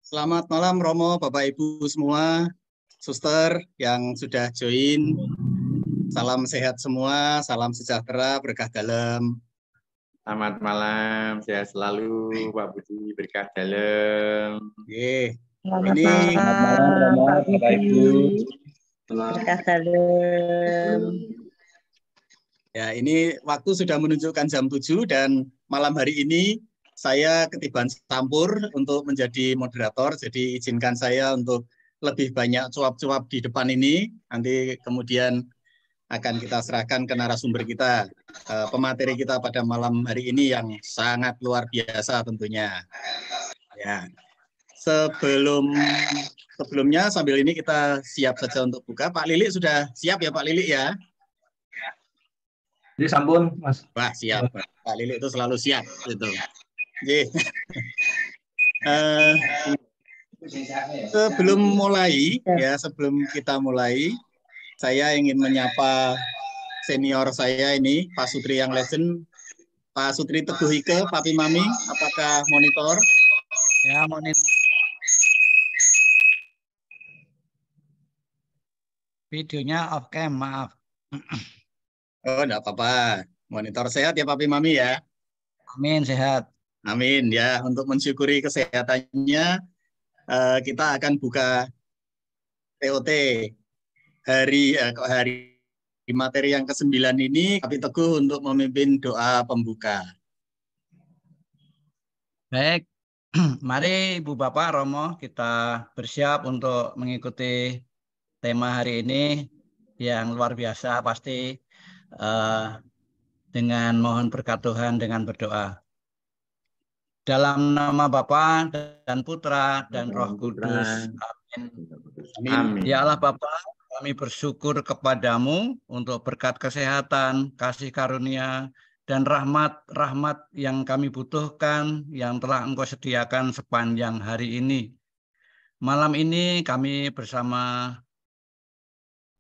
Selamat malam Romo, Bapak Ibu semua, suster yang sudah join. Salam sehat semua, salam sejahtera, berkah dalam. Selamat malam, sehat selalu Pak Budi, berkah dalam. Selamat malam Romo, Bapak Ibu. Berkah dalam. Ya, ini waktu sudah menunjukkan jam 7 dan malam hari ini saya ketiban campur untuk menjadi moderator. Jadi izinkan saya untuk lebih banyak cuap-cuap di depan ini. Nanti kemudian akan kita serahkan ke narasumber kita, pemateri kita pada malam hari ini yang sangat luar biasa tentunya. Ya, sebelumnya sambil ini kita siap saja untuk buka. Pak Lili sudah siap ya Pak Lili ya? Jadi sampun, Mas. Wah, siap. Pak Lili itu selalu siap gitu. Sebelum kita mulai, saya ingin menyapa senior saya ini, Pak Sutri yang legend, Pak Sutri Teguh Ike, Papi Mami, apakah monitor? Ya, monitor. Videonya off cam, maaf. Oh, enggak apa-apa. Monitor sehat ya Papi Mami ya. Amin, sehat. Amin ya. Untuk mensyukuri kesehatannya, kita akan buka TOT hari materi yang ke-9 ini. Papi Teguh untuk memimpin doa pembuka. Baik, mari Ibu Bapak Romo kita bersiap untuk mengikuti tema hari ini yang luar biasa pasti dengan mohon berkat Tuhan dengan berdoa. Dalam nama Bapa dan Putra dan Roh Kudus. Amin. Amin. Ya Allah Bapa, kami bersyukur kepadamu untuk berkat kesehatan, kasih karunia, dan rahmat-rahmat yang kami butuhkan yang telah Engkau sediakan sepanjang hari ini. Malam ini kami bersama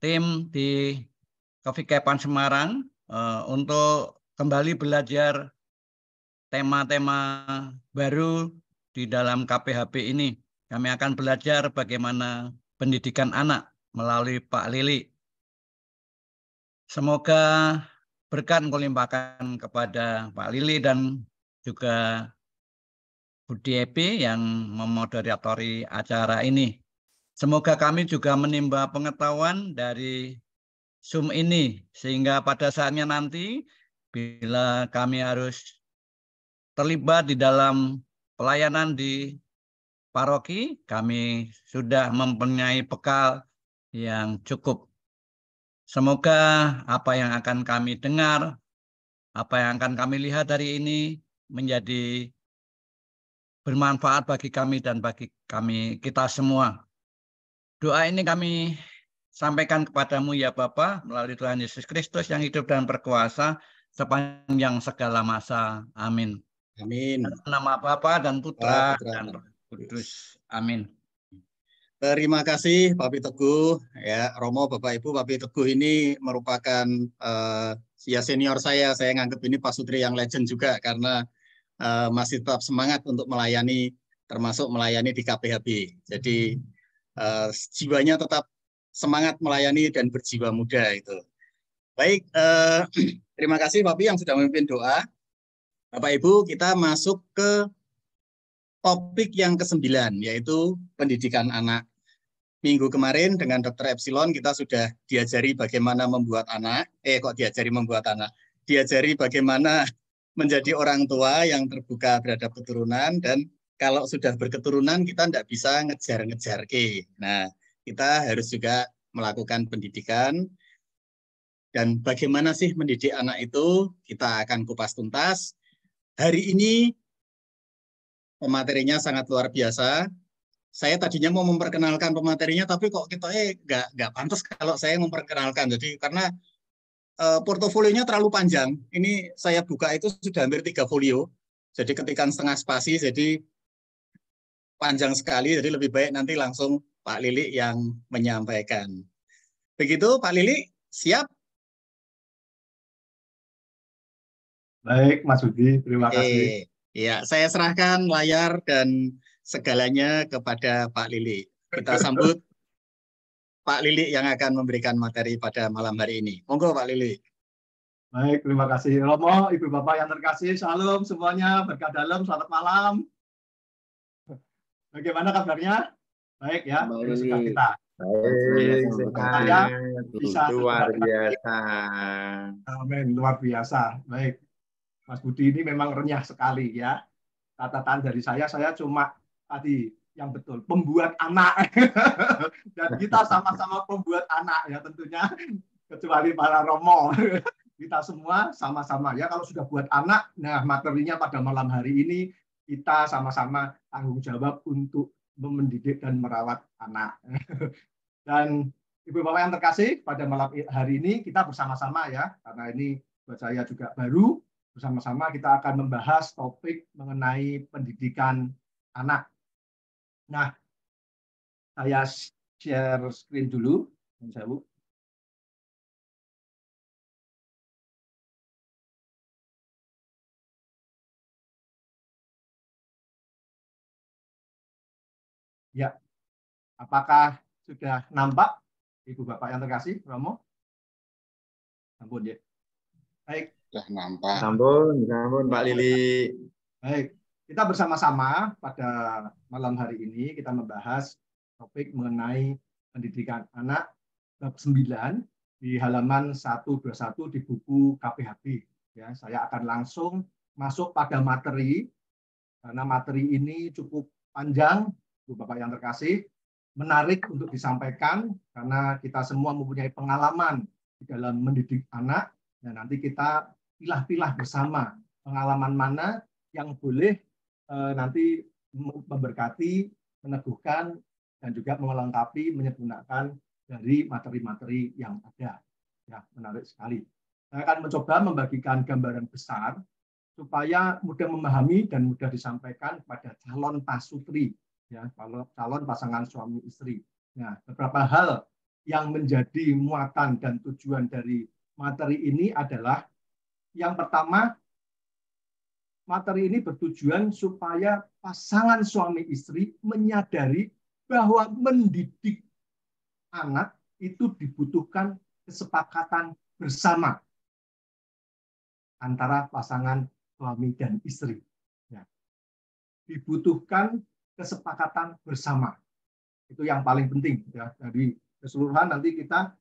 tim di Coffee Capan Semarang untuk kembali belajar tema-tema baru di dalam KPHP ini. Kami akan belajar bagaimana pendidikan anak melalui Pak Lili. Semoga berkat Engkau limpahkan kepada Pak Lili dan juga Budi Epi yang memoderatori acara ini. Semoga kami juga menimba pengetahuan dari Zoom ini, sehingga pada saatnya nanti bila kami harus terlibat di dalam pelayanan di paroki, kami sudah mempunyai bekal yang cukup. Semoga apa yang akan kami dengar, apa yang akan kami lihat hari ini menjadi bermanfaat bagi kami dan bagi kita semua. Doa ini kami sampaikan kepadamu ya Bapa melalui Tuhan Yesus Kristus yang hidup dan berkuasa sepanjang segala masa. Amin. Amin. Dalam nama Bapa dan Putra dan Roh Kudus. Amin. Terima kasih Papi Teguh, ya Romo, Bapak Ibu. Papi Teguh ini merupakan senior saya nganggap ini Pak Sutri yang legend juga karena masih tetap semangat untuk melayani, termasuk melayani di KPHB. Jadi jiwanya tetap semangat melayani dan berjiwa muda itu. Baik, terima kasih Papi yang sudah memimpin doa. Bapak Ibu, kita masuk ke topik yang ke-9, yaitu pendidikan anak. Minggu kemarin dengan Dr. Epsilon kita sudah diajari bagaimana membuat anak. Diajari bagaimana menjadi orang tua yang terbuka terhadap keturunan, dan kalau sudah berketurunan kita tidak bisa ngejar-ngejar ke. Nah, kita harus juga melakukan pendidikan. Dan bagaimana sih mendidik anak itu, kita akan kupas tuntas. Hari ini pematerinya sangat luar biasa. Saya tadinya mau memperkenalkan pematerinya, tapi kok kita nggak pantas kalau saya memperkenalkan. Jadi karena portofolionya terlalu panjang. Ini saya buka itu sudah hampir 3 folio. Jadi ketikan setengah spasi, jadi panjang sekali. Jadi lebih baik nanti langsung Pak Lili yang menyampaikan. Begitu Pak Lili, siap? Baik, Mas Budi, terima kasih. Ya, saya serahkan layar dan segalanya kepada Pak Lili. Kita sambut Pak Lili yang akan memberikan materi pada malam hari ini. Monggo Pak Lili. Baik, terima kasih Romo, Ibu Bapak yang terkasih. Shalom semuanya, berkah dalam, selamat malam. Bagaimana kabarnya? Baik ya, suka kita. Baik, Saya bisa luar biasa. Amin, luar biasa. Baik, Mas Budi ini memang renyah sekali ya. Catatan dari saya cuma tadi yang betul, pembuat anak. Dan kita sama-sama pembuat anak ya tentunya, kecuali para Romo. Kita semua sama-sama ya, kalau sudah buat anak, nah materinya pada malam hari ini kita sama-sama tanggung jawab untuk mendidik dan merawat anak. Dan Ibu Bapak yang terkasih, pada malam hari ini kita bersama-sama ya, karena ini buat saya juga baru, bersama-sama kita akan membahas topik mengenai pendidikan anak. Nah, saya share screen dulu. Ya, apakah sudah nampak Ibu Bapak yang terkasih, Romo? Ampun ya. Baik. Sudah nampak. Ampun Pak Lili. Baik, kita bersama-sama pada malam hari ini kita membahas topik mengenai pendidikan anak bab 9 di halaman 121 di buku KPHB. Ya, saya akan langsung masuk pada materi karena materi ini cukup panjang, Ibu Bapak yang terkasih, menarik untuk disampaikan karena kita semua mempunyai pengalaman di dalam mendidik anak dan nanti kita pilah-pilah bersama pengalaman mana yang boleh nanti memberkati, meneguhkan dan juga melengkapi, menyempurnakan dari materi-materi yang ada. Ya, menarik sekali. Saya akan mencoba membagikan gambaran besar supaya mudah memahami dan mudah disampaikan kepada calon pasutri. Ya, calon pasangan suami istri. Nah, beberapa hal yang menjadi muatan dan tujuan dari materi ini adalah yang pertama, materi ini bertujuan supaya pasangan suami istri menyadari bahwa mendidik anak itu dibutuhkan kesepakatan bersama antara pasangan suami dan istri. Ya. Dibutuhkan kesepakatan bersama. Itu yang paling penting ya. Dari keseluruhan nanti kita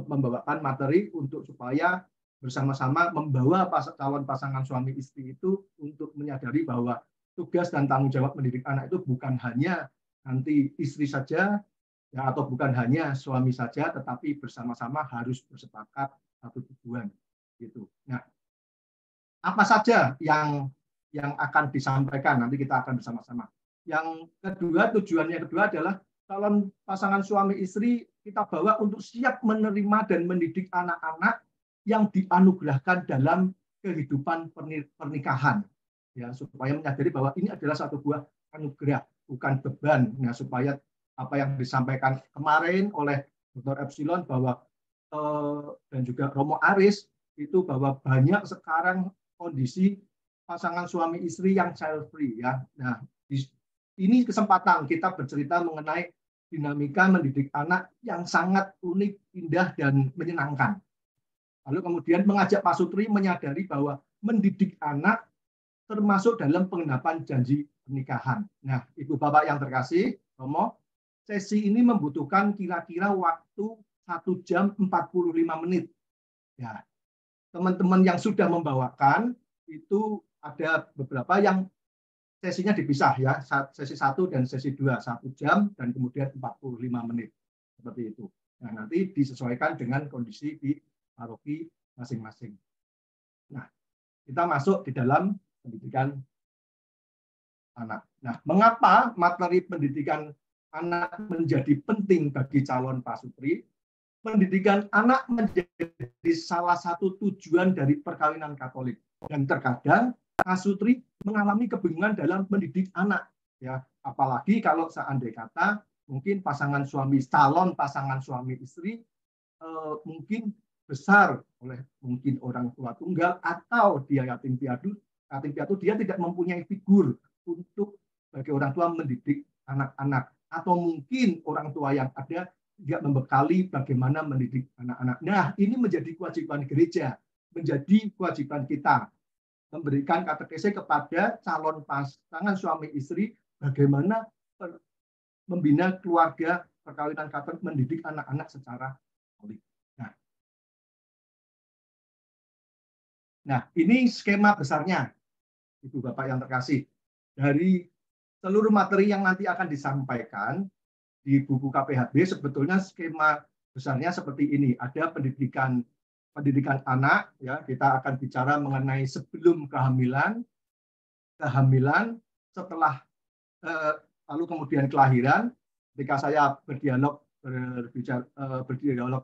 membawakan materi untuk supaya bersama-sama membawa calon pasangan suami istri itu untuk menyadari bahwa tugas dan tanggung jawab mendidik anak itu bukan hanya nanti istri saja ya, atau bukan hanya suami saja, tetapi bersama-sama harus bersepakat satu tujuan gitu. Nah, apa saja yang akan disampaikan nanti kita akan bersama-sama. Yang kedua, tujuannya kedua adalah calon pasangan suami istri kita bawa untuk siap menerima dan mendidik anak-anak yang dianugerahkan dalam kehidupan pernikahan. Ya, supaya menyadari bahwa ini adalah satu buah anugerah, bukan beban. Nah, supaya apa yang disampaikan kemarin oleh Dr. Epsilon bahwa dan juga Romo Aris itu bahwa banyak sekarang kondisi pasangan suami istri yang child free ya. Nah, ini kesempatan kita bercerita mengenai dinamika mendidik anak yang sangat unik, indah, dan menyenangkan. Lalu kemudian mengajak pasutri menyadari bahwa mendidik anak termasuk dalam penggenapan janji pernikahan. Nah, Ibu Bapak yang terkasih, Romo, sesi ini membutuhkan kira-kira waktu 1 jam 45 menit. Ya, teman-teman yang sudah membawakan itu ada beberapa yang sesinya dipisah ya, sesi 1 dan sesi 2, 1 jam dan kemudian 45 menit. Seperti itu. Nah, nanti disesuaikan dengan kondisi di paroki masing-masing. Nah, kita masuk di dalam pendidikan anak. Nah, mengapa materi pendidikan anak menjadi penting bagi calon pasutri? Pendidikan anak menjadi salah satu tujuan dari perkawinan Katolik. Dan terkadang pasutri mengalami kebingungan dalam mendidik anak. Ya, apalagi kalau seandainya kata mungkin calon pasangan suami istri mungkin besar oleh mungkin orang tua tunggal atau dia yatim piatu dia tidak mempunyai figur untuk sebagai orang tua mendidik anak-anak, atau mungkin orang tua yang ada tidak membekali bagaimana mendidik anak-anak. Nah, ini menjadi kewajiban gereja, menjadi kewajiban kita memberikan katekese kepada calon pasangan suami istri bagaimana membina keluarga, perkawinan Katolik, mendidik anak-anak secara Katolik. Nah, ini skema besarnya, Ibu Bapak yang terkasih. Dari seluruh materi yang nanti akan disampaikan di buku KPHB, sebetulnya skema besarnya seperti ini. Ada pendidikan anak, ya, kita akan bicara mengenai sebelum kehamilan, setelah lalu kemudian kelahiran. Ketika saya berdialog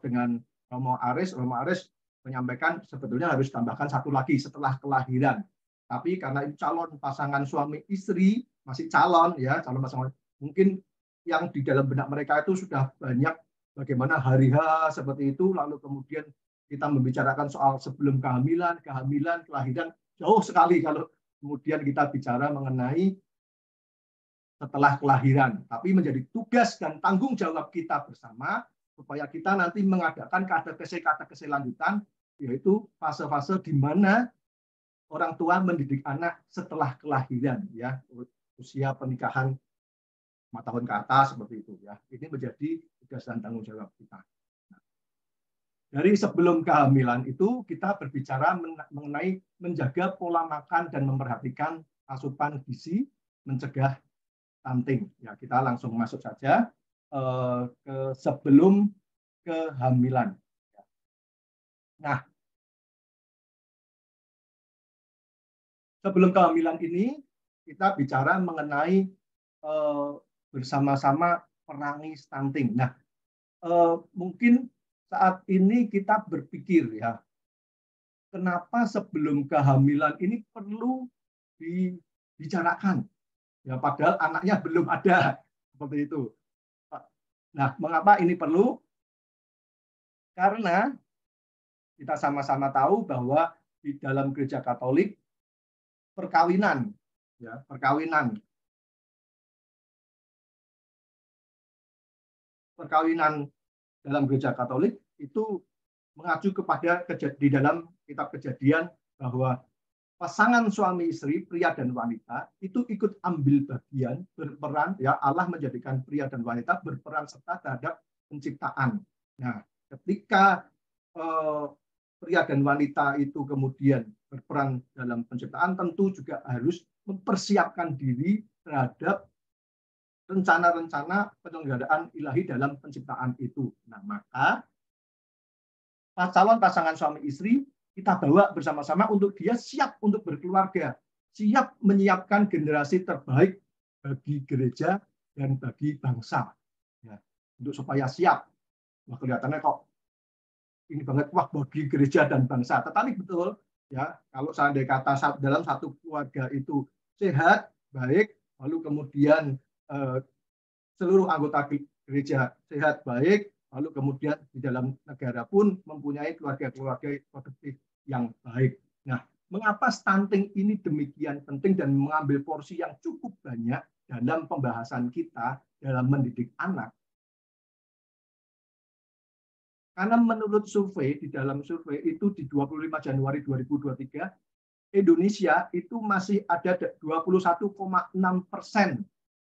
dengan Romo Aris menyampaikan sebetulnya harus tambahkan satu lagi setelah kelahiran. Tapi karena itu calon pasangan suami istri, masih calon ya, calon pasangan, mungkin yang di dalam benak mereka itu sudah banyak bagaimana hari-H seperti itu, lalu kemudian kita membicarakan soal sebelum kehamilan, kelahiran, jauh sekali kalau kemudian kita bicara mengenai setelah kelahiran. Tapi menjadi tugas dan tanggung jawab kita bersama supaya kita nanti mengadakan katekese lanjutan, yaitu fase-fase di mana orang tua mendidik anak setelah kelahiran, ya, usia pernikahan 5 tahun ke atas seperti itu, ya. Ini menjadi tugas dan tanggung jawab kita. Dari sebelum kehamilan itu kita berbicara mengenai menjaga pola makan dan memperhatikan asupan gizi, mencegah stunting. Ya, kita langsung masuk saja ke sebelum kehamilan. Nah, sebelum kehamilan ini kita bicara mengenai bersama-sama perangi stunting. Nah, mungkin saat ini kita berpikir, ya, kenapa sebelum kehamilan ini perlu dibicarakan? Ya, padahal anaknya belum ada, seperti itu. Nah, mengapa ini perlu? Karena kita sama-sama tahu bahwa di dalam Gereja Katolik perkawinan dalam Gereja Katolik itu mengacu kepada di dalam kitab Kejadian bahwa pasangan suami istri, pria dan wanita itu ikut ambil bagian, berperan, ya, Allah menjadikan pria dan wanita berperan serta terhadap penciptaan. Nah, ketika pria dan wanita itu kemudian berperan dalam penciptaan, tentu juga harus mempersiapkan diri terhadap rencana-rencana penyelenggaraan ilahi dalam penciptaan itu. Nah, maka calon pasangan suami istri kita bawa bersama-sama untuk dia siap untuk berkeluarga, siap menyiapkan generasi terbaik bagi gereja dan bagi bangsa. Ya, untuk supaya siap. Wah, kelihatannya kok ini banget, wah, bagi gereja dan bangsa. Tetapi betul, ya, kalau seandainya kata dalam satu keluarga itu sehat, baik, lalu kemudian seluruh anggota gereja sehat, baik, lalu kemudian di dalam negara pun mempunyai keluarga-keluarga produktif yang baik. Nah, mengapa stunting ini demikian penting dan mengambil porsi yang cukup banyak dalam pembahasan kita dalam mendidik anak? Karena menurut survei, di dalam survei itu di 25 Januari 2023, Indonesia itu masih ada 21,6%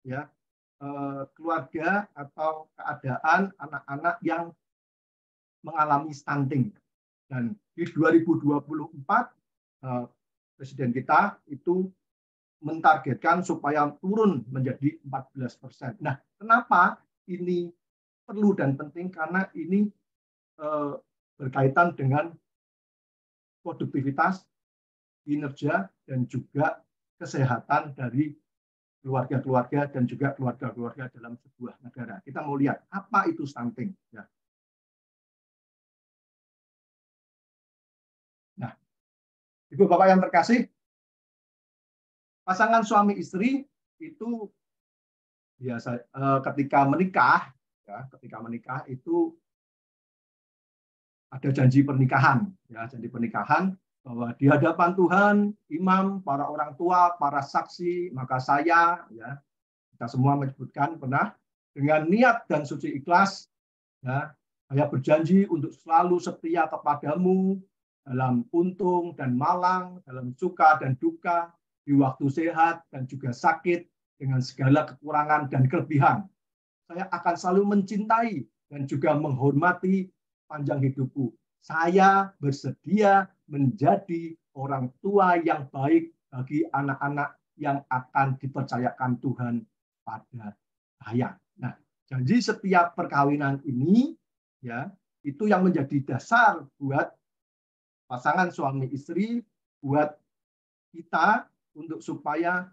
ya, keluarga atau keadaan anak-anak yang mengalami stunting. Dan di 2024 Presiden kita itu mentargetkan supaya turun menjadi 14%. Nah, kenapa ini perlu dan penting? Karena ini berkaitan dengan produktivitas, kinerja, dan juga kesehatan dari keluarga-keluarga dan juga keluarga-keluarga dalam sebuah negara. Kita mau lihat apa itu stunting. Ya. Nah, Ibu Bapak yang terkasih, pasangan suami istri itu biasa ketika menikah itu ada janji pernikahan, ya, janji pernikahan bahwa di hadapan Tuhan, imam, para orang tua, para saksi, maka saya, ya, Kita semua menyebutkan pernah dengan niat dan suci ikhlas, ya, saya berjanji untuk selalu setia kepadamu dalam untung dan malang, dalam suka dan duka, di waktu sehat dan juga sakit, dengan segala kekurangan dan kelebihan. Saya akan selalu mencintai dan juga menghormati panjang hidupku. Saya bersedia menjadi orang tua yang baik bagi anak-anak yang akan dipercayakan Tuhan pada saya. Nah, janji setiap perkawinan ini, ya, itu yang menjadi dasar buat pasangan suami istri, buat kita untuk supaya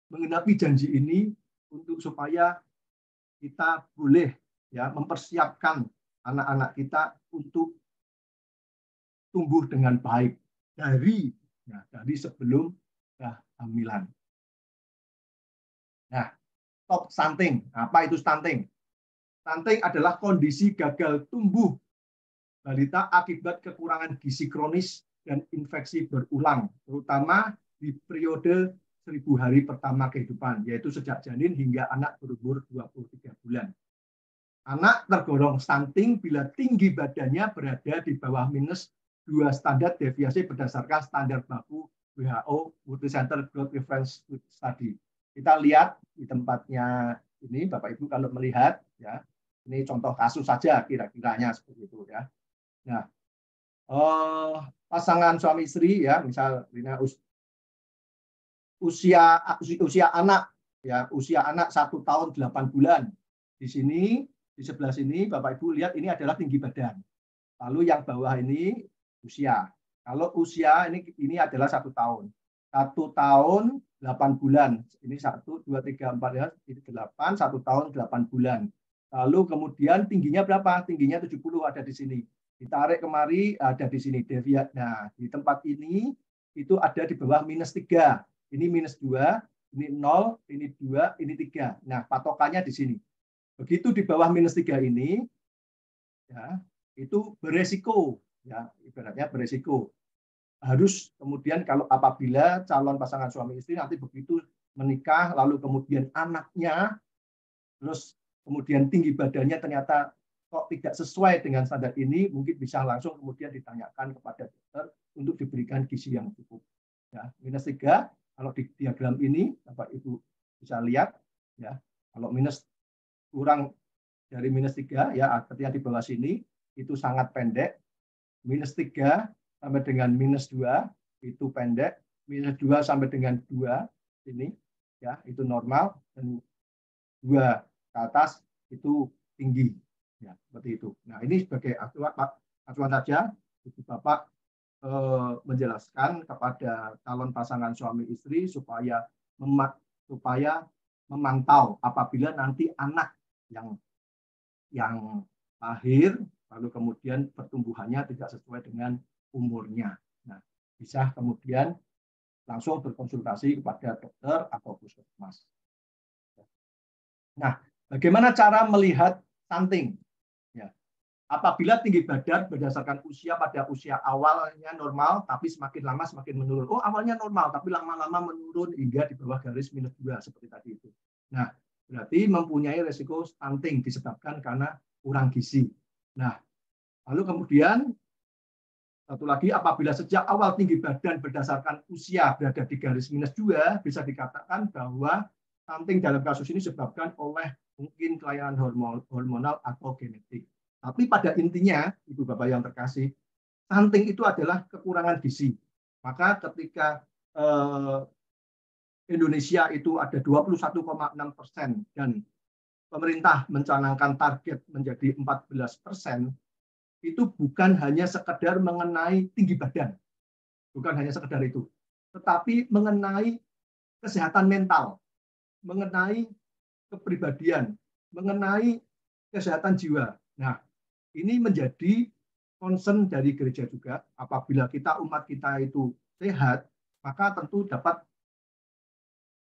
menggenapi janji ini, untuk supaya kita boleh, ya, mempersiapkan anak-anak kita untuk tumbuh dengan baik dari sebelum kehamilan. Nah, stop stunting. Apa itu stunting? Stunting adalah kondisi gagal tumbuh balita akibat kekurangan gizi kronis dan infeksi berulang, terutama di periode 1000 hari pertama kehidupan, yaitu sejak janin hingga anak berumur 23 bulan. Anak tergolong stunting bila tinggi badannya berada di bawah -2 standar deviasi berdasarkan standar baku WHO Multicenter Growth Reference Study. Kita lihat di tempatnya ini, Bapak Ibu kalau melihat, ya, ini contoh kasus saja kira-kiranya seperti itu, ya. Nah, pasangan suami istri, ya, misal usia anak, ya, usia anak 1 tahun 8 bulan. Di sini, di sebelah sini, Bapak Ibu lihat ini adalah tinggi badan. Lalu yang bawah ini usia. Kalau usia ini adalah 1 tahun. 1 tahun 8 bulan. Ini 1, 2, 3, 4, ya, ini 8, 1 tahun 8 bulan. Lalu kemudian tingginya berapa? Tingginya 70 ada di sini. Ditarik kemari ada di sini. Nah, di tempat ini itu ada di bawah -3. Ini -2, ini 0, ini 2, ini 3. Nah, patokannya di sini. Begitu di bawah -3 ini, ya, itu beresiko, ya, ibaratnya beresiko. Harus kemudian kalau apabila calon pasangan suami istri nanti begitu menikah, lalu kemudian anaknya, terus kemudian tinggi badannya ternyata kok tidak sesuai dengan standar ini, mungkin bisa langsung kemudian ditanyakan kepada dokter untuk diberikan gizi yang cukup. Ya, -3, kalau di diagram ini, Bapak Ibu bisa lihat, ya, kalau kurang dari -3, ya, artinya di bawah sini, itu sangat pendek. -3 sampai dengan -2 itu pendek, -2 sampai dengan 2 ini, ya, itu normal, dan 2 ke atas itu tinggi, ya, seperti itu. Nah, ini sebagai acuan saja, Ibu Bapak menjelaskan kepada calon pasangan suami istri supaya memantau apabila nanti anak yang lahir lalu kemudian pertumbuhannya tidak sesuai dengan umurnya. Nah, bisa kemudian langsung berkonsultasi kepada dokter atau puskesmas. Nah, bagaimana cara melihat stunting? Ya. Apabila tinggi badan berdasarkan usia pada usia awalnya normal, tapi semakin lama semakin menurun. Oh, awalnya normal, tapi lama-lama menurun hingga di bawah garis -2 seperti tadi itu. Nah, berarti mempunyai resiko stunting disebabkan karena kurang gizi. Nah, lalu kemudian satu lagi, apabila sejak awal tinggi badan berdasarkan usia berada di garis -2, bisa dikatakan bahwa stunting dalam kasus ini disebabkan oleh mungkin kelainan hormonal atau genetik. Tapi pada intinya, Ibu Bapak yang terkasih, stunting itu adalah kekurangan gizi. Maka ketika Indonesia itu ada 21,6% dan pemerintah mencanangkan target menjadi 14%, itu bukan hanya sekedar mengenai tinggi badan, bukan hanya sekedar itu, tetapi mengenai kesehatan mental, mengenai kepribadian, mengenai kesehatan jiwa. Nah, ini menjadi concern dari gereja juga. Apabila umat kita itu sehat, maka tentu dapat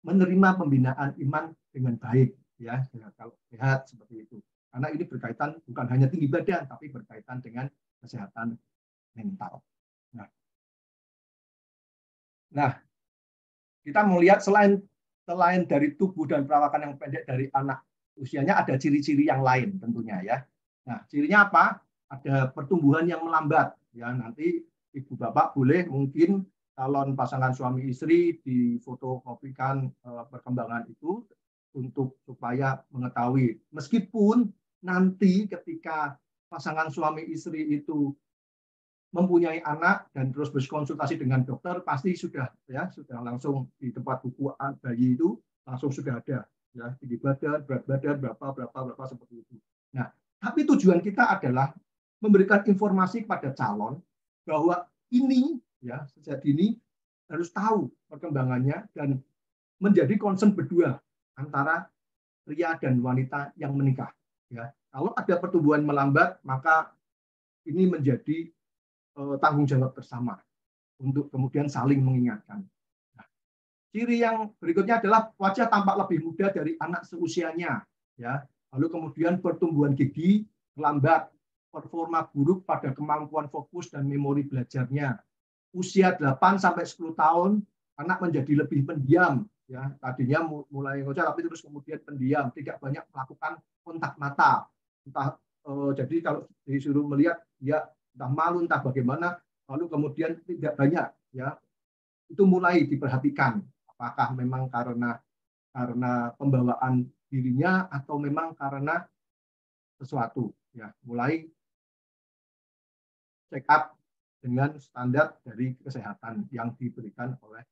menerima pembinaan iman dengan baik, ya, kalau sehat seperti itu. Karena ini berkaitan bukan hanya tinggi badan, tapi berkaitan dengan kesehatan mental. Nah, kita melihat selain selain dari tubuh dan perawakan yang pendek dari anak usianya, ada ciri-ciri yang lain tentunya ya. Nah, cirinya apa? Ada pertumbuhan yang melambat ya. Nanti ibu bapak boleh mungkin calon pasangan suami istri difotokopikan perkembangan itu untuk supaya mengetahui. Meskipun nanti ketika pasangan suami istri itu mempunyai anak dan terus berkonsultasi dengan dokter, pasti sudah langsung di tempat buku bayi itu langsung sudah ada ya, tinggi badan, berat badan berapa seperti itu. Nah, tapi tujuan kita adalah memberikan informasi kepada calon bahwa ini ya sejak dini harus tahu perkembangannya dan menjadi concern berdua antara pria dan wanita yang menikah ya. Kalau ada pertumbuhan melambat, maka ini menjadi tanggung jawab bersama untuk kemudian saling mengingatkan. Nah, ciri yang berikutnya adalah wajah tampak lebih muda dari anak seusianya, ya. Lalu kemudian pertumbuhan gigi melambat, performa buruk pada kemampuan fokus dan memori belajarnya. Usia 8-10 tahun, anak menjadi lebih pendiam, ya. Tadinya mulai ngoceh tapi terus kemudian pendiam, tidak banyak melakukan kontak mata. Jadi kalau disuruh melihat, ya entah malu, entah bagaimana, lalu kemudian tidak banyak, ya itu mulai diperhatikan apakah memang karena pembawaan dirinya atau memang karena sesuatu, ya mulai check up dengan standar dari kesehatan yang diberikan oleh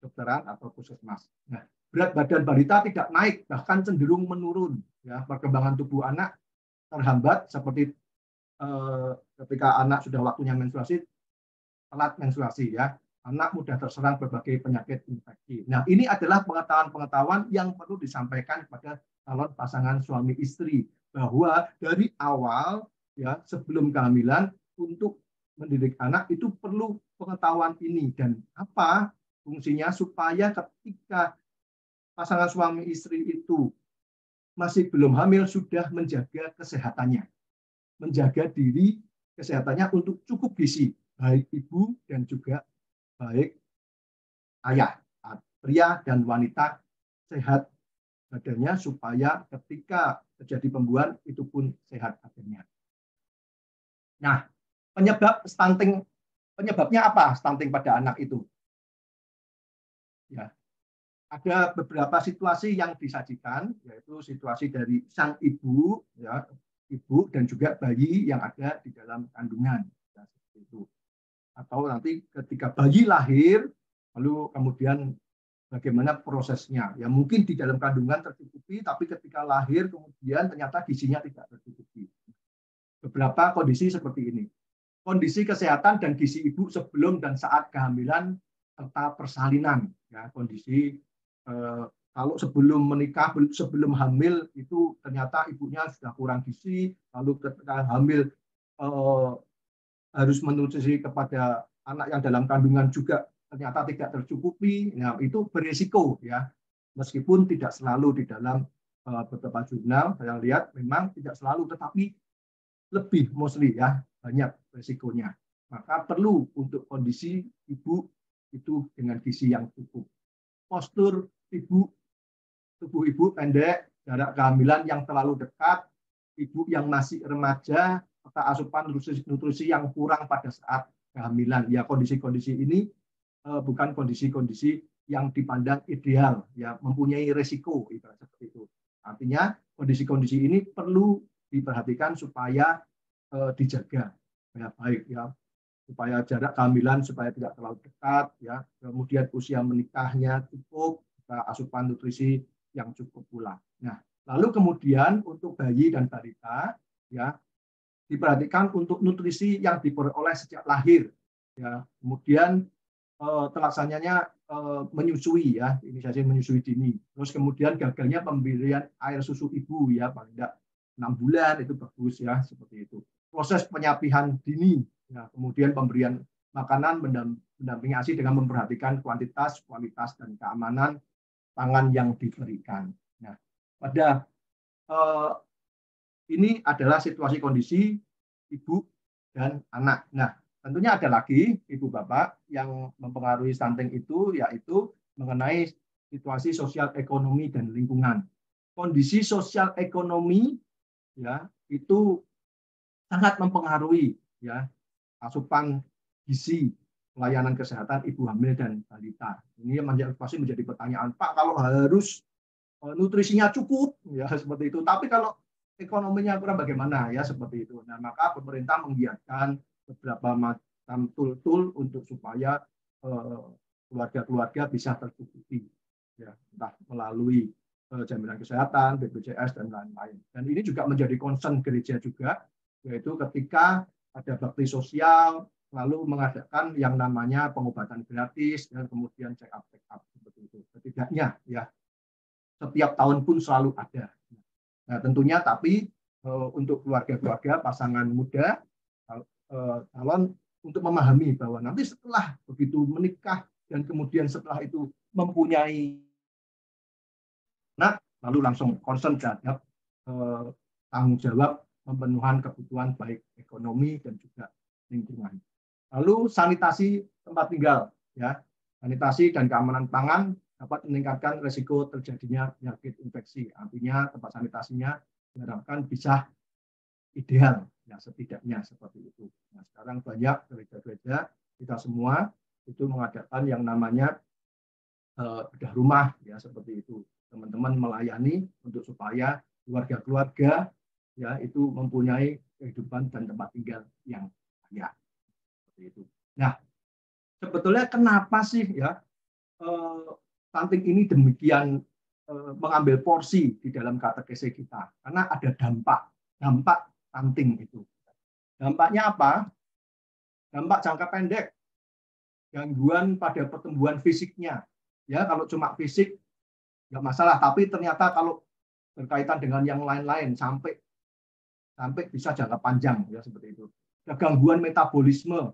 dokteran atau puskesmas. Nah, berat badan balita tidak naik, bahkan cenderung menurun, ya perkembangan tubuh anak terhambat seperti ketika anak sudah waktunya menstruasi, telat menstruasi ya, anak mudah terserang berbagai penyakit infeksi. Nah, ini adalah pengetahuan-pengetahuan yang perlu disampaikan kepada calon pasangan suami istri bahwa dari awal ya sebelum kehamilan untuk mendidik anak itu perlu pengetahuan ini dan apa fungsinya supaya ketika pasangan suami istri itu masih belum hamil sudah menjaga kesehatannya. Menjaga diri kesehatannya untuk cukup gizi, baik ibu dan juga baik ayah, pria dan wanita sehat badannya supaya ketika terjadi pembuahan itu pun sehat badannya. Nah, penyebabnya apa stunting pada anak itu? Ya, ada beberapa situasi yang disajikan, yaitu situasi dari sang ibu, ya, ibu dan juga bayi yang ada di dalam kandungan, ya, seperti itu. Atau nanti ketika bayi lahir, lalu kemudian bagaimana prosesnya? Ya mungkin di dalam kandungan tercukupi, tapi ketika lahir kemudian ternyata gizinya tidak tercukupi. Beberapa kondisi seperti ini. Kondisi kesehatan dan gizi ibu sebelum dan saat kehamilan serta persalinan, ya kondisi kalau sebelum menikah, sebelum hamil itu ternyata ibunya sudah kurang gizi, lalu ketika hamil harus menutrisi kepada anak yang dalam kandungan juga ternyata tidak tercukupi, nah itu berisiko ya, meskipun tidak selalu di dalam beberapa jurnal saya lihat memang tidak selalu, tetapi lebih mostly ya banyak risikonya. Maka perlu untuk kondisi ibu itu dengan gizi yang cukup. Postur ibu, tubuh ibu pendek, jarak kehamilan yang terlalu dekat, ibu yang masih remaja, serta asupan nutrisi yang kurang pada saat kehamilan. Ya kondisi-kondisi ini bukan kondisi-kondisi yang dipandang ideal, ya mempunyai resiko seperti itu. Artinya kondisi-kondisi ini perlu diperhatikan supaya dijaga ya baik ya, supaya jarak kehamilan supaya tidak terlalu dekat ya, kemudian usia menikahnya cukup, asupan nutrisi yang cukup pula. Nah, lalu kemudian untuk bayi dan balita ya diperhatikan untuk nutrisi yang diperoleh sejak lahir ya, kemudian terlaksananya menyusui ya, inisiasi menyusui dini. Terus kemudian gagalnya pemberian air susu ibu ya paling tidak 6 bulan itu bagus ya seperti itu. Proses penyapihan dini ya, kemudian pemberian makanan mendampingi ASI dengan memperhatikan kuantitas, kualitas dan keamanan pangan yang diberikan. Nah, pada ini adalah situasi kondisi ibu dan anak. Nah, tentunya ada lagi ibu bapak yang mempengaruhi stunting itu, yaitu mengenai situasi sosial ekonomi dan lingkungan. Kondisi sosial ekonomi ya itu sangat mempengaruhi ya asupan gizi pelayanan kesehatan ibu hamil dan balita. Ini pasti menjadi pertanyaan, Pak, kalau harus nutrisinya cukup ya seperti itu, tapi kalau ekonominya kurang bagaimana ya seperti itu. Nah, maka pemerintah menggiatkan beberapa macam tool untuk supaya keluarga-keluarga bisa tercukupi ya, entah melalui jaminan kesehatan, BPJS dan lain-lain. Dan ini juga menjadi concern gereja juga, yaitu ketika ada bakti sosial lalu mengadakan yang namanya pengobatan gratis dan kemudian check up seperti itu. Setidaknya ya setiap tahun pun selalu ada. Nah, tentunya tapi untuk keluarga-keluarga pasangan muda calon untuk memahami bahwa nanti setelah begitu menikah dan kemudian setelah itu mempunyai anak, lalu langsung concern terhadap tanggung jawab pemenuhan kebutuhan baik ekonomi dan juga lingkungan. Lalu sanitasi tempat tinggal, ya, sanitasi dan keamanan pangan dapat meningkatkan risiko terjadinya penyakit infeksi. Artinya tempat sanitasinya diharapkan bisa ideal, ya setidaknya seperti itu. Nah, sekarang banyak gereja-gereja kita semua itu mengadakan yang namanya bedah rumah, ya seperti itu. Teman-teman melayani untuk supaya keluarga-keluarga ya itu mempunyai kehidupan dan tempat tinggal yang layak. Seperti itu. Nah, sebetulnya kenapa sih ya stunting ini demikian mengambil porsi di dalam katekese kita? Karena ada dampak stunting itu. Dampaknya apa? Dampak jangka pendek, gangguan pada pertumbuhan fisiknya. Ya, kalau cuma fisik nggak masalah, tapi ternyata kalau berkaitan dengan yang lain-lain sampai bisa jangka panjang ya seperti itu. Ada gangguan metabolisme,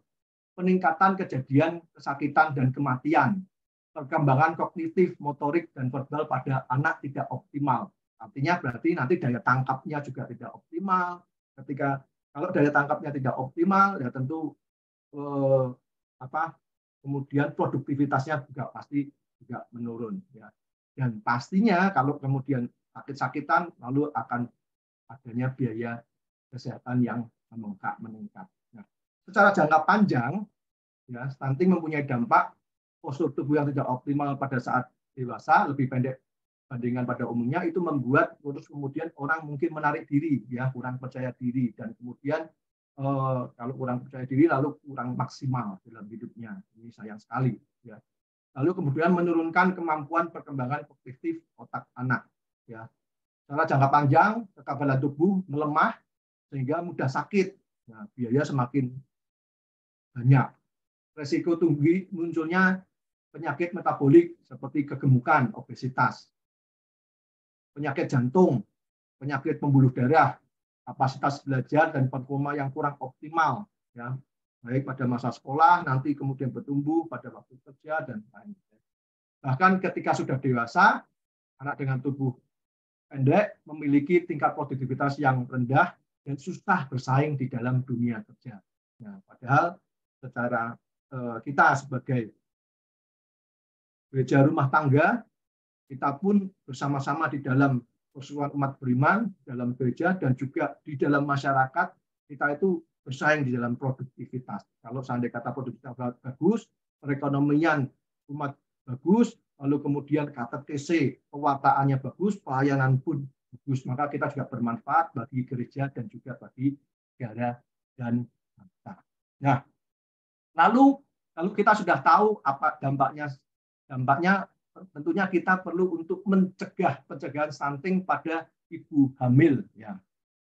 peningkatan kejadian kesakitan dan kematian, perkembangan kognitif, motorik dan verbal pada anak tidak optimal. Artinya berarti nanti daya tangkapnya juga tidak optimal. Kalau daya tangkapnya tidak optimal ya tentu kemudian produktivitasnya juga pasti juga menurun ya. Dan pastinya kalau kemudian sakit-sakitan lalu akan adanya biaya kesehatan yang meningkat. Nah, secara jangka panjang ya stunting mempunyai dampak postur tubuh yang tidak optimal pada saat dewasa, lebih pendek bandingan pada umumnya, itu membuat terus kemudian orang mungkin menarik diri ya, kurang percaya diri, dan kemudian kalau kurang percaya diri lalu kurang maksimal dalam hidupnya. Ini sayang sekali ya. Lalu kemudian menurunkan kemampuan perkembangan kognitif otak anak. Ya. Secara jangka panjang, kekebalan tubuh melemah sehingga mudah sakit. Nah, biaya semakin banyak. Resiko tinggi munculnya penyakit metabolik seperti kegemukan, obesitas, penyakit jantung, penyakit pembuluh darah, kapasitas belajar dan performa yang kurang optimal. Ya. Baik pada masa sekolah, nanti kemudian bertumbuh pada waktu kerja, dan lain-lain. Bahkan ketika sudah dewasa, anak dengan tubuh pendek memiliki tingkat produktivitas yang rendah dan susah bersaing di dalam dunia kerja. Nah, padahal secara kita sebagai gereja rumah tangga, kita pun bersama-sama di dalam persatuan umat beriman, dalam gereja, dan juga di dalam masyarakat, kita itu bersaing di dalam produktivitas. Kalau seandainya kata produktivitas bagus, perekonomian umat bagus, lalu kemudian katekese pewartaannya bagus, pelayanan pun bagus, maka kita juga bermanfaat bagi gereja dan juga bagi negara dan bangsa. Nah, lalu kita sudah tahu apa dampaknya tentunya kita perlu untuk mencegah pencegahan stunting pada ibu hamil. Ya.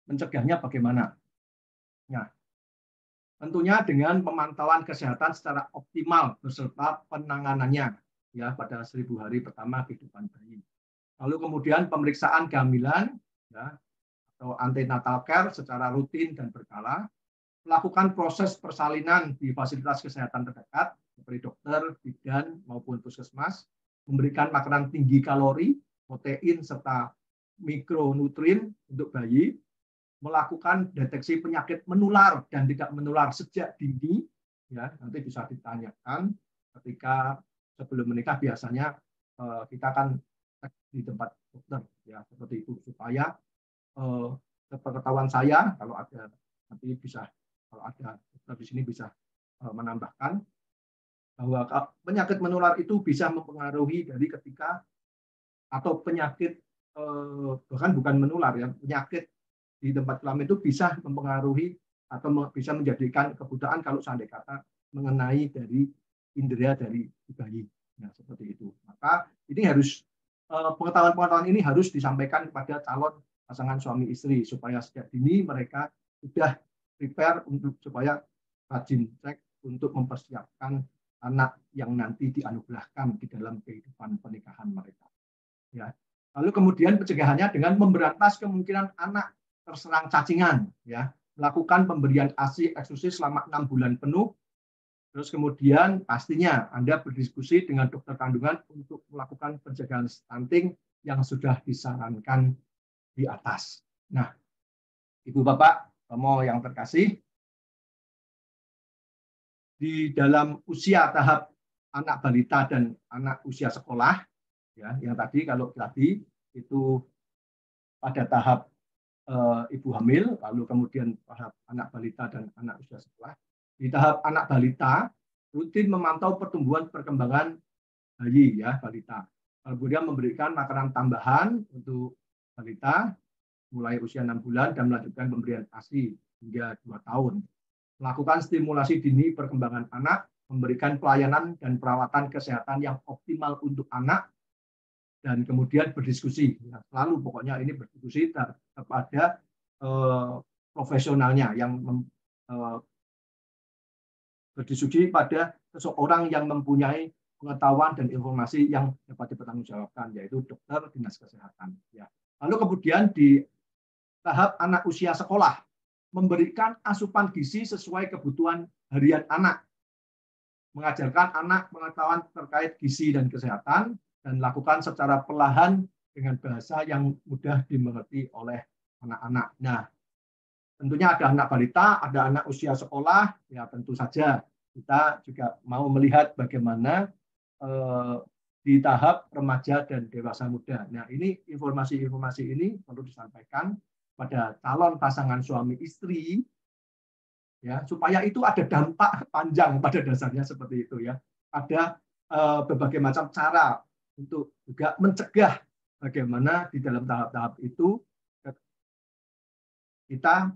Mencegahnya bagaimana? Nah, tentunya dengan pemantauan kesehatan secara optimal beserta penanganannya ya pada 1000 hari pertama kehidupan bayi. Lalu kemudian pemeriksaan kehamilan ya, atau antenatal care secara rutin dan berkala, melakukan proses persalinan di fasilitas kesehatan terdekat seperti dokter, bidan maupun puskesmas, memberikan makanan tinggi kalori, protein serta mikronutrien untuk bayi, melakukan deteksi penyakit menular dan tidak menular sejak dini, ya nanti bisa ditanyakan ketika sebelum menikah biasanya kita akan cek di tempat dokter ya seperti itu supaya sepengetahuan saya kalau ada nanti bisa kalau ada dokter di sini bisa menambahkan bahwa penyakit menular itu bisa mempengaruhi dari ketika atau penyakit bahkan bukan menular ya, penyakit di tempat kelamin itu bisa mempengaruhi atau bisa menjadikan kebutaan kalau seandainya kata mengenai dari indera dari bayi. Nah, seperti itu. Maka ini harus pengetahuan-pengetahuan ini harus disampaikan kepada calon pasangan suami istri supaya sejak dini mereka sudah prepare untuk supaya rajin cek untuk mempersiapkan anak yang nanti dianugerahkan di dalam kehidupan pernikahan mereka. Ya. Lalu kemudian pencegahannya dengan memberantas kemungkinan anak terserang cacingan, ya, melakukan pemberian ASI eksklusif selama 6 bulan penuh. Terus kemudian pastinya Anda berdiskusi dengan dokter kandungan untuk melakukan pencegahan stunting yang sudah disarankan di atas. Nah, Ibu Bapak, Romo yang terkasih, di dalam usia tahap anak balita dan anak usia sekolah, ya, yang tadi kalau tadi itu pada tahap ibu hamil, lalu kemudian tahap anak balita dan anak usia sekolah. Di tahap anak balita rutin memantau pertumbuhan perkembangan bayi ya balita. Kemudian memberikan makanan tambahan untuk balita mulai usia 6 bulan dan melanjutkan pemberian ASI hingga 2 tahun. Melakukan stimulasi dini perkembangan anak, memberikan pelayanan dan perawatan kesehatan yang optimal untuk anak, dan kemudian berdiskusi. Ya, selalu pokoknya ini berdiskusi kepada profesionalnya yang berdiskusi pada seseorang yang mempunyai pengetahuan dan informasi yang dapat dipertanggungjawabkan, yaitu dokter dinas kesehatan. Ya. Lalu kemudian di tahap anak usia sekolah, memberikan asupan gizi sesuai kebutuhan harian anak, mengajarkan anak pengetahuan terkait gizi dan kesehatan, dan lakukan secara perlahan dengan bahasa yang mudah dimengerti oleh anak-anak. Nah, tentunya ada anak balita, ada anak usia sekolah, ya tentu saja kita juga mau melihat bagaimana di tahap remaja dan dewasa muda. Nah, ini informasi-informasi ini perlu disampaikan pada calon pasangan suami istri, ya supaya itu ada dampak panjang pada dasarnya seperti itu ya. Ada berbagai macam cara untuk juga mencegah bagaimana di dalam tahap-tahap itu kita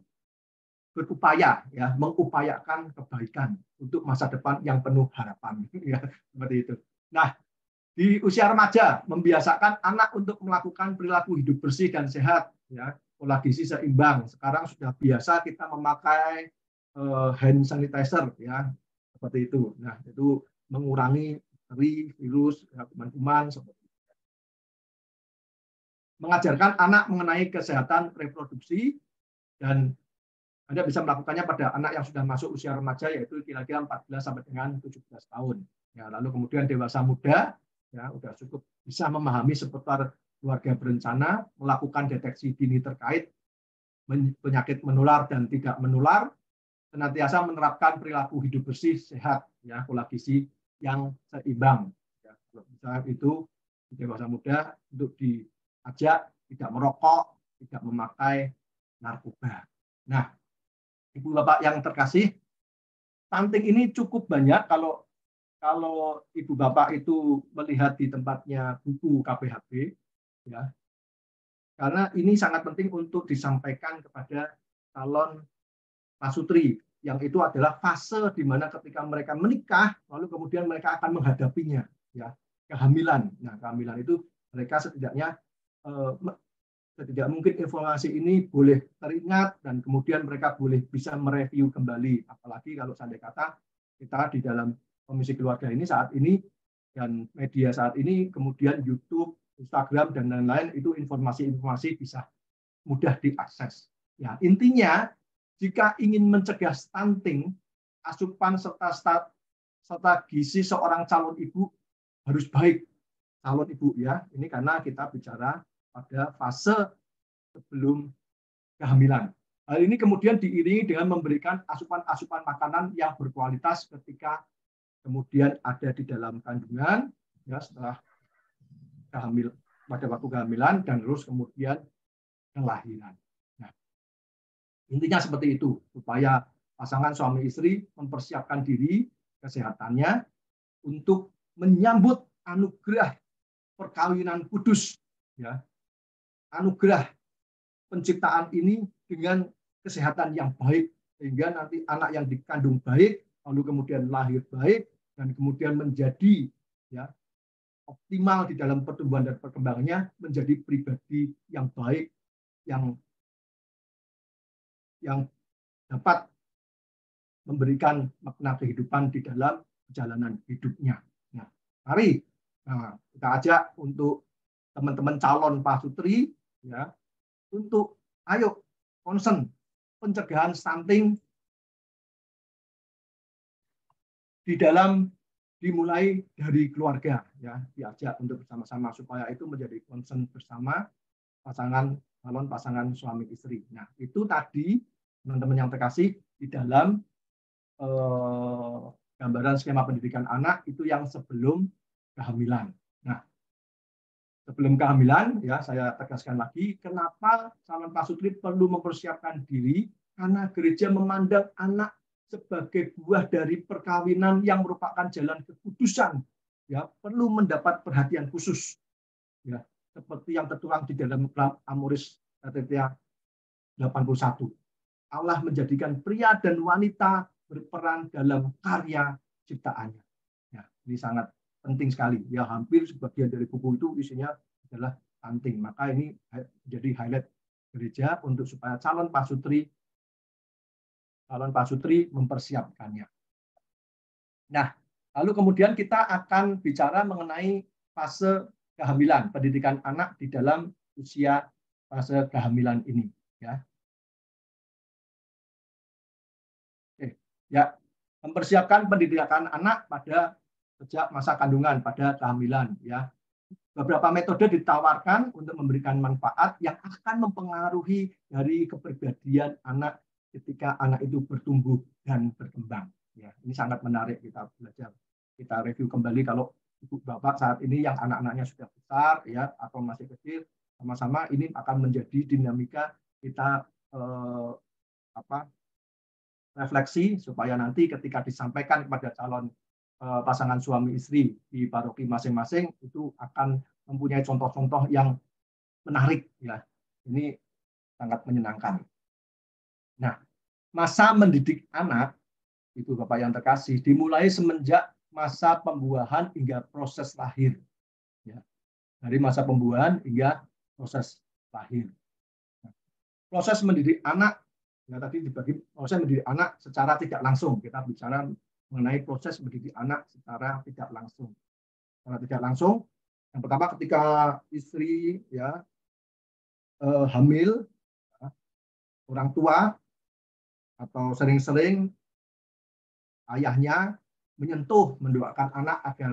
berupaya ya mengupayakan kebaikan untuk masa depan yang penuh harapan ya seperti itu. Nah, di usia remaja membiasakan anak untuk melakukan perilaku hidup bersih dan sehat ya, pola gizi seimbang. Sekarang sudah biasa kita memakai hand sanitizer ya seperti itu. Nah, itu mengurangi virus, kuman-kuman seperti itu. Mengajarkan anak mengenai kesehatan reproduksi, dan Anda bisa melakukannya pada anak yang sudah masuk usia remaja, yaitu kira-kira 14 sampai dengan 17 tahun. Ya, lalu kemudian dewasa muda, ya sudah cukup bisa memahami seputar keluarga berencana, melakukan deteksi dini terkait penyakit menular dan tidak menular, senantiasa menerapkan perilaku hidup bersih, sehat, ya pola gizi yang seimbang. Ya, kalau misalnya itu di dewasa muda untuk diajak tidak merokok, tidak memakai narkoba. Nah, Ibu Bapak yang terkasih, stunting ini cukup banyak kalau Ibu Bapak itu melihat di tempatnya buku KPHB, ya, karena ini sangat penting untuk disampaikan kepada calon pasutri, yang itu adalah fase di mana ketika mereka menikah, lalu kemudian mereka akan menghadapinya, ya, kehamilan. Nah, kehamilan itu mereka setidaknya setidak mungkin informasi ini boleh teringat dan kemudian mereka boleh bisa mereview kembali. Apalagi kalau seandainya kata kita di dalam komisi keluarga ini saat ini dan media saat ini, kemudian YouTube, Instagram dan lain-lain, itu informasi-informasi bisa mudah diakses. Ya, intinya jika ingin mencegah stunting, asupan serta gizi seorang calon ibu harus baik. Calon ibu ya, ini karena kita bicara pada fase sebelum kehamilan. Hal ini kemudian diiringi dengan memberikan asupan-asupan makanan yang berkualitas ketika kemudian ada di dalam kandungan, ya setelah pada waktu kehamilan dan terus kemudian kelahiran. Nah, intinya seperti itu, supaya pasangan suami istri mempersiapkan diri kesehatannya untuk menyambut anugerah perkawinan kudus, ya, anugerah penciptaan ini dengan kesehatan yang baik, sehingga nanti anak yang dikandung baik, lalu kemudian lahir baik, dan kemudian menjadi, ya, optimal di dalam pertumbuhan dan perkembangannya, menjadi pribadi yang baik, yang dapat memberikan makna kehidupan di dalam perjalanan hidupnya. Nah, mari kita ajak untuk teman-teman calon pasutri, ya, untuk ayo concern pencegahan stunting di dalam dimulai dari keluarga, ya, diajak untuk bersama-sama supaya itu menjadi concern bersama calon pasangan suami istri. Nah, itu tadi teman-teman yang terkasih di dalam gambaran skema pendidikan anak itu yang sebelum kehamilan. Nah, sebelum kehamilan, ya, saya tegaskan lagi, kenapa calon pasutri perlu mempersiapkan diri, karena gereja memandang anak sebagai buah dari perkawinan yang merupakan jalan kekudusan, ya, perlu mendapat perhatian khusus, ya, seperti yang tertuang di dalam Amoris Laetitia 81. Allah menjadikan pria dan wanita berperan dalam karya ciptaannya. Ya, ini sangat penting sekali. Ya, hampir sebagian dari buku itu isinya adalah stunting. Maka ini jadi highlight gereja untuk supaya calon pasutri mempersiapkannya. Nah, lalu kemudian kita akan bicara mengenai fase kehamilan, pendidikan anak di dalam usia fase kehamilan ini, ya. Ya, mempersiapkan pendidikan anak pada sejak masa kandungan, pada kehamilan, ya. Beberapa metode ditawarkan untuk memberikan manfaat yang akan mempengaruhi dari kepribadian anak ketika anak itu bertumbuh dan berkembang. Ya, ini sangat menarik kita belajar. Kita review kembali kalau ibu bapak saat ini yang anak-anaknya sudah besar, ya, atau masih kecil, sama-sama ini akan menjadi dinamika kita refleksi supaya nanti ketika disampaikan kepada calon pasangan suami istri di paroki masing-masing itu akan mempunyai contoh-contoh yang menarik, ya. Ini sangat menyenangkan. Nah, masa mendidik anak itu Bapak yang terkasih dimulai semenjak masa pembuahan hingga proses lahir, ya. Dari masa pembuahan hingga proses lahir. Nah, proses mendidik anak, ya, tadi dibagi proses mendidik anak secara tidak langsung. Kita bicara mengenai proses mendidik anak secara tidak langsung. Secara tidak langsung, yang pertama ketika istri, ya, hamil, ya, orang tua atau sering-sering ayahnya mendoakan anak agar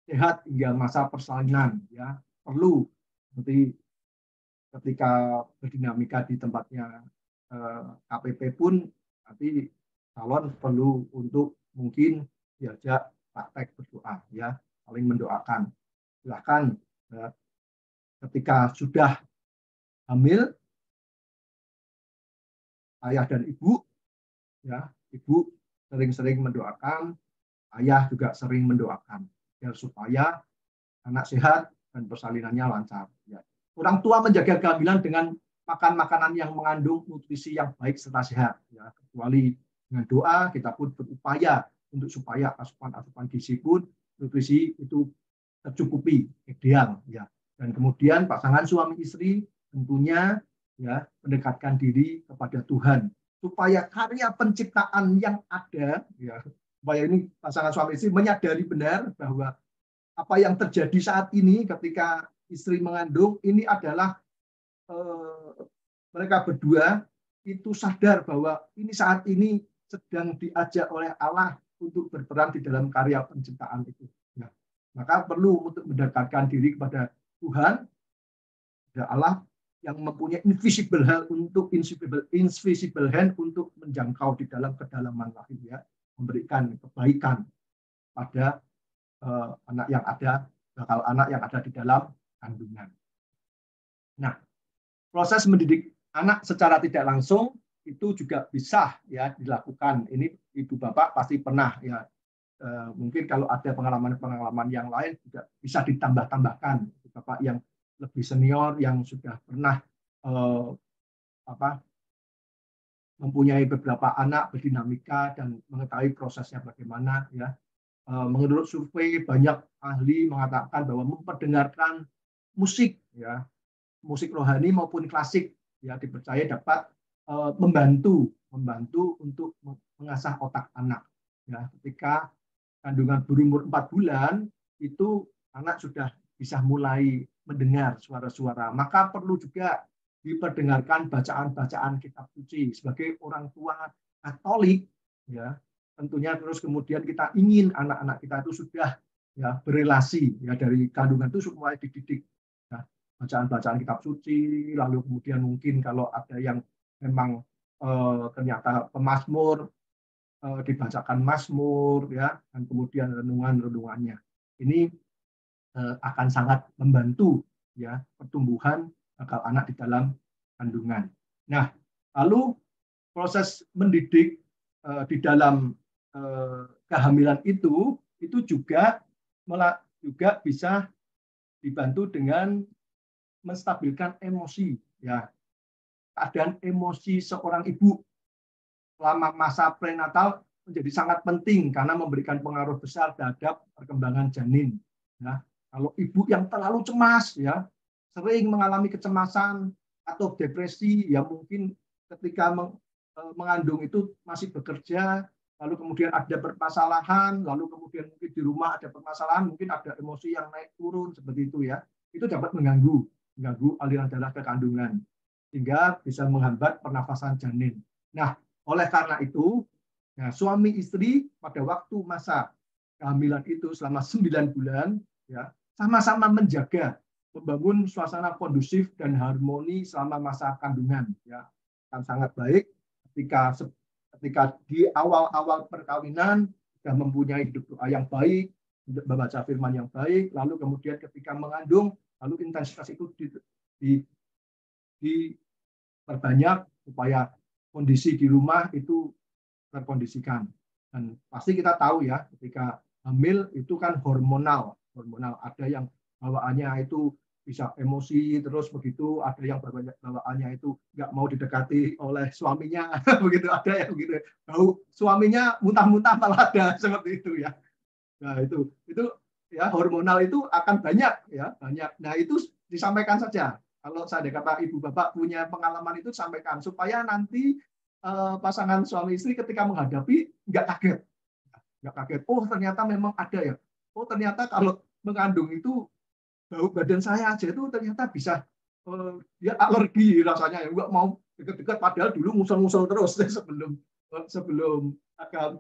sehat hingga masa persalinan, ya. Perlu nanti ketika berdinamika di tempatnya KPP pun nanti calon perlu untuk mungkin diajak praktek berdoa, ya, saling mendoakan. Silakan, ya, ketika sudah hamil, ayah dan ibu, ya, ibu sering-sering mendoakan, ayah juga sering mendoakan agar supaya anak sehat dan persalinannya lancar, ya. Orang tua menjaga kehamilan dengan makan makanan yang mengandung nutrisi yang baik serta sehat, ya. Kecuali dengan doa kita pun berupaya untuk supaya asupan gizi pun nutrisi itu tercukupi ideal, ya. Dan kemudian pasangan suami istri tentunya, ya, mendekatkan diri kepada Tuhan supaya karya penciptaan yang ada, ya, supaya ini pasangan suami istri menyadari benar bahwa apa yang terjadi saat ini ketika istri mengandung ini adalah mereka berdua itu sadar bahwa ini saat ini sedang diajak oleh Allah untuk berperan di dalam karya penciptaan itu, ya. Maka perlu untuk mendekatkan diri kepada Tuhan, kepada Allah yang mempunyai invisible hand untuk menjangkau di dalam kedalaman lahir, ya, memberikan kebaikan pada anak yang ada di dalam kandungan. Nah, proses mendidik anak secara tidak langsung itu juga bisa ya dilakukan. Ini ibu bapak pasti pernah ya. Mungkin kalau ada pengalaman-pengalaman yang lain juga bisa ditambah-tambahkan. Bapak yang lebih senior yang sudah pernah mempunyai beberapa anak berdinamika dan mengetahui prosesnya bagaimana ya. Menurut survei banyak ahli mengatakan bahwa memperdengarkan musik ya, musik rohani maupun klasik ya dipercaya dapat membantu untuk mengasah otak anak ya. Ketika kandungan berumur 4 bulan itu anak sudah bisa mulai mendengar suara-suara, maka perlu juga diperdengarkan bacaan-bacaan kitab suci. Sebagai orang tua Katolik ya, tentunya terus kemudian kita ingin anak-anak kita itu sudah ya berelasi ya, dari kandungan itu mulai dididik ya, bacaan-bacaan kitab suci, lalu kemudian mungkin kalau ada yang memang ternyata pemazmur, dibacakan mazmur ya, dan kemudian renungannya. Ini akan sangat membantu ya pertumbuhan akal anak di dalam kandungan. Nah, lalu proses mendidik di dalam kehamilan itu juga bisa dibantu dengan menstabilkan emosi ya. Keadaan emosi seorang ibu selama masa prenatal menjadi sangat penting karena memberikan pengaruh besar terhadap perkembangan janin. Ya, kalau ibu yang terlalu cemas, ya, sering mengalami kecemasan atau depresi, ya mungkin ketika mengandung itu masih bekerja, lalu kemudian ada permasalahan, lalu kemudian mungkin di rumah ada permasalahan, mungkin ada emosi yang naik turun seperti itu ya, itu dapat mengganggu aliran darah ke kandungan, sehingga bisa menghambat pernafasan janin. Nah, oleh karena itu, ya, suami istri pada waktu masa kehamilan itu selama 9 bulan, ya, sama-sama menjaga, membangun suasana kondusif dan harmoni selama masa kandungan. Ya, akan sangat baik ketika di awal-awal perkawinan sudah mempunyai hidup doa yang baik, membaca firman yang baik, lalu kemudian ketika mengandung, lalu intensitas itu diperbanyak supaya kondisi di rumah itu terkondisikan. Dan pasti kita tahu ya, ketika hamil itu kan hormonal ada yang bawaannya itu bisa emosi terus begitu, ada yang bawaannya itu nggak mau didekati oleh suaminya begitu, ada yang begitu, bau suaminya muntah-muntah malah ada seperti itu ya. Nah itu ya, hormonal itu akan banyak. Nah itu disampaikan saja. Kalau saya kata ibu bapak punya pengalaman itu, sampaikan supaya nanti pasangan suami istri ketika menghadapi nggak kaget. Oh ternyata memang ada ya. Oh ternyata kalau mengandung itu bau badan saya aja itu ternyata bisa dia alergi rasanya, ya nggak mau dekat-dekat, padahal dulu ngusul-ngusul terus sebelum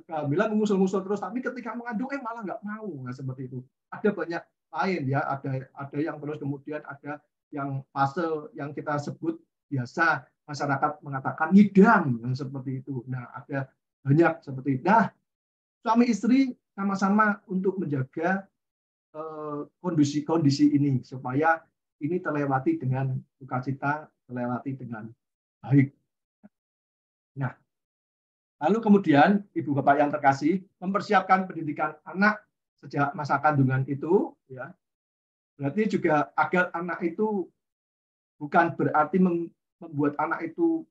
kehamilan ngusul-ngusul terus, tapi ketika mengandung malah nggak mau. Nah, seperti itu. Ada banyak lain ya, ada yang terus kemudian ada yang fase yang kita sebut biasa masyarakat mengatakan ngidam, seperti itu. Nah, ada banyak seperti itu. Nah, suami istri sama-sama untuk menjaga kondisi ini supaya ini terlewati dengan sukacita, terlewati dengan baik. Nah, lalu kemudian ibu bapak yang terkasih, mempersiapkan pendidikan anak sejak masa kandungan itu ya. Berarti juga agar anak itu bukan berarti membuat anak itu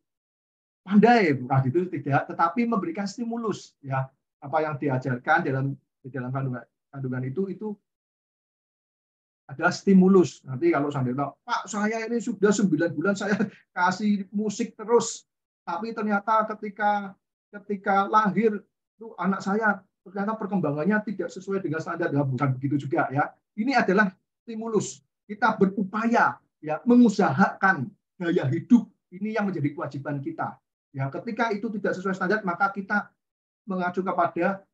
pandai, bukan itu tidak, tetapi memberikan stimulus ya. Apa yang diajarkan di dalam kandungan itu adalah stimulus. Nanti kalau sambil bilang, Pak, saya ini sudah 9 bulan saya kasih musik terus, tapi ternyata ketika lahir itu anak saya ternyata perkembangannya tidak sesuai dengan standar. Ya, bukan begitu juga ya. Ini adalah stimulus. Kita berupaya ya mengusahakan gaya hidup ini yang menjadi kewajiban kita. Ya, ketika itu tidak sesuai standar, maka kita mengacu kepada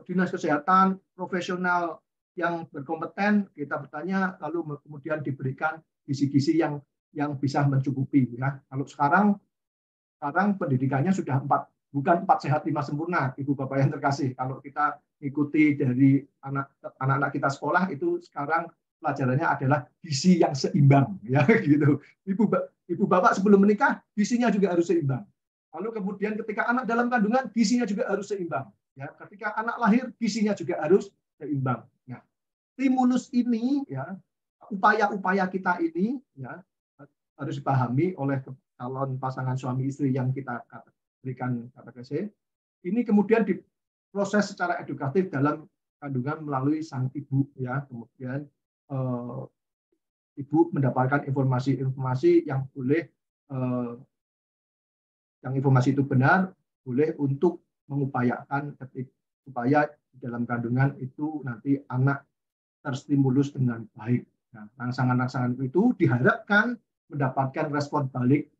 dinas kesehatan profesional yang berkompeten, kita bertanya, lalu kemudian diberikan kisi-kisi yang bisa mencukupi. Ya. Kalau sekarang pendidikannya sudah bukan 4 sehat 5 sempurna, ibu bapak yang terkasih. Kalau kita ikuti dari anak-anak kita sekolah itu sekarang pelajarannya adalah gizi yang seimbang, ya gitu. Ibu bapak sebelum menikah gizinya juga harus seimbang. Lalu kemudian ketika anak dalam kandungan gizinya juga harus seimbang. Ya, ketika anak lahir gizinya juga harus seimbang. Nah, stimulus ini, ya, upaya-upaya kita ini, ya, harus dipahami oleh calon pasangan suami istri yang kita berikan katekese. Ini kemudian diproses secara edukatif dalam kandungan melalui sang ibu, ya. Kemudian ibu mendapatkan informasi-informasi yang boleh, yang informasi itu benar, boleh untuk mengupayakan supaya di dalam kandungan itu nanti anak terstimulus dengan baik. Nah, rangsangan-rangsangan itu diharapkan mendapatkan respon balik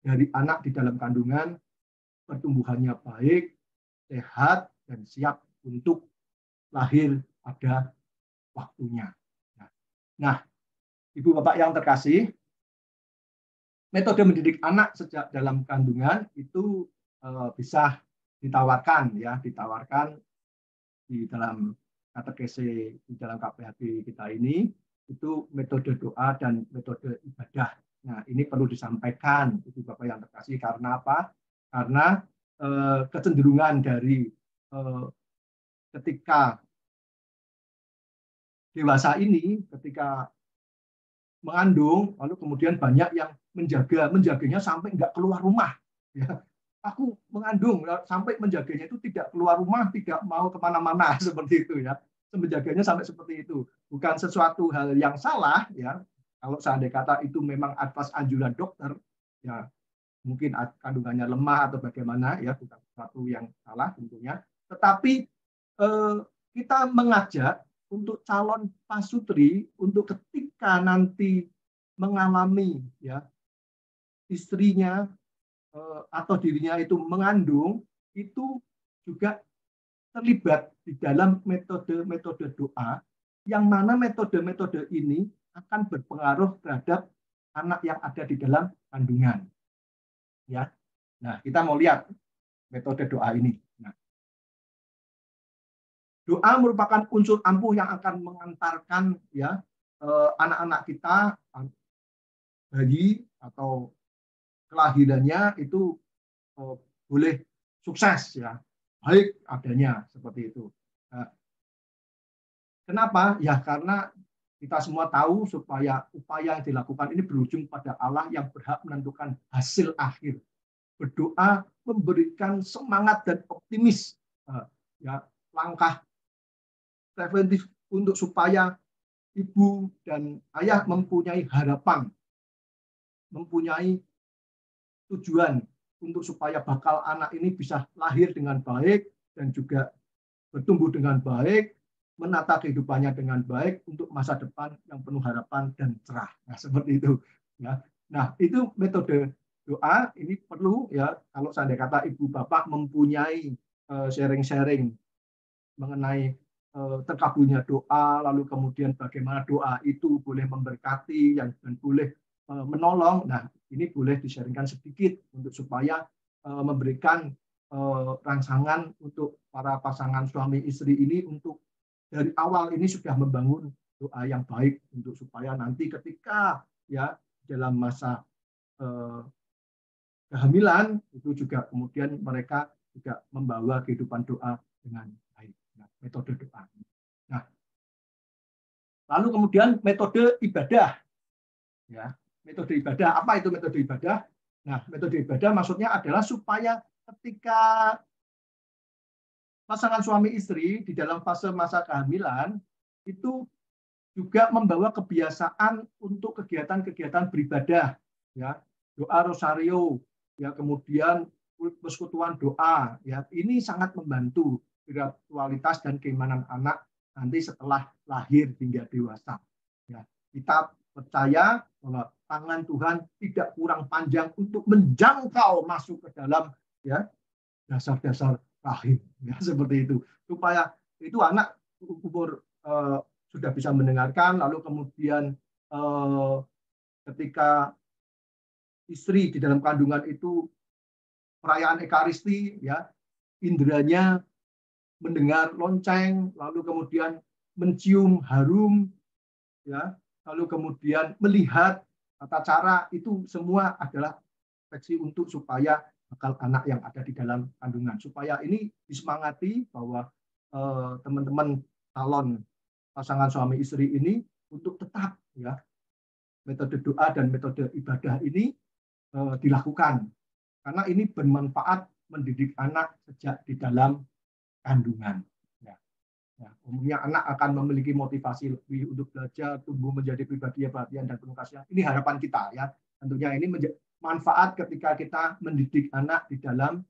dari anak di dalam kandungan, pertumbuhannya baik, sehat, dan siap untuk lahir pada waktunya. Nah, Ibu Bapak yang terkasih, metode mendidik anak sejak dalam kandungan itu bisa ditawarkan, ya, ditawarkan di dalam katekese, di dalam KPHB kita ini, itu metode doa dan metode ibadah. Nah, ini perlu disampaikan, Ibu Bapak yang terkasih, karena apa? Karena kecenderungan dari ketika dewasa ini, ketika mengandung, lalu kemudian banyak yang menjaganya sampai nggak keluar rumah. Ya, aku mengandung sampai menjaganya itu tidak keluar rumah, tidak mau kemana-mana seperti itu, ya. Menjaganya sampai seperti itu, bukan sesuatu hal yang salah, ya. Kalau seandainya kata itu memang atas anjuran dokter, ya mungkin kandungannya lemah atau bagaimana, ya, bukan sesuatu yang salah tentunya. Tetapi kita mengajak untuk calon pasutri untuk ketika nanti mengalami, ya, istrinya atau dirinya itu mengandung, itu juga terlibat di dalam metode-metode doa, yang mana metode-metode ini akan berpengaruh terhadap anak yang ada di dalam kandungan. Ya, nah kita mau lihat metode doa ini. Nah, doa merupakan unsur ampuh yang akan mengantarkan, ya, anak-anak kita, bayi atau kelahirannya itu boleh sukses, ya, baik adanya seperti itu. Nah, kenapa? Ya karena kita semua tahu supaya upaya yang dilakukan ini berujung pada Allah yang berhak menentukan hasil akhir. Berdoa memberikan semangat dan optimis, ya, langkah preventif untuk supaya ibu dan ayah mempunyai harapan, mempunyai tujuan untuk supaya bakal anak ini bisa lahir dengan baik dan juga bertumbuh dengan baik, menata kehidupannya dengan baik untuk masa depan yang penuh harapan dan cerah. Nah, seperti itu, ya. Nah, itu metode doa ini perlu, ya, kalau seandainya kata ibu bapak mempunyai sharing-sharing mengenai terkabulnya doa, lalu kemudian bagaimana doa itu boleh memberkati dan boleh menolong. Nah, ini boleh di-sharingkan sedikit untuk supaya memberikan rangsangan untuk para pasangan suami istri ini untuk dari awal ini sudah membangun doa yang baik untuk supaya nanti ketika, ya, dalam masa kehamilan itu juga kemudian mereka juga membawa kehidupan doa dengan baik. Nah, metode doa. Nah, lalu kemudian metode ibadah. Ya, metode ibadah, apa itu metode ibadah? Nah, metode ibadah maksudnya adalah supaya ketika pasangan suami istri di dalam fase masa kehamilan itu juga membawa kebiasaan untuk kegiatan-kegiatan beribadah, ya, doa rosario, ya, kemudian persekutuan doa, ya, ini sangat membantu spiritualitas dan keimanan anak nanti setelah lahir hingga dewasa. Ya, kita percaya bahwa tangan Tuhan tidak kurang panjang untuk menjangkau masuk ke dalam, ya, dasar-dasar rahim, ya, seperti itu, supaya itu anak umur sudah bisa mendengarkan, lalu kemudian ketika istri di dalam kandungan itu perayaan Ekaristi, ya, inderanya mendengar lonceng, lalu kemudian mencium harum, ya, lalu kemudian melihat tata cara, itu semua adalah refleksi untuk supaya bakal anak yang ada di dalam kandungan, supaya ini disemangati bahwa teman-teman calon pasangan suami istri ini untuk tetap ya metode doa dan metode ibadah ini dilakukan, karena ini bermanfaat mendidik anak sejak di dalam kandungan. Ya, umumnya anak akan memiliki motivasi lebih untuk belajar, tumbuh menjadi pribadi yang perhatian dan penuh kasih. Ini harapan kita ya. Tentunya ini manfaat ketika kita mendidik anak di dalam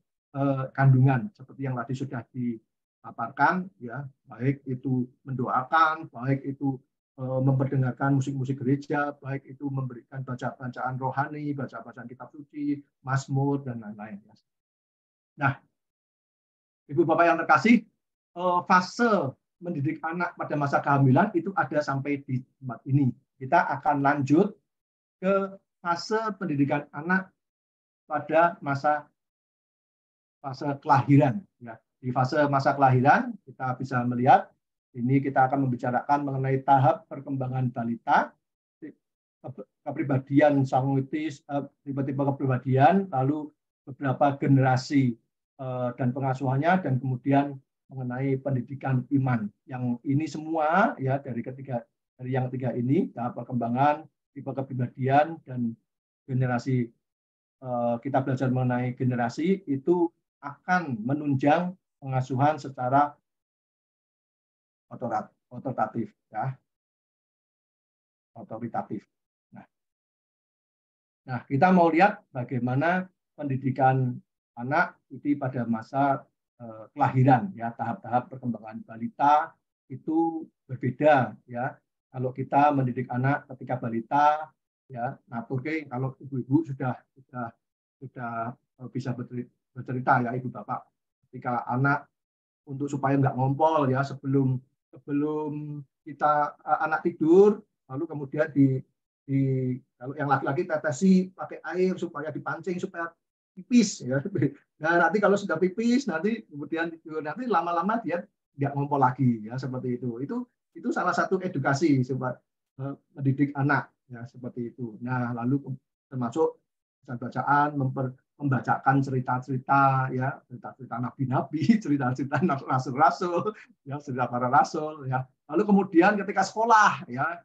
kandungan, seperti yang tadi sudah dipaparkan ya, baik itu mendoakan, baik itu memperdengarkan musik-musik gereja, baik itu memberikan bacaan rohani, bacaan kitab suci, mazmur dan lain-lain. Nah, Ibu Bapak yang terkasih, fase mendidik anak pada masa kehamilan itu ada sampai di tempat ini. Kita akan lanjut ke fase pendidikan anak pada masa kelahiran. Ya. Di fase masa kelahiran kita bisa melihat ini kita akan membicarakan mengenai tahap perkembangan balita, kepribadian sanguitis, tipe-tipe kepribadian, lalu beberapa generasi dan pengasuhannya, dan kemudian mengenai pendidikan iman. Yang ini semua ya dari yang tiga ini, tahap perkembangan, tipe kepribadian, dan generasi, kita belajar mengenai generasi itu akan menunjang pengasuhan secara otoritatif ya. Otoritatif. Nah, kita mau lihat bagaimana pendidikan anak itu pada masa kelahiran ya, tahap-tahap perkembangan balita itu berbeda ya. Kalau kita mendidik anak ketika balita ya, naturke kalau ibu-ibu sudah bisa bercerita ya Ibu Bapak, ketika anak untuk supaya nggak ngompol ya, sebelum kita anak tidur, lalu kemudian kalau yang laki-laki tetesi pakai air supaya dipancing supaya pipis ya. Nah, nanti kalau sudah pipis nanti kemudian lama-lama dia nggak ngompol lagi ya, seperti itu. Itu salah satu edukasi supaya mendidik anak ya, seperti itu. Nah, lalu termasuk bacaan, membacakan cerita-cerita ya, cerita-cerita nabi-nabi, cerita-cerita rasul-rasul ya, cerita para rasul ya. Lalu kemudian ketika sekolah ya,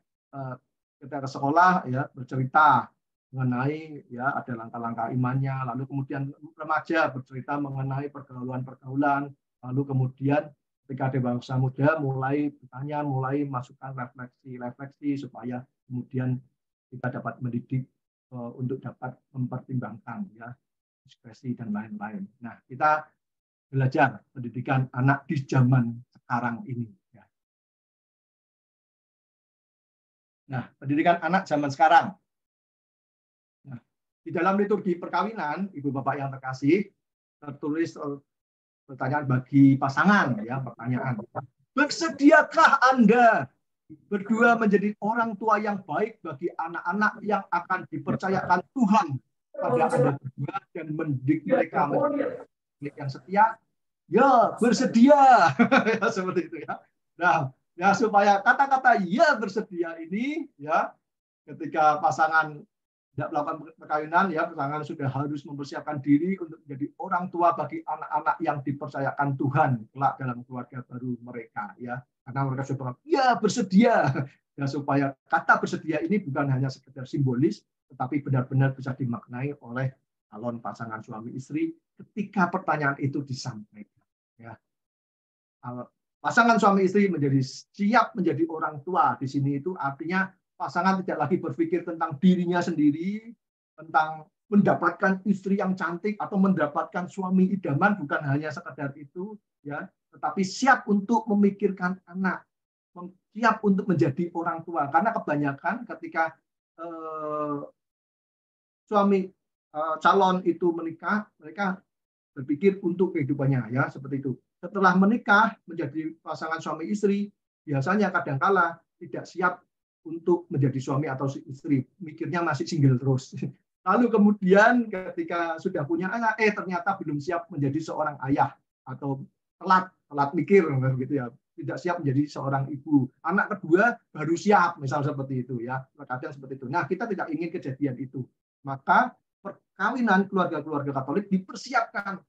bercerita mengenai ya ada langkah-langkah imannya, lalu kemudian remaja bercerita mengenai pergaulan-pergaulan, lalu kemudian ketika dewasa muda mulai bertanya, mulai masukkan refleksi supaya kemudian kita dapat mendidik untuk dapat mempertimbangkan ya diskresi dan lain-lain. Nah, kita belajar pendidikan anak di zaman sekarang ini ya. Nah, pendidikan anak zaman sekarang. Nah, di dalam liturgi perkawinan, Ibu Bapak yang terkasih, tertulis pertanyaan bagi pasangan ya, pertanyaan. Bersediakah Anda berdua menjadi orang tua yang baik bagi anak-anak yang akan dipercayakan Tuhan pada Anda berdua dan mendidik mereka menjadi yang setia? Ya, bersedia. Ya, seperti itu ya. Nah, ya supaya kata-kata ya bersedia ini ya, ketika pasangan tidak melakukan perkawinan ya, pasangan sudah harus mempersiapkan diri untuk menjadi orang tua bagi anak-anak yang dipercayakan Tuhan kelak dalam keluarga baru mereka ya, karena mereka sudah ya bersedia ya, supaya kata bersedia ini bukan hanya sekedar simbolis tetapi benar-benar bisa dimaknai oleh calon pasangan suami istri ketika pertanyaan itu disampaikan ya. Pasangan suami istri menjadi siap menjadi orang tua di sini itu artinya pasangan tidak lagi berpikir tentang dirinya sendiri, tentang mendapatkan istri yang cantik atau mendapatkan suami idaman, bukan hanya sekedar itu ya, tetapi siap untuk memikirkan anak, siap untuk menjadi orang tua. Karena kebanyakan ketika suami calon itu menikah, mereka berpikir untuk kehidupannya ya, seperti itu. Setelah menikah menjadi pasangan suami istri, biasanya kadangkala tidak siap untuk menjadi suami atau istri, mikirnya masih single terus. Lalu kemudian ketika sudah punya anak, ternyata belum siap menjadi seorang ayah atau telat mikir gitu ya. tidak siap menjadi seorang ibu. Anak kedua baru siap, misal seperti itu ya. Kadang seperti itu. Nah, kita tidak ingin kejadian itu. Maka perkawinan keluarga-keluarga Katolik dipersiapkan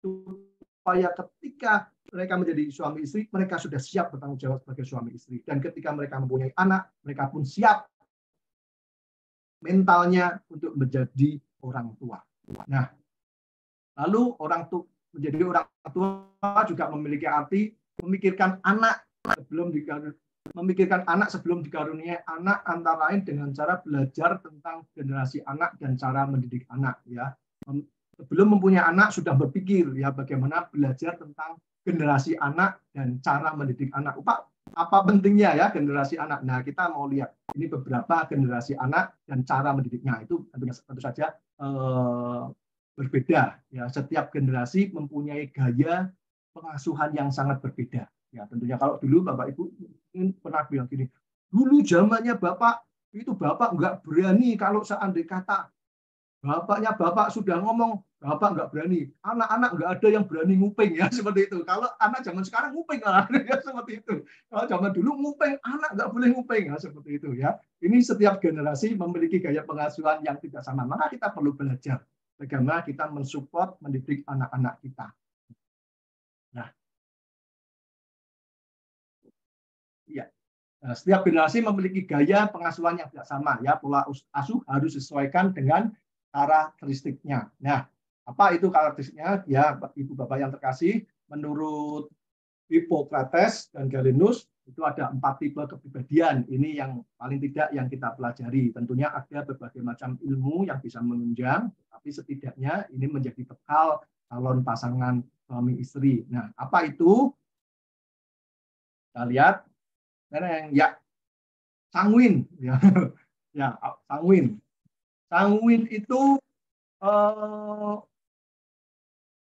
supaya ketika mereka menjadi suami istri, mereka sudah siap bertanggung jawab sebagai suami istri. Dan ketika mereka mempunyai anak, mereka pun siap mentalnya untuk menjadi orang tua. Nah, lalu menjadi orang tua juga memiliki arti memikirkan anak sebelum dikaruniai anak, antara lain dengan cara belajar tentang generasi anak dan cara mendidik anak ya. Sebelum mempunyai anak sudah berpikir ya bagaimana belajar tentang generasi anak dan cara mendidik anak. Apa pentingnya ya generasi anak? Nah, kita mau lihat ini beberapa generasi anak dan cara mendidiknya. Itu tentu saja berbeda ya. Setiap generasi mempunyai gaya pengasuhan yang sangat berbeda. Ya, tentunya kalau dulu Bapak Ibu pernah bilang gini, dulu zamannya Bapak nggak berani kalau seandainya kata bapaknya Bapak sudah ngomong, Bapak nggak berani. Anak-anak nggak ada yang berani nguping ya seperti itu. Kalau anak zaman sekarang nguping lah ya seperti itu. Kalau zaman dulu nguping, anak nggak boleh nguping ya seperti itu ya. Ini setiap generasi memiliki gaya pengasuhan yang tidak sama. Maka kita perlu belajar bagaimana kita mensupport, mendidik anak-anak kita. Nah, ya. Setiap generasi memiliki gaya pengasuhan yang tidak sama ya. Pola asuh harus disesuaikan dengan karakteristiknya. Nah, apa itu karakteristiknya? Ya, Ibu Bapak yang terkasih, menurut Hippocrates dan Galenus itu ada 4 tipe kepribadian. Ini yang paling tidak yang kita pelajari. Tentunya ada berbagai macam ilmu yang bisa menunjang, tapi setidaknya ini menjadi bekal calon pasangan suami istri. Nah, apa itu? Kita lihat, ya sanguin, ya, ya sanguin. Sanguin itu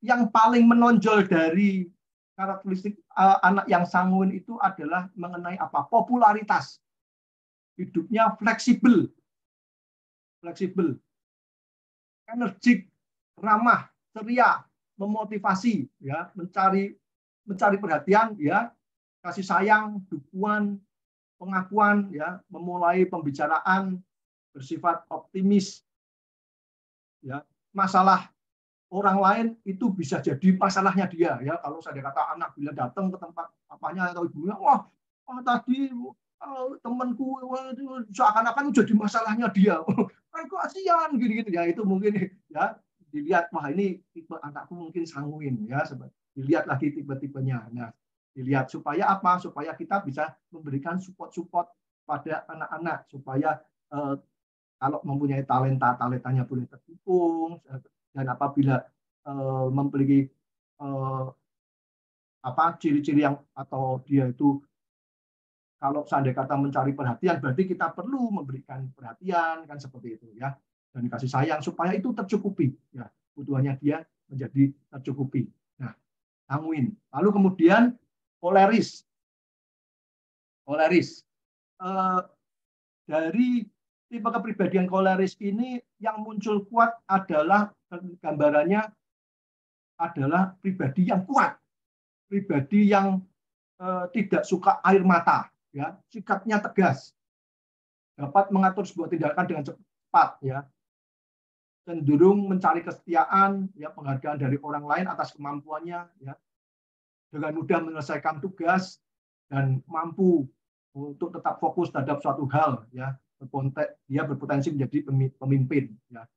yang paling menonjol dari karakteristik anak yang sanguin itu adalah mengenai apa? Popularitas. Hidupnya fleksibel, energik, ramah, ceria, memotivasi, ya, mencari perhatian, ya, kasih sayang, dukungan, pengakuan, ya, memulai pembicaraan, bersifat optimis, ya. Masalah orang lain itu bisa jadi masalahnya dia, ya. Kalau saya kata anak bila datang ke tempat papanya atau ibunya, wah tadi temanku seakan-akan jadi masalahnya dia, kan kasihan gini-gini ya. Itu mungkin ya dilihat, wah ini tipe anakku mungkin sanguin ya. Dilihat lagi tipe-tipenya. Nah, dilihat supaya apa? Supaya kita bisa memberikan support pada anak-anak supaya kalau mempunyai talentanya boleh terkukung, dan apabila memiliki ciri-ciri yang atau dia itu kalau seandainya kata mencari perhatian, berarti kita perlu memberikan perhatian kan seperti itu ya, dan kasih sayang supaya itu tercukupi ya, kebutuhannya dia menjadi tercukupi. Nah, sanguin. Lalu kemudian koleris. Dari tipe kepribadian koleris ini yang muncul kuat adalah gambarannya adalah pribadi yang kuat, pribadi yang tidak suka air mata, ya, sikapnya tegas, dapat mengatur sebuah tindakan dengan cepat, ya, cenderung mencari kesetiaan, ya, penghargaan dari orang lain atas kemampuannya, ya, dengan mudah menyelesaikan tugas dan mampu untuk tetap fokus terhadap suatu hal, ya. Dia berpotensi menjadi pemimpin. Ya.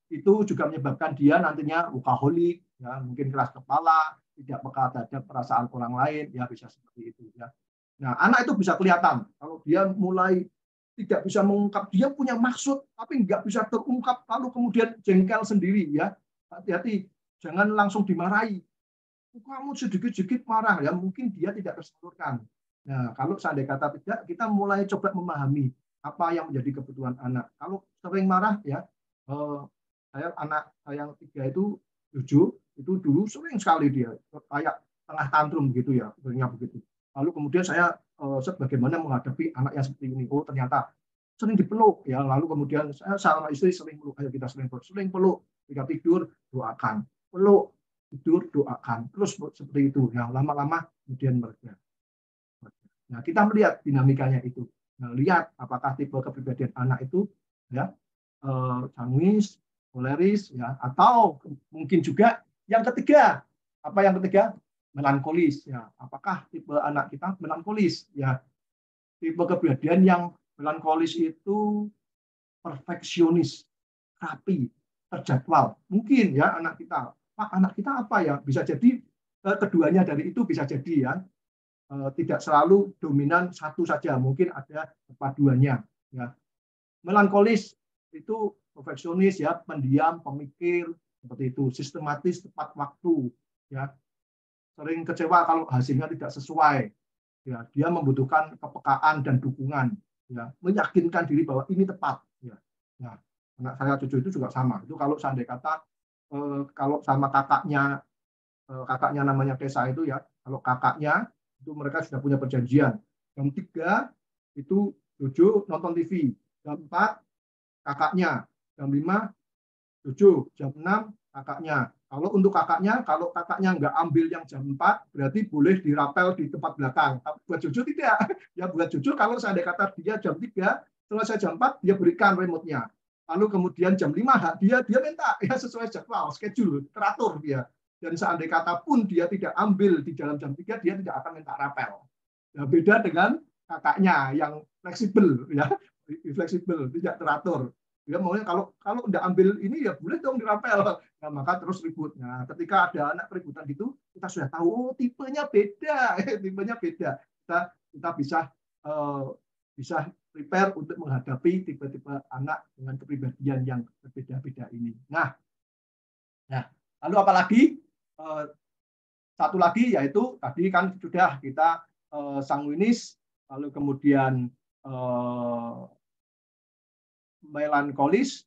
Itu juga menyebabkan dia nantinya workaholic, ya, mungkin keras kepala, tidak peka terhadap perasaan orang lain, ya bisa seperti itu. Ya. Nah, anak itu bisa kelihatan kalau dia mulai tidak bisa mengungkap, dia punya maksud tapi nggak bisa terungkap, lalu kemudian jengkel sendiri. Ya, hati-hati, jangan langsung dimarahi. Kamu sedikit-sedikit marah, ya mungkin dia tidak tersalurkan. Nah, kalau seandainya kata tidak, kita mulai coba memahami apa yang menjadi kebutuhan anak. Kalau sering marah, ya, anak yang 3 itu 7, itu dulu sering sekali dia kayak tengah tantrum gitu ya, begitu. Lalu kemudian saya bagaimana menghadapi anak yang seperti ini. Oh, ternyata sering dipeluk, ya. Lalu kemudian saya sama istri sering peluk, ayo kita sering peluk, ketika tidur doakan, peluk. tidur doakan, terus seperti itu. Ya, lama-lama kemudian mereda. Nah, kita melihat dinamikanya itu. Nah, lihat apakah tipe kepribadian anak itu ya sanguinis, koleris, ya, atau mungkin juga yang ketiga. Apa yang ketiga? Melankolis. Ya, apakah tipe anak kita melankolis? Ya, tipe kepribadian yang melankolis itu perfeksionis, rapi, terjadwal. Mungkin ya anak kita, Pak, anak kita apa ya? Bisa jadi keduanya dari itu bisa jadi ya. Tidak selalu dominan satu saja, mungkin ada kepaduannya. Ya. Melankolis itu perfeksionis ya, pendiam, pemikir, seperti itu, sistematis, tepat waktu. Ya. Sering kecewa kalau hasilnya tidak sesuai. Ya, dia membutuhkan kepekaan dan dukungan. Ya, meyakinkan diri bahwa ini tepat. Ya. Nah, anak saya cucu itu juga sama. Itu kalau seandainya kata kalau sama kakaknya namanya Tessa itu ya, kalau kakaknya itu mereka sudah punya perjanjian. Jam 3 itu cucu nonton TV. Jam 4 kakaknya. Jam 5 cucu. Jam 6 kakaknya. Kalau untuk kakaknya, kalau kakaknya nggak ambil yang jam 4, berarti boleh dirapel di tempat belakang. Tapi buat cucu tidak. Ya buat cucu kalau seandainya kata dia jam 3, selesai jam 4, dia berikan remote-nya. Lalu kemudian jam 5, dia minta ya sesuai jadwal, schedule, teratur dia. Dan seandainya kata pun dia tidak ambil di dalam jam 3, dia tidak akan minta rapel. Ya, beda dengan kakaknya yang fleksibel, ya, fleksibel, tidak teratur. Dia maunya kalau udah ambil ini ya boleh dong dirapel. Nah, maka terus ribut. Nah, ketika ada anak keributan gitu, kita sudah tahu oh tipenya beda, tipenya beda. Kita bisa prepare untuk menghadapi tipe-tipe anak dengan kepribadian yang berbeda-beda ini. Nah, lalu apalagi satu lagi yaitu tadi kan sudah kita sanguinis, lalu kemudian melankolis,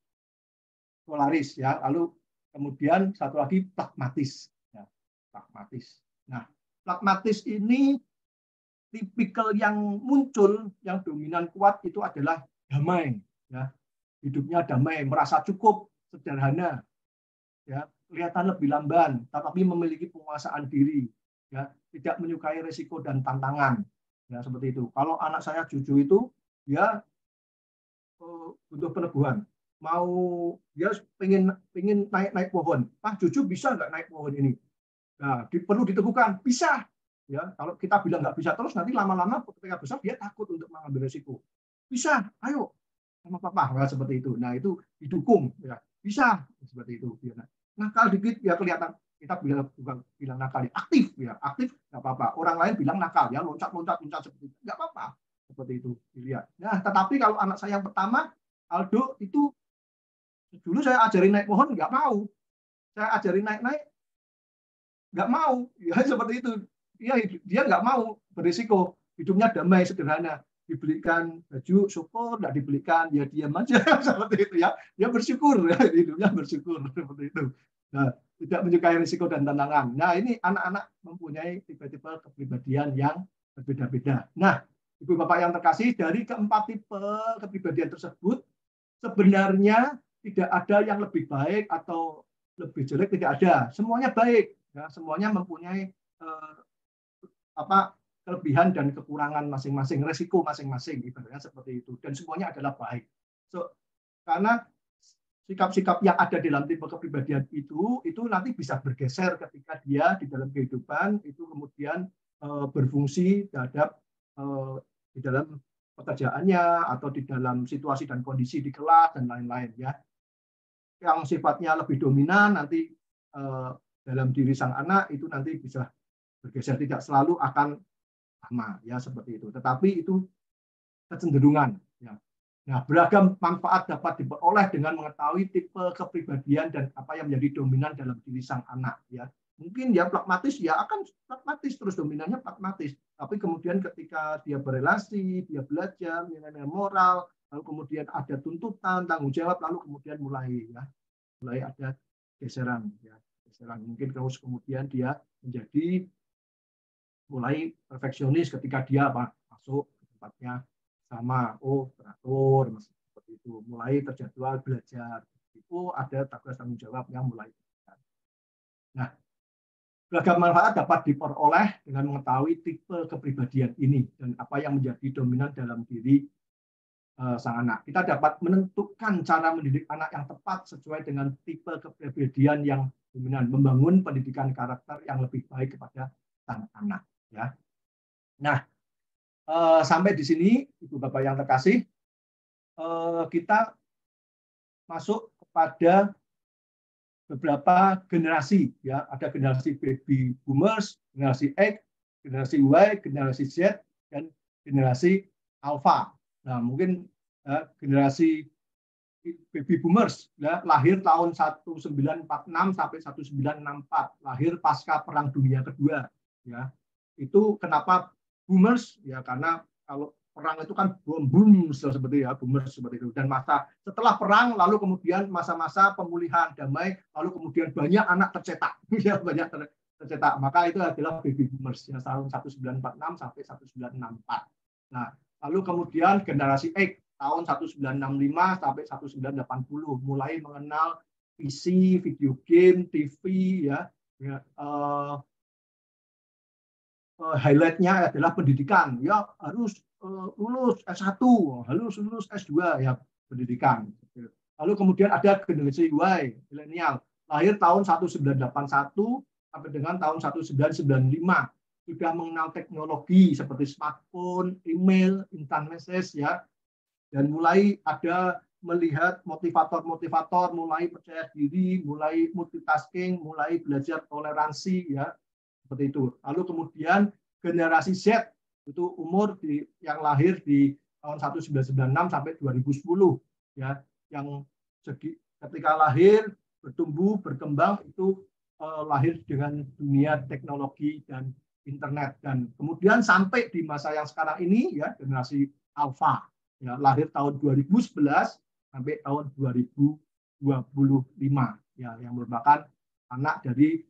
polaris ya, lalu kemudian satu lagi pragmatis ya, pragmatis. Nah, pragmatis ini tipikal yang muncul yang dominan kuat itu adalah damai ya, hidupnya damai, merasa cukup, sederhana ya, kelihatan lebih lamban tetapi memiliki penguasaan diri ya, tidak menyukai risiko dan tantangan ya, seperti itu. Kalau anak saya cucu itu ya butuh peneguhan, mau dia pengen naik pohon, Pak cucu bisa nggak naik pohon ini? Nah, perlu diteguhkan, bisa ya. Kalau kita bilang nggak bisa terus, nanti lama-lama ketika besar dia takut untuk mengambil risiko. Bisa, ayo sama papa, nah, seperti itu. Nah, itu didukung ya, bisa seperti itu. Ya. Nakal dikit ya kelihatan, kita bilang nakal ya, aktif nggak apa-apa. Orang lain bilang nakal ya, loncat seperti itu, nggak apa-apa. Seperti itu dilihat. Nah, tetapi kalau anak saya yang pertama, Aldo, itu dulu saya ajarin naik pohon nggak mau, saya ajarin naik nggak mau, ya seperti itu. Dia nggak mau berisiko, hidupnya damai sederhana, dibelikan baju syukur, nggak dibelikan ya diam aja seperti itu ya. Dia bersyukur, ya, hidupnya bersyukur seperti itu. Nah, tidak menyukai risiko dan tantangan. Nah, ini anak-anak mempunyai tipe-tipe kepribadian yang berbeda-beda. Nah, Ibu Bapak yang terkasih, dari keempat tipe kepribadian tersebut sebenarnya tidak ada yang lebih baik atau lebih jelek, tidak ada. Semuanya baik, ya, semuanya mempunyai kelebihan dan kekurangan masing-masing, resiko masing-masing, ibaratnya seperti itu. Dan semuanya adalah baik. Karena sikap-sikap yang ada dalam tipe kepribadian itu nanti bisa bergeser ketika dia di dalam kehidupan itu kemudian berfungsi terhadap di dalam pekerjaannya atau di dalam situasi dan kondisi di kelas dan lain-lain ya. Yang sifatnya lebih dominan nanti dalam diri sang anak itu nanti bisa bergeser, tidak selalu akan sama ya seperti itu. Tetapi itu kecenderungan ya. Nah, beragam manfaat dapat diperoleh dengan mengetahui tipe kepribadian dan apa yang menjadi dominan dalam diri sang anak ya. Mungkin dia pragmatis, ya akan pragmatis terus, dominannya pragmatis. Tapi kemudian ketika dia berelasi, dia belajar nilai-nilai moral, lalu kemudian ada tuntutan, tanggung jawab, lalu kemudian mulai ada geseran ya. Mungkin terus kemudian dia menjadi mulai perfeksionis ketika dia masuk ke tempatnya sama, teratur seperti itu, mulai terjadwal belajar, itu ada tugas tanggung jawab yang mulai. Nah, Beragam manfaat dapat diperoleh dengan mengetahui tipe kepribadian ini dan apa yang menjadi dominan dalam diri sang anak. Kita dapat menentukan cara mendidik anak yang tepat sesuai dengan tipe kepribadian yang dominan, membangun pendidikan karakter yang lebih baik kepada sang anak. Ya. Nah, sampai di sini, Ibu Bapak yang terkasih, kita masuk kepada beberapa generasi, ya, ada generasi baby boomers, generasi X, generasi Y, generasi Z, dan generasi alpha. Nah, mungkin generasi baby boomers, ya, lahir tahun 1946 sampai 1964, lahir pasca Perang Dunia Kedua, ya. Itu kenapa boomers? Ya, karena kalau perang itu kan boom seperti ya, boomers seperti itu. Dan masa setelah perang, lalu kemudian masa-masa pemulihan damai, lalu kemudian banyak anak tercetak, ya, banyak tercetak. Maka itu adalah baby boomers ya, tahun 1946 sampai 1964. Nah, lalu kemudian generasi X tahun 1965 sampai 1980 mulai mengenal PC, video game, TV, ya. Highlightnya adalah pendidikan, ya, harus lulus S1, harus lulus S2, ya, pendidikan. Lalu kemudian ada generasi Y, milenial, lahir tahun 1981 sampai dengan tahun 1995, sudah mengenal teknologi seperti smartphone, email, instant message, ya, dan mulai ada melihat motivator-motivator, mulai percaya diri, mulai multitasking, mulai belajar toleransi, ya, seperti itu. Lalu kemudian generasi Z itu umur yang lahir di tahun 1996 sampai 2010, ya, yang ketika lahir, bertumbuh, berkembang itu lahir dengan dunia teknologi dan internet, dan kemudian sampai di masa yang sekarang ini, ya, generasi alpha, ya, lahir tahun 2011 sampai tahun 2025, ya, yang merupakan anak dari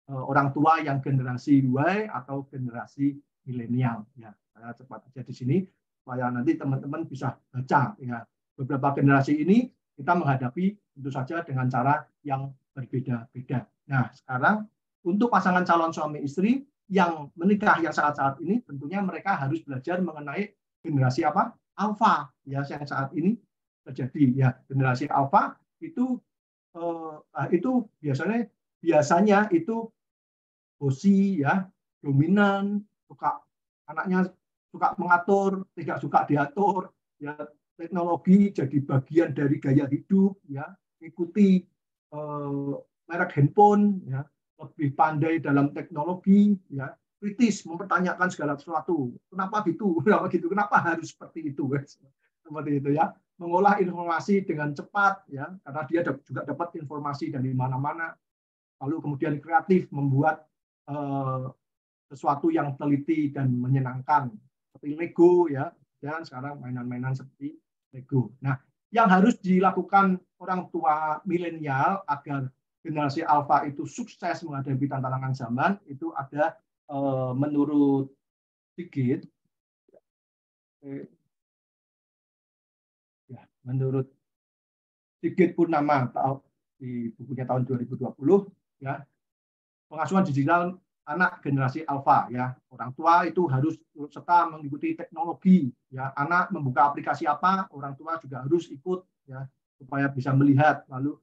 orang tua yang generasi Y atau generasi milenial, ya. Saya cepat aja di sini supaya nanti teman-teman bisa baca, ya. Beberapa generasi ini kita menghadapi tentu saja dengan cara yang berbeda-beda. Nah, sekarang untuk pasangan calon suami istri yang menikah yang saat ini tentunya mereka harus belajar mengenai generasi apa? Alpha, ya, yang saat ini terjadi, ya. Generasi alpha itu biasanya itu bosi, ya, dominan, anaknya suka mengatur, tidak suka diatur, ya, teknologi jadi bagian dari gaya hidup, ya, ikuti merek handphone, ya, lebih pandai dalam teknologi, ya, kritis, mempertanyakan segala sesuatu, kenapa gitu, kenapa harus seperti itu, seperti itu, ya, mengolah informasi dengan cepat, ya, karena dia juga dapat informasi dari mana-mana, lalu kemudian kreatif, membuat sesuatu yang teliti dan menyenangkan seperti Lego, ya, dan sekarang mainan-mainan seperti Lego. Nah, yang harus dilakukan orang tua milenial agar generasi alpha itu sukses menghadapi tantangan zaman itu ada menurut Sigit, ya, menurut Sigit Purnama di bukunya tahun 2020, ya, pengasuhan digital anak generasi alpha, ya, orang tua itu harus turut serta mengikuti teknologi, ya, anak membuka aplikasi apa, orang tua juga harus ikut, ya, supaya bisa melihat, lalu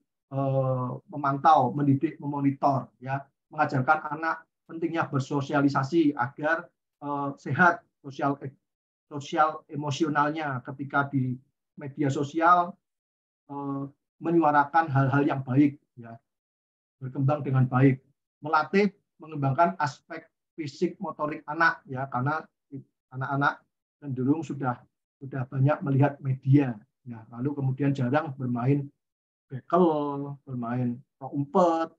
memantau, mendidik, memonitor, ya, mengajarkan anak pentingnya bersosialisasi agar sehat sosial emosionalnya ketika di media sosial, menyuarakan hal-hal yang baik, ya, berkembang dengan baik, melatih mengembangkan aspek fisik motorik anak, ya, karena anak-anak cenderung sudah banyak melihat media, ya, lalu kemudian jarang bermain bekel, bermain umpet,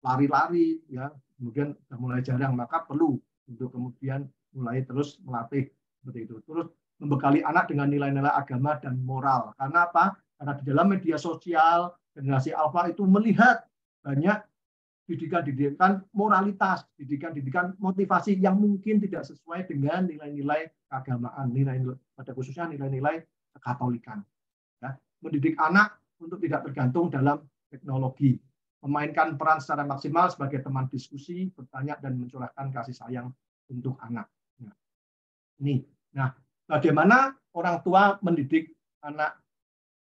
lari-lari, ya, kemudian sudah mulai jarang, maka perlu untuk kemudian mulai terus melatih seperti itu. Terus membekali anak dengan nilai-nilai agama dan moral. Karena apa? Karena di dalam media sosial generasi alpha itu melihat banyak didikan moralitas, didikan motivasi yang mungkin tidak sesuai dengan nilai-nilai keagamaan, nilai-nilai pada khususnya nilai-nilai Katolikan. Ya. Mendidik anak untuk tidak tergantung dalam teknologi, memainkan peran secara maksimal sebagai teman diskusi, bertanya dan mencurahkan kasih sayang untuk anak. Nah, bagaimana orang tua mendidik anak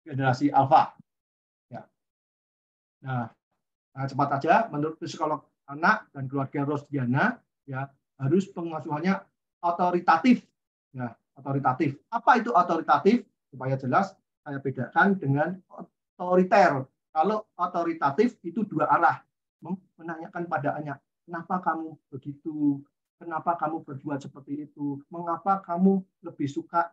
generasi alfa? Ya. Nah, cepat saja, menurut psikolog anak dan keluarga Rosdiana, ya harus pengasuhannya otoritatif. Ya, otoritatif. Apa itu otoritatif? Supaya jelas, saya bedakan dengan otoriter. Kalau otoritatif itu dua arah, menanyakan pada anak, kenapa kamu begitu? Kenapa kamu berbuat seperti itu? Mengapa kamu lebih suka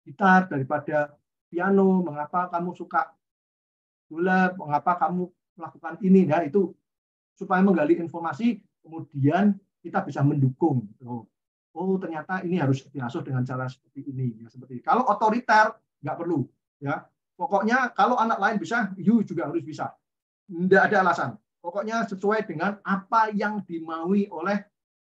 gitar daripada piano? Mengapa kamu suka bola? Mengapa kamu melakukan ini? Nah, itu supaya menggali informasi, kemudian kita bisa mendukung. Oh, ternyata ini harus diasuh dengan cara seperti ini. Ya, seperti ini. Kalau otoriter, nggak perlu. Ya, pokoknya kalau anak lain bisa, you juga harus bisa. Tidak ada alasan. Pokoknya sesuai dengan apa yang dimaui oleh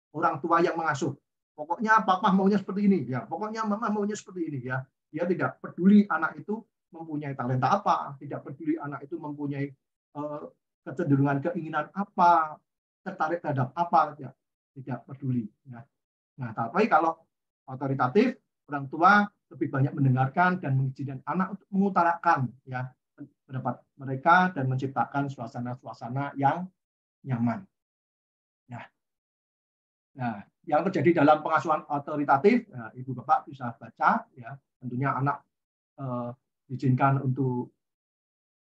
orang tua yang mengasuh. Pokoknya papa maunya seperti ini, ya. Pokoknya mama maunya seperti ini, ya. Dia tidak peduli anak itu mempunyai talenta apa, tidak peduli anak itu mempunyai kecenderungan keinginan apa, tertarik terhadap apa, ya. Tidak peduli. Ya. Nah, tapi kalau otoritatif, orang tua lebih banyak mendengarkan dan mengizinkan anak untuk mengutarakan, ya, pendapat mereka dan menciptakan suasana-suasana yang nyaman. Nah, yang terjadi dalam pengasuhan otoritatif, ya, ibu bapak bisa baca, ya, tentunya anak diizinkan untuk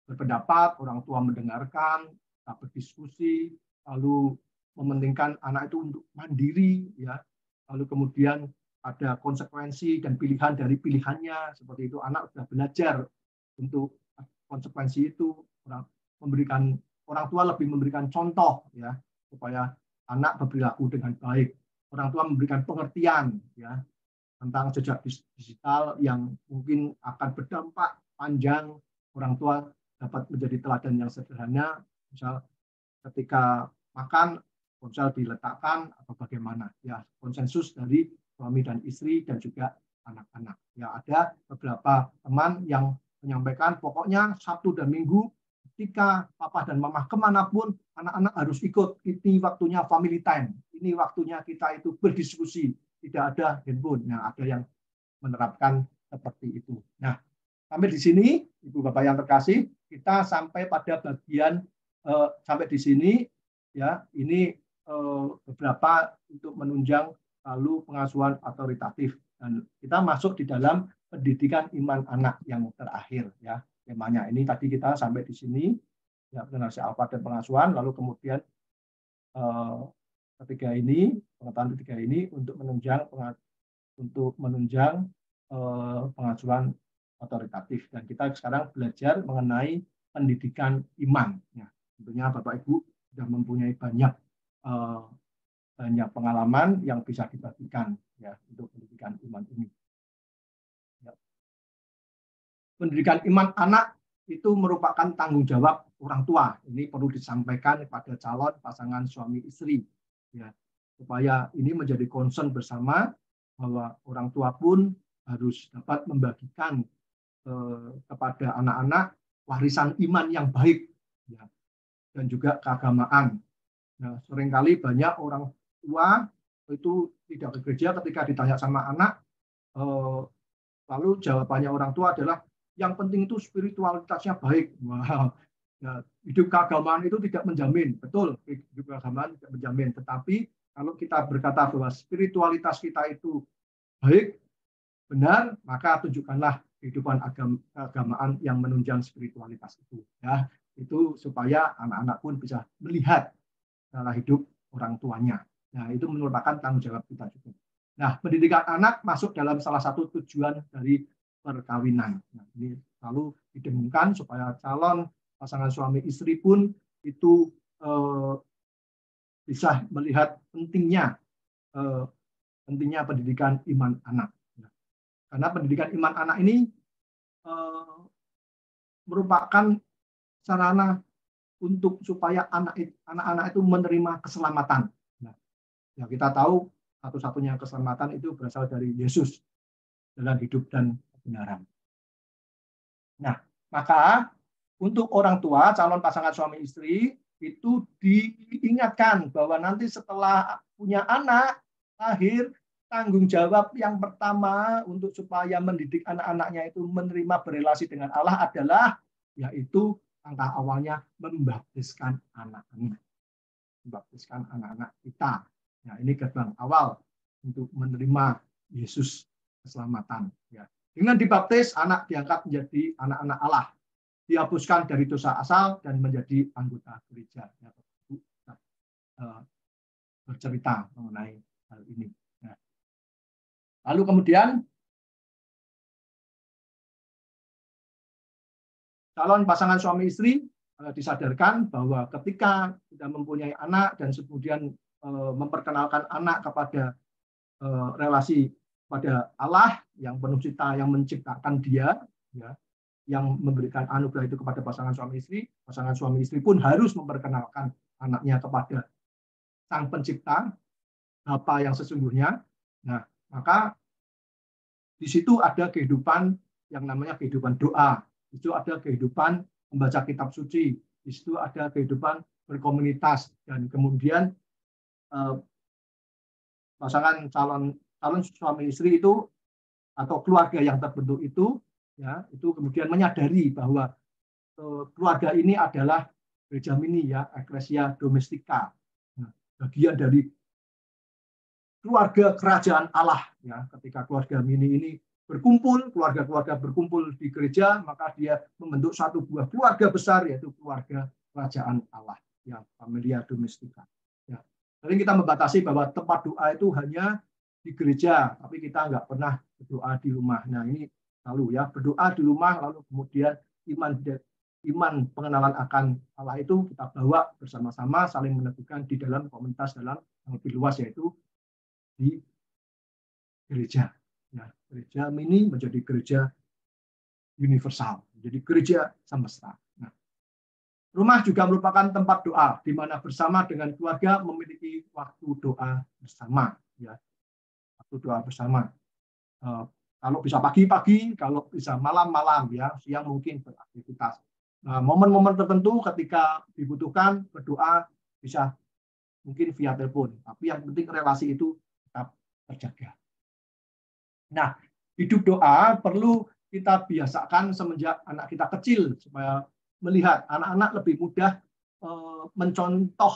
berpendapat, orang tua mendengarkan, berdiskusi, lalu mementingkan anak itu untuk mandiri, ya, lalu kemudian ada konsekuensi dan pilihan dari pilihannya, seperti itu anak sudah belajar untuk konsekuensi itu, orang tua lebih memberikan contoh, ya, supaya anak berperilaku dengan baik. Orang tua memberikan pengertian, ya, tentang jejak digital yang mungkin akan berdampak panjang. Orang tua dapat menjadi teladan yang sederhana, misal ketika makan ponsel diletakkan atau bagaimana, ya, konsensus dari suami dan istri dan juga anak-anak. Ya, ada beberapa teman yang menyampaikan pokoknya Sabtu dan Minggu ketika papa dan mama kemanapun, anak-anak harus ikut. Ini waktunya family time. Ini waktunya kita itu berdiskusi. Tidak ada handphone. Nah, ada yang menerapkan seperti itu. Nah, sampai di sini, Ibu Bapak yang terkasih, kita sampai pada bagian sampai di sini, ya. Ini beberapa untuk menunjang lalu pengasuhan otoritatif. Dan kita masuk di dalam pendidikan iman anak yang terakhir, ya. Temanya ini tadi kita sampai di sini, ya, generasi alfa dan pengasuhan, lalu kemudian pengetahuan ketiga ini untuk menunjang pengasuhan otoritatif. Dan kita sekarang belajar mengenai pendidikan iman. Ya, tentunya Bapak Ibu sudah mempunyai banyak pengalaman yang bisa dibagikan, ya, untuk pendidikan iman ini. Pendidikan iman anak itu merupakan tanggung jawab orang tua. Ini perlu disampaikan kepada calon pasangan suami istri, ya, supaya ini menjadi concern bersama bahwa orang tua pun harus dapat membagikan kepada anak-anak warisan iman yang baik, ya, dan juga keagamaan. Nah, seringkali banyak orang tua itu tidak ke gereja, ketika ditanya sama anak, lalu jawabannya orang tua adalah yang penting itu spiritualitasnya baik. Wow. Nah, hidup keagamaan itu tidak menjamin, betul, hidup keagamaan tidak menjamin. Tetapi kalau kita berkata bahwa spiritualitas kita itu baik, benar, maka tunjukkanlah kehidupan keagamaan yang menunjang spiritualitas itu. Ya, itu supaya anak-anak pun bisa melihat cara hidup orang tuanya. Nah, itu merupakan tanggung jawab kita juga. Nah, pendidikan anak masuk dalam salah satu tujuan dari perkawinan. Nah, ini selalu didengungkan supaya calon pasangan suami istri pun itu bisa melihat pentingnya pendidikan iman anak. Karena pendidikan iman anak ini merupakan sarana untuk supaya anak-anak itu menerima keselamatan. Nah, ya, kita tahu satu-satunya keselamatan itu berasal dari Yesus, jalan hidup dan kebenaran. Nah, maka untuk orang tua, calon pasangan suami istri, itu diingatkan bahwa nanti setelah punya anak, lahir, tanggung jawab yang pertama untuk supaya mendidik anak-anaknya itu menerima berelasi dengan Allah adalah, yaitu langkah awalnya membaptiskan anak-anak. Membaptiskan anak-anak kita. Nah, ini gerbang awal untuk menerima Yesus keselamatan. Ya. Dengan dibaptis, anak diangkat menjadi anak-anak Allah. Dihapuskan dari dosa asal dan menjadi anggota gereja. Ya, bercerita mengenai hal ini. Nah, lalu kemudian calon pasangan suami istri disadarkan bahwa ketika sudah mempunyai anak dan kemudian memperkenalkan anak kepada relasi pada Allah yang penuh cipta, yang menciptakan dia, ya, yang memberikan anugerah itu kepada pasangan suami istri pun harus memperkenalkan anaknya kepada Sang Pencipta, Bapa yang sesungguhnya. Nah, maka di situ ada kehidupan yang namanya kehidupan doa. Di situ ada kehidupan membaca kitab suci. Di situ ada kehidupan berkomunitas, dan kemudian pasangan calon suami istri itu atau keluarga yang terbentuk itu, ya, itu kemudian menyadari bahwa keluarga ini adalah gereja mini, ya, Ecclesia Domestica, nah, bagian dari keluarga kerajaan Allah. Ya, ketika keluarga mini ini berkumpul, keluarga-keluarga berkumpul di gereja, maka dia membentuk satu buah keluarga besar, yaitu keluarga kerajaan Allah, ya, Familia Domestica. Ya. Sering kita membatasi bahwa tempat doa itu hanya di gereja, tapi kita nggak pernah berdoa di rumah. Nah, ini lalu, ya, berdoa di rumah, lalu kemudian iman pengenalan akan Allah itu kita bawa bersama-sama, saling meneguhkan di dalam komunitas dalam yang lebih luas, yaitu di gereja. Ya, gereja mini menjadi gereja universal, menjadi gereja semesta. Nah, rumah juga merupakan tempat doa, di mana bersama dengan keluarga memiliki waktu doa bersama. Ya, waktu doa bersama. Kalau bisa pagi-pagi, kalau bisa malam-malam, ya, siang mungkin beraktivitas. Nah, momen-momen tertentu ketika dibutuhkan berdoa bisa mungkin via telepon, tapi yang penting relasi itu tetap terjaga. Nah, hidup doa perlu kita biasakan semenjak anak kita kecil, supaya melihat anak-anak lebih mudah mencontoh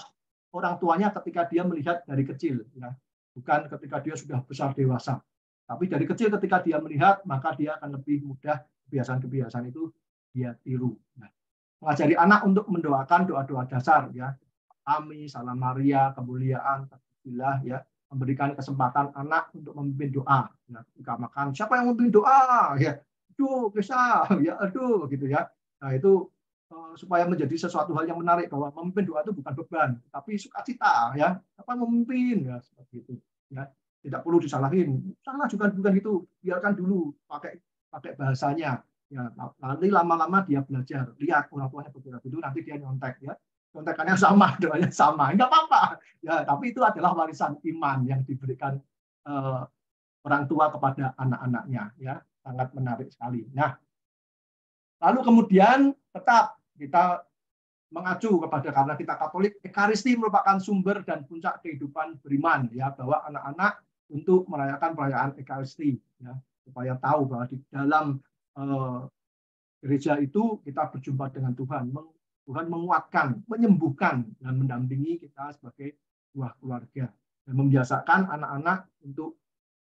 orang tuanya ketika dia melihat dari kecil, ya. Bukan ketika dia sudah besar dewasa. Tapi dari kecil ketika dia melihat, maka dia akan lebih mudah kebiasaan-kebiasaan itu dia tiru. Nah, mengajari anak untuk mendoakan doa-doa dasar, ya. Amin, Salam Maria, kemuliaan, terpujilah, ya. Memberikan kesempatan anak untuk memimpin doa. Ya. Ketika makan, siapa yang memimpin doa? Ya, aduh, bisa, ya, aduh, gitu, ya. Nah, itu supaya menjadi sesuatu hal yang menarik, bahwa memimpin doa itu bukan beban, tapi sukacita, ya. Apa memimpin, ya, seperti itu, ya. Tidak perlu disalahin, salah juga bukan gitu, biarkan dulu pakai bahasanya, ya. Nanti lama-lama dia belajar, lihat orang tuanya berdoa itu, nanti dia nyontek, ya. Contekannya sama, doanya sama, enggak apa-apa, ya. Tapi itu adalah warisan iman yang diberikan orang tua kepada anak-anaknya, ya. Sangat menarik sekali. Nah, lalu kemudian tetap kita mengacu kepada, karena kita Katolik, Ekaristi merupakan sumber dan puncak kehidupan beriman, ya, bahwa anak-anak untuk merayakan perayaan Ekaristi, ya, supaya tahu bahwa di dalam gereja itu kita berjumpa dengan Tuhan. Tuhan menguatkan, menyembuhkan, dan mendampingi kita sebagai buah keluarga, dan membiasakan anak-anak untuk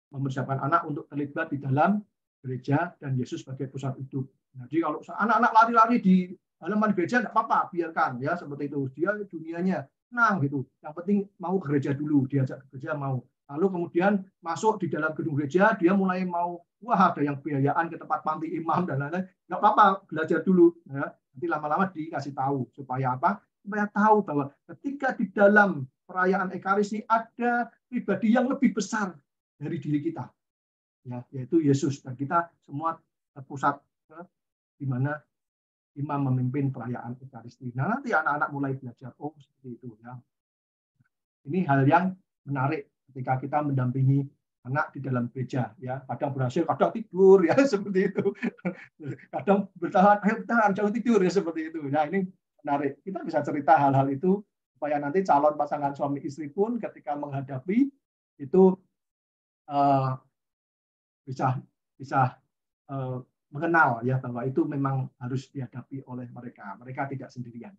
mempersiapkan anak untuk terlibat di dalam gereja dan Yesus sebagai pusat hidup. Jadi kalau anak-anak lari-lari di halaman gereja tidak apa-apa, biarkan, ya, seperti itu. Dia dunianya tenang gitu. Yang penting mau ke gereja dulu, diajak ke gereja mau. Lalu kemudian masuk di dalam gedung gereja, dia mulai mau, wah, ada yang biayaan ke tempat panti imam dan lain-lain. Nggak apa-apa, belajar dulu, ya. Nanti lama-lama dikasih tahu, supaya apa? Supaya tahu bahwa ketika di dalam perayaan Ekaristi ada pribadi yang lebih besar dari diri kita, ya, yaitu Yesus, dan kita semua terpusat di mana imam memimpin perayaan Ekaristi. Nah, nanti anak-anak mulai belajar, oh, seperti itu, ya. Ini hal yang menarik ketika kita mendampingi anak di dalam gereja, ya kadang berhasil, kadang tidur, ya seperti itu. Kadang bertahan, ayo bertahan, jangan tidur, ya seperti itu. Nah ini menarik. Kita bisa cerita hal-hal itu supaya nanti calon pasangan suami istri pun ketika menghadapi itu bisa mengenal ya bahwa itu memang harus dihadapi oleh mereka. Mereka tidak sendirian.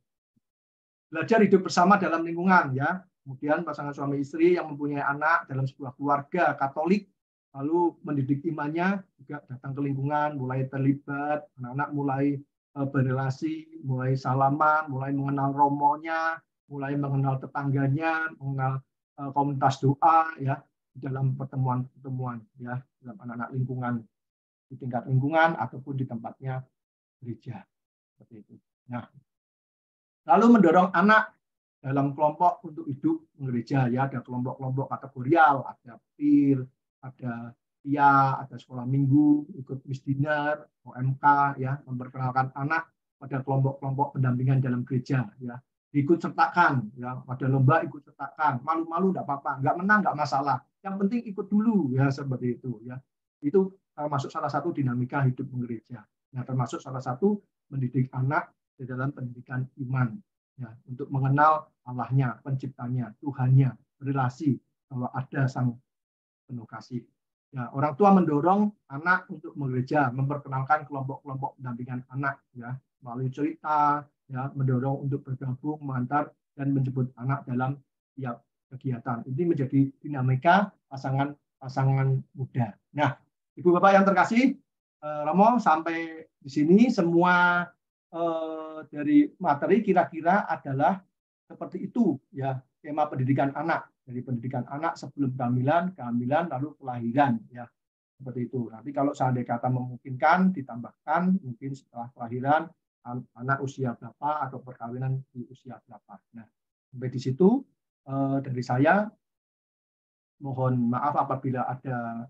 Belajar hidup bersama dalam lingkungan, ya. Kemudian pasangan suami istri yang mempunyai anak dalam sebuah keluarga Katolik, lalu mendidik imannya, juga datang ke lingkungan, mulai terlibat, anak-anak mulai berrelasi, mulai salaman, mulai mengenal romonya, mulai mengenal tetangganya, mengenal komunitas doa, ya, di dalam pertemuan-pertemuan, ya, dalam anak-anak lingkungan, di tingkat lingkungan ataupun di tempatnya gereja, seperti itu. Nah, lalu mendorong anak dalam kelompok untuk hidup gereja, ya, ada kelompok-kelompok kategorial, ada peer, ada PIA, ada sekolah minggu, ikut misdiner, OMK, ya, memperkenalkan anak pada kelompok-kelompok pendampingan dalam gereja, ya, ikut sertakan, ya, pada lomba ikut sertakan, malu-malu enggak apa-apa, enggak menang enggak masalah, yang penting ikut dulu, ya, seperti itu, ya, itu termasuk salah satu dinamika hidup gereja, nah, termasuk salah satu mendidik anak di dalam pendidikan iman, ya, untuk mengenal Allahnya, penciptanya, Tuhannya, relasi bahwa ada sang penuh kasih. Ya, orang tua mendorong anak untuk menggereja, memperkenalkan kelompok-kelompok pendampingan anak, ya, melalui cerita, ya, mendorong untuk bergabung, mengantar dan menjemput anak dalam tiap kegiatan. Ini menjadi dinamika pasangan muda. Nah, Ibu Bapak yang terkasih, Romo sampai di sini semua dari materi kira-kira adalah seperti itu, ya, tema pendidikan anak, dari pendidikan anak sebelum kehamilan lalu kelahiran, ya, seperti itu. Nanti kalau seandainya kata memungkinkan ditambahkan mungkin setelah kelahiran anak usia berapa atau perkawinan di usia berapa. Nah, sampai di situ dari saya mohon maaf apabila ada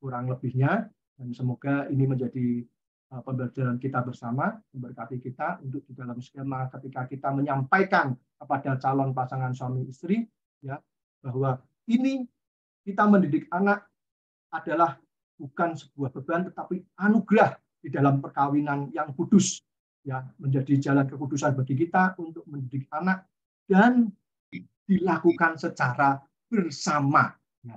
kurang lebihnya dan semoga ini menjadi pembelajaran kita bersama, memberkati kita untuk di dalam skema ketika kita menyampaikan kepada calon pasangan suami istri, ya, bahwa ini kita mendidik anak adalah bukan sebuah beban tetapi anugerah di dalam perkawinan yang kudus, ya, menjadi jalan kekudusan bagi kita untuk mendidik anak dan dilakukan secara bersama, ya,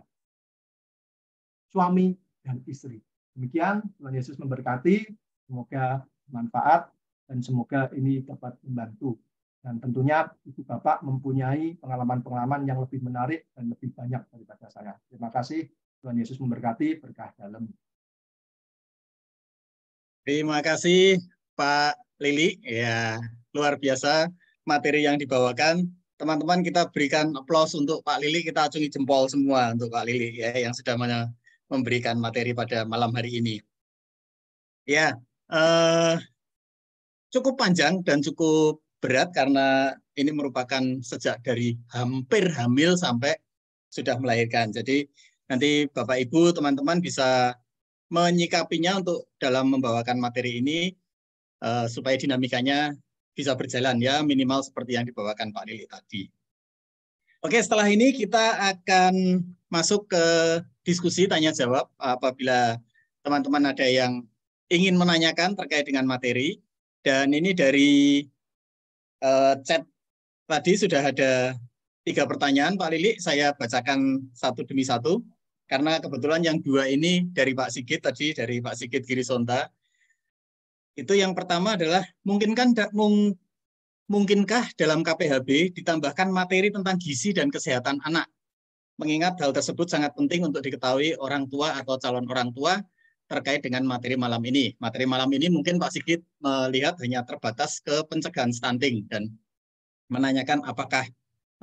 suami dan istri. Demikian, Tuhan Yesus memberkati, semoga bermanfaat dan semoga ini dapat membantu. Dan tentunya Ibu Bapak mempunyai pengalaman-pengalaman yang lebih menarik dan lebih banyak daripada saya. Terima kasih, Tuhan Yesus memberkati, berkah dalam. Terima kasih Pak Lili, ya, luar biasa materi yang dibawakan. Teman-teman, kita berikan aplaus untuk Pak Lili, kita acungi jempol semua untuk Pak Lili, ya, yang sudah memberikan materi pada malam hari ini. Ya, cukup panjang dan cukup berat karena ini merupakan sejak dari hampir hamil sampai sudah melahirkan. Jadi nanti Bapak Ibu, teman-teman bisa menyikapinya untuk dalam membawakan materi ini supaya dinamikanya bisa berjalan, ya, minimal seperti yang dibawakan Pak Lili tadi. Oke, setelah ini kita akan masuk ke diskusi tanya jawab apabila teman-teman ada yang ingin menanyakan terkait dengan materi. Dan ini dari chat tadi sudah ada 3 pertanyaan Pak Lili, saya bacakan satu demi satu karena kebetulan yang 2 ini dari Pak Sigit tadi, dari Pak Sigit Girisonta. Itu yang pertama adalah mungkinkah dalam KPHB ditambahkan materi tentang gizi dan kesehatan anak? Mengingat hal tersebut sangat penting untuk diketahui orang tua atau calon orang tua terkait dengan materi malam ini. Materi malam ini mungkin Pak Sigit melihat hanya terbatas ke pencegahan stunting dan menanyakan apakah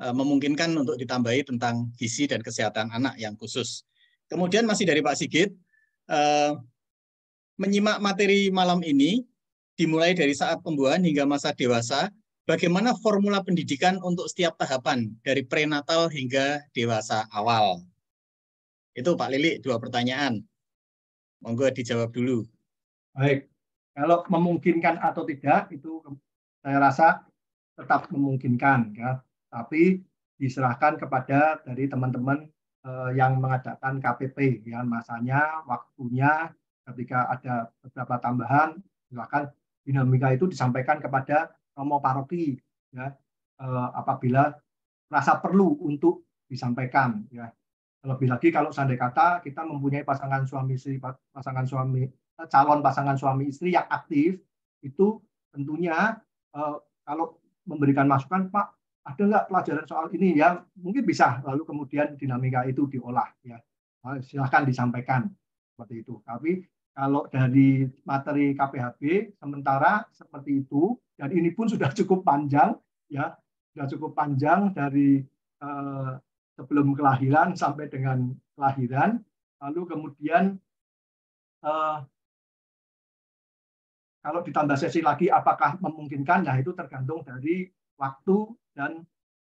memungkinkan untuk ditambahi tentang gizi dan kesehatan anak yang khusus. Kemudian masih dari Pak Sigit, menyimak materi malam ini dimulai dari saat pembuahan hingga masa dewasa, bagaimana formula pendidikan untuk setiap tahapan dari prenatal hingga dewasa awal? Itu Pak Lili, 2 pertanyaan. Monggo dijawab dulu. Baik, kalau memungkinkan atau tidak itu saya rasa tetap memungkinkan, ya. Tapi diserahkan kepada dari teman-teman yang mengadakan KPP, ya, masanya, waktunya, ketika ada beberapa tambahan, silakan dinamika itu disampaikan kepada romo paroki, ya, apabila merasa perlu untuk disampaikan, ya. Lebih lagi kalau seandainya kata kita mempunyai pasangan suami istri, calon pasangan suami istri yang aktif, itu tentunya kalau memberikan masukan, Pak, ada nggak pelajaran soal ini, ya mungkin bisa, lalu kemudian dinamika itu diolah, ya silahkan disampaikan seperti itu. Tapi kalau dari materi KPHB sementara seperti itu, dan ini pun sudah cukup panjang, ya sudah cukup panjang dari sebelum kelahiran sampai dengan kelahiran, lalu kemudian kalau ditambah sesi lagi apakah memungkinkan, ya itu tergantung dari waktu dan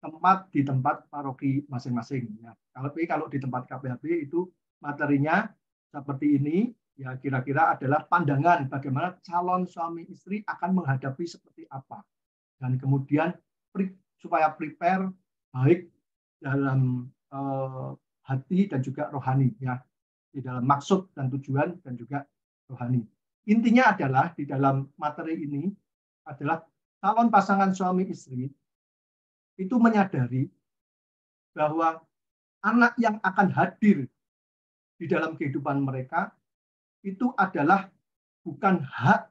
tempat di tempat paroki masing-masing. Ya. Kalau di tempat KPHB itu materinya seperti ini, ya kira-kira adalah pandangan bagaimana calon suami istri akan menghadapi seperti apa, dan kemudian supaya prepare baik dalam hati dan juga rohani, ya di dalam maksud dan tujuan dan juga rohani. Intinya adalah di dalam materi ini adalah calon pasangan suami istri itu menyadari bahwa anak yang akan hadir di dalam kehidupan mereka itu adalah bukan hak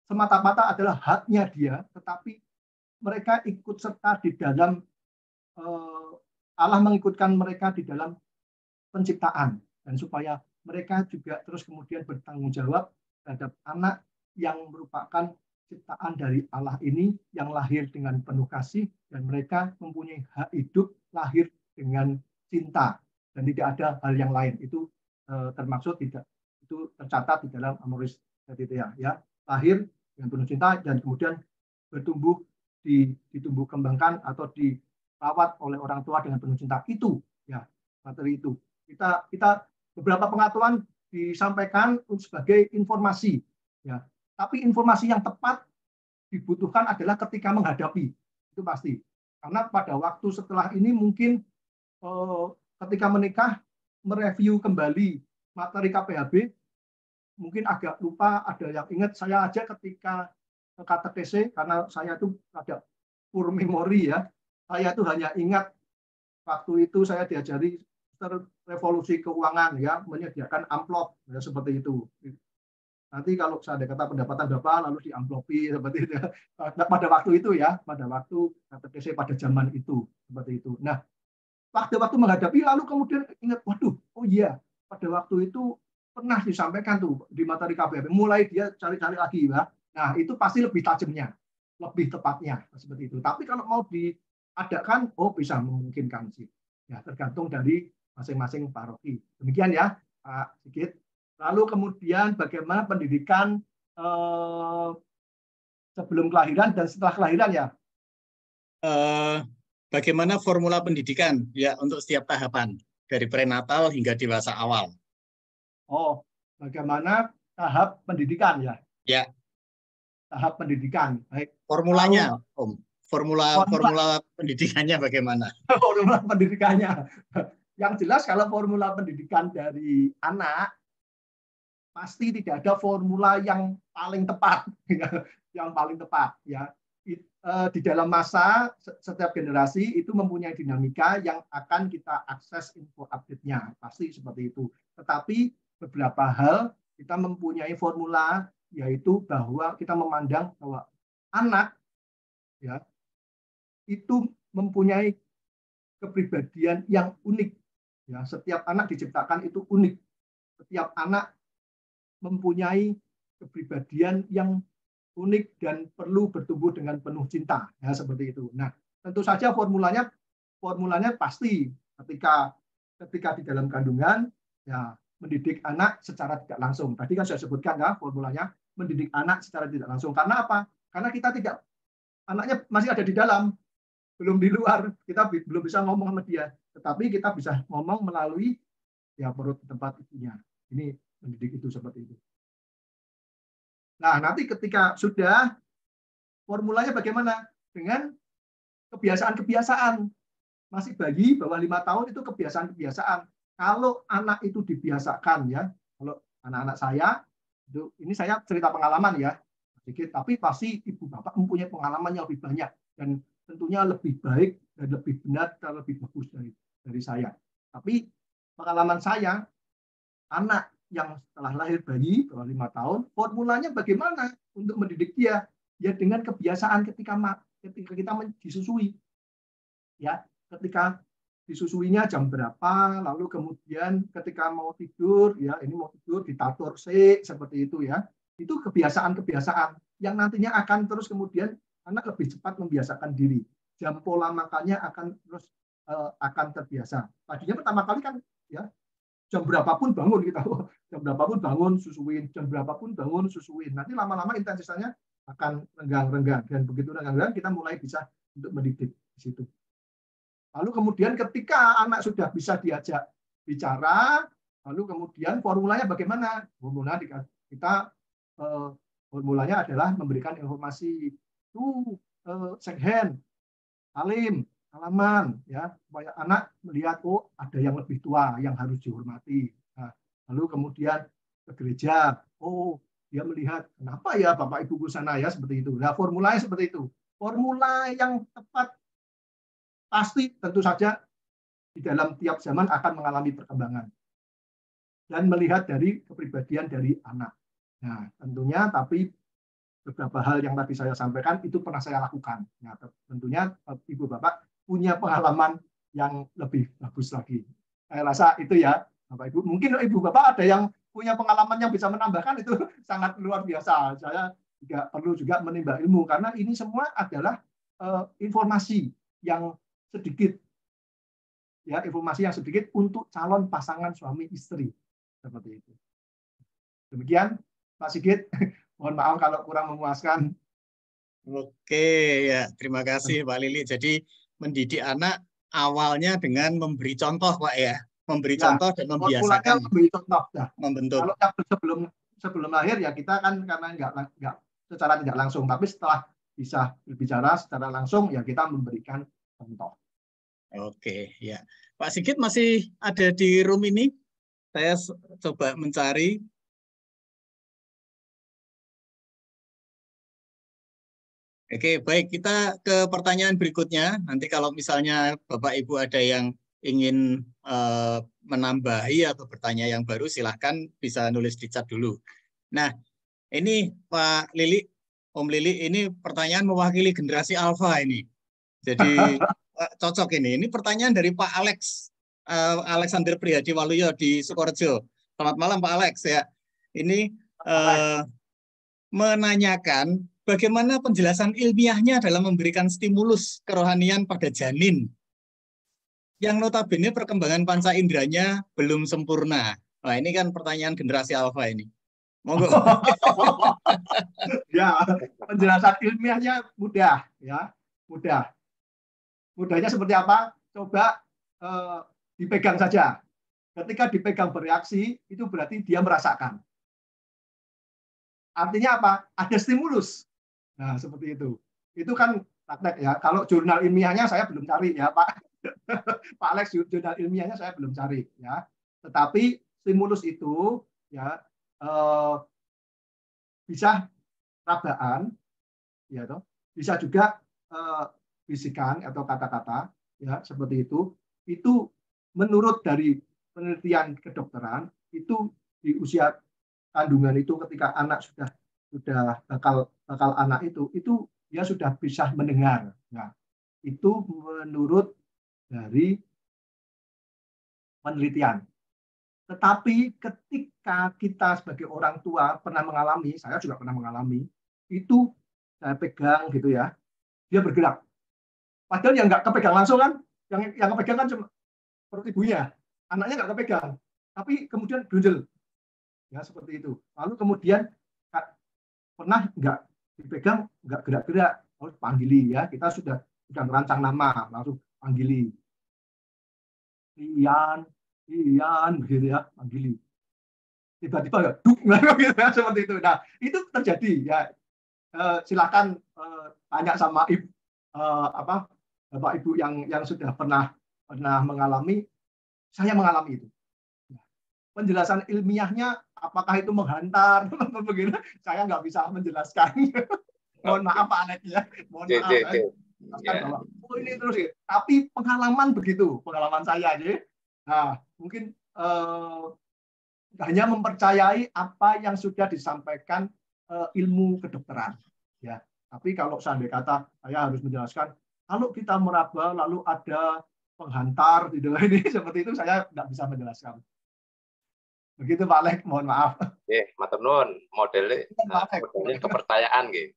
semata-mata, adalah haknya dia, tetapi mereka ikut serta di dalam Allah mengikutkan mereka di dalam penciptaan, dan supaya mereka juga terus kemudian bertanggung jawab terhadap anak yang merupakan ciptaan dari Allah ini, yang lahir dengan penuh kasih, dan mereka mempunyai hak hidup lahir dengan cinta, dan tidak ada hal yang lain. Itu termaksud tidak, itu tercatat di dalam Amoris Laetitia, ya lahir dengan penuh cinta dan kemudian bertumbuh, ditumbuh kembangkan atau dirawat oleh orang tua dengan penuh cinta. Itu ya materi itu. Kita beberapa pengetahuan disampaikan sebagai informasi, ya. Tapi informasi yang tepat dibutuhkan adalah ketika menghadapi, itu pasti. Karena pada waktu setelah ini mungkin ketika menikah mereview kembali materi KPHB, mungkin agak lupa, ada yang ingat. Saya aja ketika katekese, karena saya itu ada poor memory, ya. Saya itu hanya ingat waktu itu saya diajari revolusi keuangan, ya, menyediakan amplop, ya, seperti itu. Nanti kalau saya ada kata pendapatan Bapak lalu diamplopi seperti itu, ya. Pada waktu itu, ya, pada waktu katekese pada zaman itu seperti itu. Nah, waktu menghadapi lalu kemudian ingat, waduh, oh iya, pada waktu itu pernah disampaikan tuh di materi KPHB, mulai dia cari-cari lagi, ya. Nah, itu pasti lebih tajamnya, lebih tepatnya seperti itu. Tapi kalau mau diadakan, oh bisa memungkinkan sih. Ya, tergantung dari masing-masing paroki. Demikian ya, Pak Sigit. Lalu kemudian bagaimana pendidikan sebelum kelahiran dan setelah kelahiran, ya? Bagaimana formula pendidikan, ya, untuk setiap tahapan dari prenatal hingga dewasa awal? Oh, bagaimana tahap pendidikan, ya? Ya. Tahap pendidikan, baik. Formulanya, Om. Formula pendidikannya bagaimana? Formula pendidikannya. Yang jelas kalau formula pendidikan dari anak, pasti tidak ada formula yang paling tepat, yang paling tepat, ya. Di dalam masa setiap generasi itu mempunyai dinamika yang akan kita akses info update-nya, pasti seperti itu. Tetapi beberapa hal kita mempunyai formula, yaitu bahwa kita memandang bahwa anak, ya, itu mempunyai kepribadian yang unik, ya. Setiap anak diciptakan itu unik. Setiap anak mempunyai kepribadian yang unik dan perlu bertumbuh dengan penuh cinta, ya, seperti itu. Nah, tentu saja formulanya pasti ketika di dalam kandungan, ya, mendidik anak secara tidak langsung. Tadi kan saya sebutkan, ya, formulanya mendidik anak secara tidak langsung. Karena apa? Karena kita anaknya masih ada di dalam, belum di luar, kita belum bisa ngomong sama dia. Tetapi kita bisa ngomong melalui, ya, perut tempat ibunya. Ini mendidik itu seperti itu. Nah, nanti ketika sudah, formulanya bagaimana? Dengan kebiasaan-kebiasaan. masih bayi bawah 5 tahun itu kebiasaan-kebiasaan. Kalau anak itu dibiasakan ya, kalau anak-anak saya itu, ini saya cerita pengalaman ya sedikit, tapi pasti ibu bapak mempunyai pengalaman yang lebih banyak dan tentunya lebih baik dan lebih benar dan lebih bagus dari saya. Tapi pengalaman saya, anak yang setelah lahir bayi bawah 5 tahun, formulanya bagaimana untuk mendidik dia? Ya dengan kebiasaan ketika kita disusui. Ya, ketika disusuinya jam berapa, lalu kemudian ketika mau tidur, ya ini mau tidur ditatur seperti itu ya. Itu kebiasaan-kebiasaan yang nantinya akan terus kemudian anak lebih cepat membiasakan diri. Jam pola makannya akan terus akan terbiasa. Tadinya pertama kali kan ya jam berapapun bangun kita, jam berapapun bangun susuin, jam berapapun bangun susuin. Nanti lama-lama intensitasnya akan renggang-renggang dan begitu renggang-renggang kita mulai bisa untuk mendidik di situ. Lalu kemudian ketika anak sudah bisa diajak bicara, lalu kemudian formulanya bagaimana? Formulanya adalah memberikan informasi itu shake hand, salim, salaman, ya supaya anak melihat oh ada yang lebih tua yang harus dihormati. Nah, lalu kemudian ke gereja, oh dia melihat kenapa ya bapak ibu ke sana ya seperti itu. Nah formulanya seperti itu. Formula yang tepat pasti tentu saja di dalam tiap zaman akan mengalami perkembangan dan melihat dari kepribadian dari anak. Nah, tentunya tapi beberapa hal yang tadi saya sampaikan itu pernah saya lakukan. Nah, tentunya ibu bapak punya pengalaman yang lebih bagus lagi. Saya rasa itu ya, bapak ibu. Mungkin ibu bapak ada yang punya pengalaman yang bisa menambahkan itu sangat luar biasa. Saya juga perlu juga menimba ilmu karena ini semua adalah informasi yang sedikit, ya informasi yang sedikit untuk calon pasangan suami istri seperti itu. Demikian, Pak Sigit. Mohon maaf kalau kurang memuaskan. Oke, ya terima kasih Pak Lili. Jadi mendidik anak awalnya dengan memberi contoh, Pak ya, memberi contoh dan membiasakan. Memberi contoh, ya. Membentuk. Kalau sebelum lahir ya kita kan karena nggak secara tidak langsung, tapi setelah bisa berbicara secara langsung ya kita memberikan contoh. Oke, ya. Pak Sigit masih ada di room ini? Saya coba mencari. Oke, baik. Kita ke pertanyaan berikutnya. Nanti kalau misalnya Bapak Ibu ada yang ingin menambahi atau bertanya yang baru, silahkan bisa nulis di chat dulu. Nah, ini Pak Lili, Om Lili, ini pertanyaan mewakili generasi Alpha ini. Jadi cocok ini. Ini pertanyaan dari Pak Alex, Alexander Prihadi Waluyo di Sukorejo. Selamat malam Pak Alex ya. Ini menanyakan bagaimana penjelasan ilmiahnya dalam memberikan stimulus kerohanian pada janin yang notabene perkembangan panca inderanya belum sempurna. Nah, ini kan pertanyaan generasi Alpha ini. Monggo. Ya, penjelasan ilmiahnya mudah ya, mudah. Mudahnya seperti apa? Coba dipegang saja. Ketika dipegang bereaksi, itu berarti dia merasakan. Artinya apa? Ada stimulus. Nah, seperti itu. Itu kan praktek ya. Kalau jurnal ilmiahnya saya belum cari ya, Pak. Pak Alex, jurnal ilmiahnya saya belum cari ya. Tetapi stimulus itu ya bisa rabaan, ya toh. Bisa juga bisikan atau kata-kata ya seperti itu menurut dari penelitian kedokteran itu di usia kandungan itu ketika anak sudah bakal anak itu dia sudah bisa mendengar ya itu menurut dari penelitian. Tetapi ketika kita sebagai orang tua pernah mengalami, saya juga pernah mengalami itu saya pegang gitu ya dia bergerak. Padahal yang nggak kepegang langsung kan, yang kepegang kan cuma perut ibunya, anaknya nggak kepegang, tapi kemudian brunjel, ya seperti itu. Lalu kemudian pernah nggak dipegang, nggak gerak-gerak, harus panggili ya. Kita sudah merancang nama, langsung panggili, Ian, begitu ya, panggili. Tiba-tiba nggak duk, gitu ya, seperti itu. Nah itu terjadi ya. Silakan tanya sama Bapak Ibu yang sudah pernah pernah mengalami, saya mengalami itu. Penjelasan ilmiahnya, apakah itu menghantar, begitu, saya nggak bisa menjelaskan. Mohon maaf Pak Alex ya, mohon maaf. Bahwa, oh ini terus ya. Tapi pengalaman begitu, pengalaman saya aja. Nah, mungkin hanya mempercayai apa yang sudah disampaikan ilmu kedokteran. Ya, tapi kalau seandainya kata saya harus menjelaskan, kalau kita meraba lalu ada penghantar gitu ini seperti itu, saya nggak bisa menjelaskan. Begitu Pak Alex, mohon maaf. Matur nuwun, modelnya kepercayaan gitu.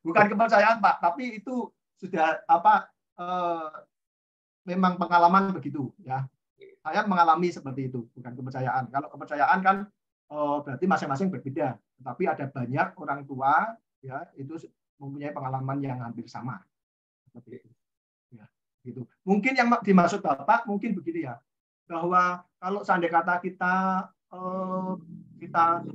Bukan kepercayaan Pak, tapi itu sudah memang pengalaman begitu ya. Saya mengalami seperti itu, bukan kepercayaan. Kalau kepercayaan kan berarti masing-masing berbeda. Tetapi ada banyak orang tua ya itu mempunyai pengalaman yang hampir sama. Seperti itu. Ya, gitu. Mungkin yang dimaksud Bapak mungkin begini ya, bahwa kalau seandainya kata kita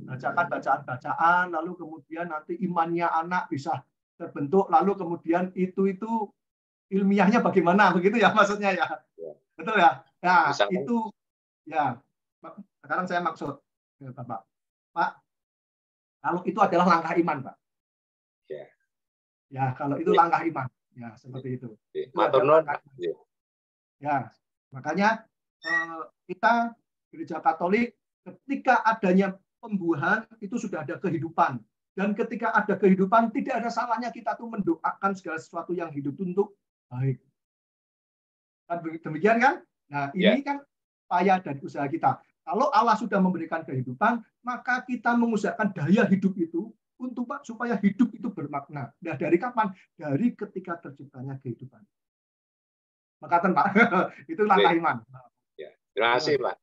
bacakan bacaan-bacaan, lalu kemudian nanti imannya anak bisa terbentuk, lalu kemudian itu ilmiahnya bagaimana, begitu ya maksudnya ya, betul ya? Nah itu ya. Sekarang saya maksud Bapak, Pak, kalau itu adalah langkah iman, Pak. Ya, kalau itu langkah iman, ya seperti itu. Matur nuwun. Ya, makanya kita Gereja Katolik ketika adanya pembuahan itu sudah ada kehidupan, dan ketika ada kehidupan tidak ada salahnya kita tuh mendoakan segala sesuatu yang hidup untuk baik. Kan demikian kan? Nah ini kan upaya dan usaha kita. Kalau Allah sudah memberikan kehidupan, maka kita mengusahakan daya hidup itu untuk supaya hidup itu bermakna. Nah dari kapan? Dari ketika terciptanya kehidupan. Makatan Pak, itu langkah iman. Terima kasih Pak.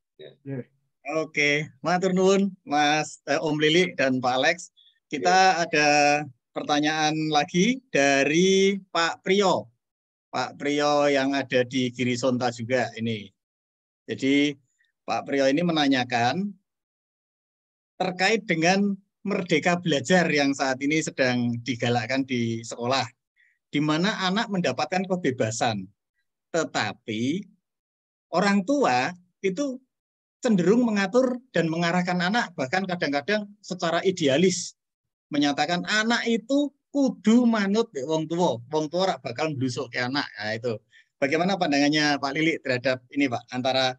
Oke, matur nuwun Mas Om Lili dan Pak Alex. Kita ada pertanyaan lagi dari Pak Priyo. Pak Priyo yang ada di Girisonta juga ini. Jadi Pak Priyo ini menanyakan terkait dengan Merdeka Belajar yang saat ini sedang digalakkan di sekolah, di mana anak mendapatkan kebebasan, tetapi orang tua itu cenderung mengatur dan mengarahkan anak, bahkan kadang-kadang secara idealis menyatakan anak itu kudu manut wong tua rak bakal blusuk ke anak. Nah, itu bagaimana pandangannya Pak Lili terhadap ini Pak, antara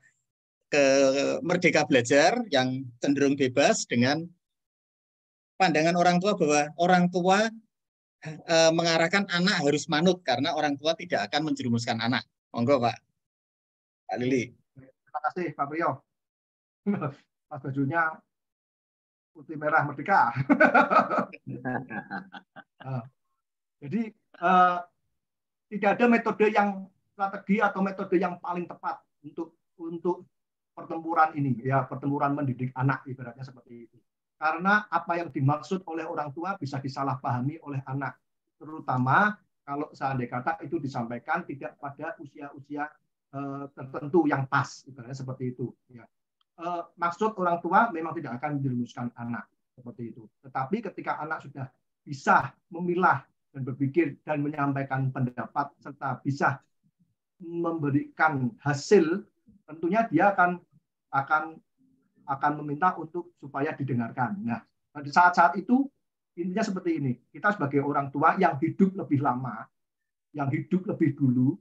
Merdeka Belajar yang cenderung bebas dengan pandangan orang tua bahwa orang tua mengarahkan anak harus manut karena orang tua tidak akan menjerumuskan anak. Monggo Pak Lili. Terima kasih Pak Priyo. Pas bajunya putih merah merdeka. Jadi tidak ada metode yang strategi atau metode yang paling tepat untuk pertempuran ini, ya pertempuran mendidik anak ibaratnya seperti itu. Karena apa yang dimaksud oleh orang tua bisa disalahpahami oleh anak, terutama kalau seandainya kata itu disampaikan tidak pada usia-usia tertentu yang pas, ibaratnya seperti itu. Ya. Maksud orang tua memang tidak akan menjerumuskan anak seperti itu. Tetapi ketika anak sudah bisa memilah dan berpikir dan menyampaikan pendapat serta bisa memberikan hasil, tentunya dia akan meminta untuk supaya didengarkan. Nah, pada saat-saat itu intinya seperti ini. Kita sebagai orang tua yang hidup lebih lama, yang hidup lebih dulu,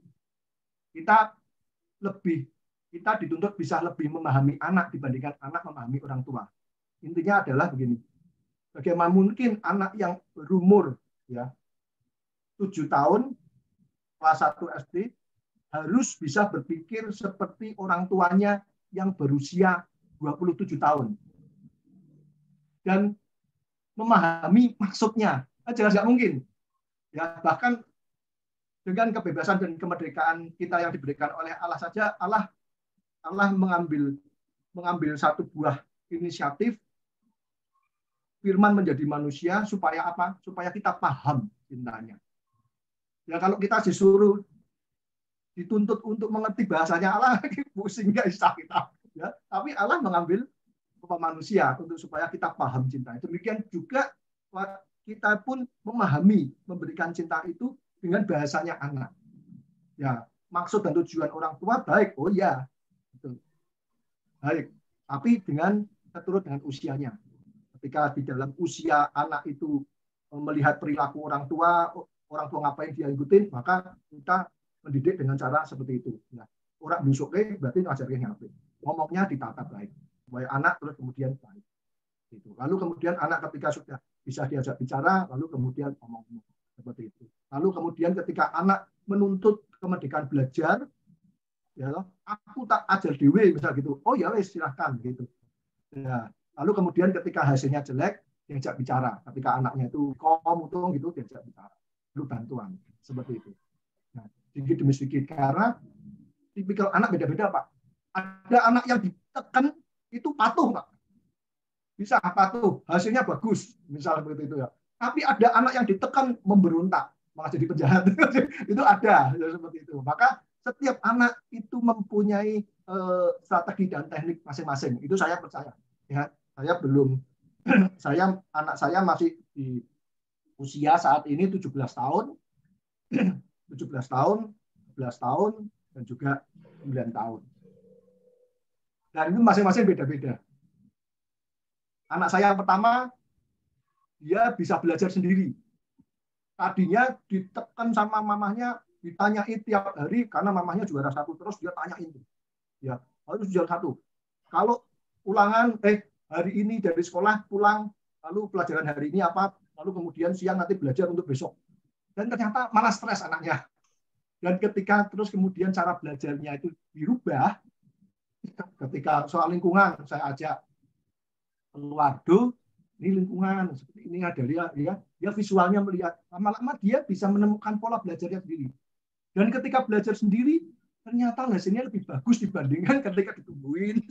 kita dituntut bisa lebih memahami anak dibandingkan anak memahami orang tua. Intinya adalah begini. Bagaimana mungkin anak yang berumur ya 7 tahun kelas 1 SD harus bisa berpikir seperti orang tuanya yang berusia 27 tahun. Dan memahami maksudnya. Jelas nggak mungkin. Ya, bahkan dengan kebebasan dan kemerdekaan kita yang diberikan oleh Allah saja, Allah mengambil satu buah inisiatif firman menjadi manusia supaya apa? Supaya kita paham cintanya. Ya kalau kita dituntut untuk mengerti bahasanya Allah, pusing nggak bisa kita. Ya, tapi Allah mengambil manusia untuk supaya kita paham cinta. Demikian juga kita pun memahami, memberikan cinta itu dengan bahasanya anak. Ya, maksud dan tujuan orang tua baik, oh ya, betul. Baik, tapi keturut dengan usianya. Ketika di dalam usia anak itu melihat perilaku orang tua ngapain dia ikutin, maka kita mendidik dengan cara seperti itu. Nah, orang busuk berarti ngajarin ngapain. Ngomongnya ditata baik, supaya anak terus kemudian baik. Gitu. Lalu kemudian anak ketika sudah bisa diajak bicara, lalu kemudian ngomong seperti itu. Lalu kemudian ketika anak menuntut kemerdekaan belajar, ya, aku tak ajar dewe misal gitu. Oh ya wes silahkan gitu. Ya. Lalu kemudian ketika hasilnya jelek, diajak bicara. Ketika anaknya itu mutung gitu, diajak bicara. Lalu bantuan seperti itu. Nah, sedikit demi sedikit karena tipikal anak beda-beda, Pak. Ada anak yang ditekan itu patuh, Pak. Bisa patuh, hasilnya bagus, misalnya seperti itu ya. Tapi ada anak yang ditekan memberontak, malah jadi penjahat. Itu ada seperti itu. Maka setiap anak itu mempunyai strategi dan teknik masing-masing. Itu saya percaya. Ya, saya belum, anak saya masih di usia saat ini 17 tahun, 17 tahun, 11 tahun, dan juga 9 tahun. Dan itu masing-masing beda-beda. Anak saya yang pertama, dia bisa belajar sendiri. Tadinya ditekan sama mamahnya, ditanyain tiap hari, karena mamahnya juara 1, terus dia tanyain. Ya, harus juara 1. Kalau ulangan, hari ini dari sekolah pulang, lalu pelajaran hari ini apa, lalu kemudian siang nanti belajar untuk besok. Dan ternyata malah stres anaknya. Dan ketika terus kemudian cara belajarnya itu dirubah, ketika soal lingkungan, saya ajak keluar, ini lingkungan seperti ini ada dia visualnya melihat, lama-lama dia bisa menemukan pola belajarnya sendiri. Dan ketika belajar sendiri, ternyata hasilnya lebih bagus dibandingkan ketika ditungguin.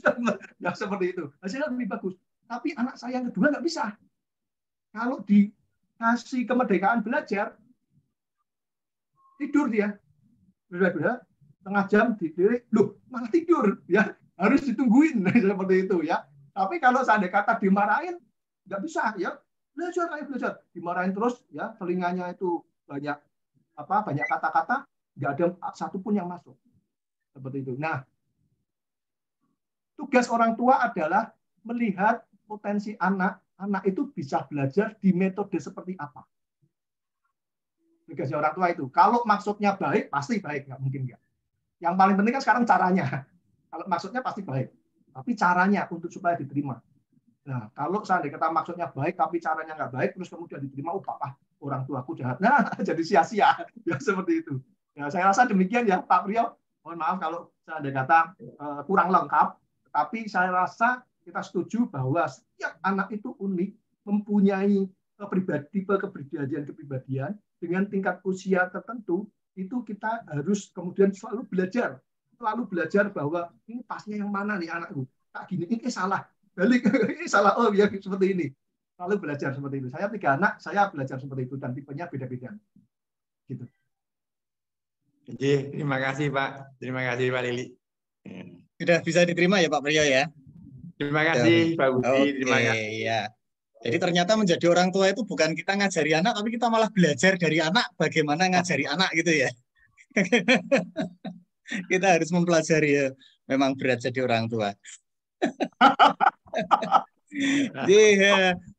Ya seperti itu, hasilnya lebih bagus. Tapi anak saya yang kedua nggak bisa. Kalau dikasih kemerdekaan belajar, tidur dia, setengah jam didiri, loh malah tidur, ya harus ditungguin seperti itu ya. Tapi kalau seandainya kata dimarahin, nggak bisa ya, belajar, dimarahin terus ya, telinganya itu banyak kata-kata, nggak ada satupun yang masuk seperti itu. Nah, tugas orang tua adalah melihat potensi anak itu bisa belajar di metode seperti apa. Tugasnya orang tua itu. Kalau maksudnya baik, pasti baik, nggak mungkin nggak. Yang paling penting kan sekarang caranya. Kalau maksudnya pasti baik. Tapi caranya untuk supaya diterima. Nah, kalau seandainya kata maksudnya baik, tapi caranya nggak baik, terus kemudian diterima, papa orang tuaku jahat. Nah, jadi sia-sia. Ya, seperti itu. Ya, saya rasa demikian ya, Pak Priyo. Mohon maaf kalau seandainya kata kurang lengkap, tapi saya rasa kita setuju bahwa setiap anak itu unik, mempunyai kepribadian dengan tingkat usia tertentu, itu kita harus kemudian selalu belajar bahwa ini pasnya yang mana nih anakku, tak gini, ini salah, balik, ini salah, oh ya seperti ini, selalu belajar seperti itu. Saya 3 anak, saya belajar seperti itu dan tipenya beda-beda. Gitu. Terima kasih Pak, terima kasih Pak Lili. Sudah bisa diterima ya Pak Priyo ya. Terima kasih Pak Budi, terima kasih. Ya. Jadi ternyata menjadi orang tua itu bukan kita ngajari anak, tapi kita malah belajar dari anak bagaimana ngajari anak gitu ya. Kita harus mempelajari ya. Memang berat jadi orang tua. Jadi,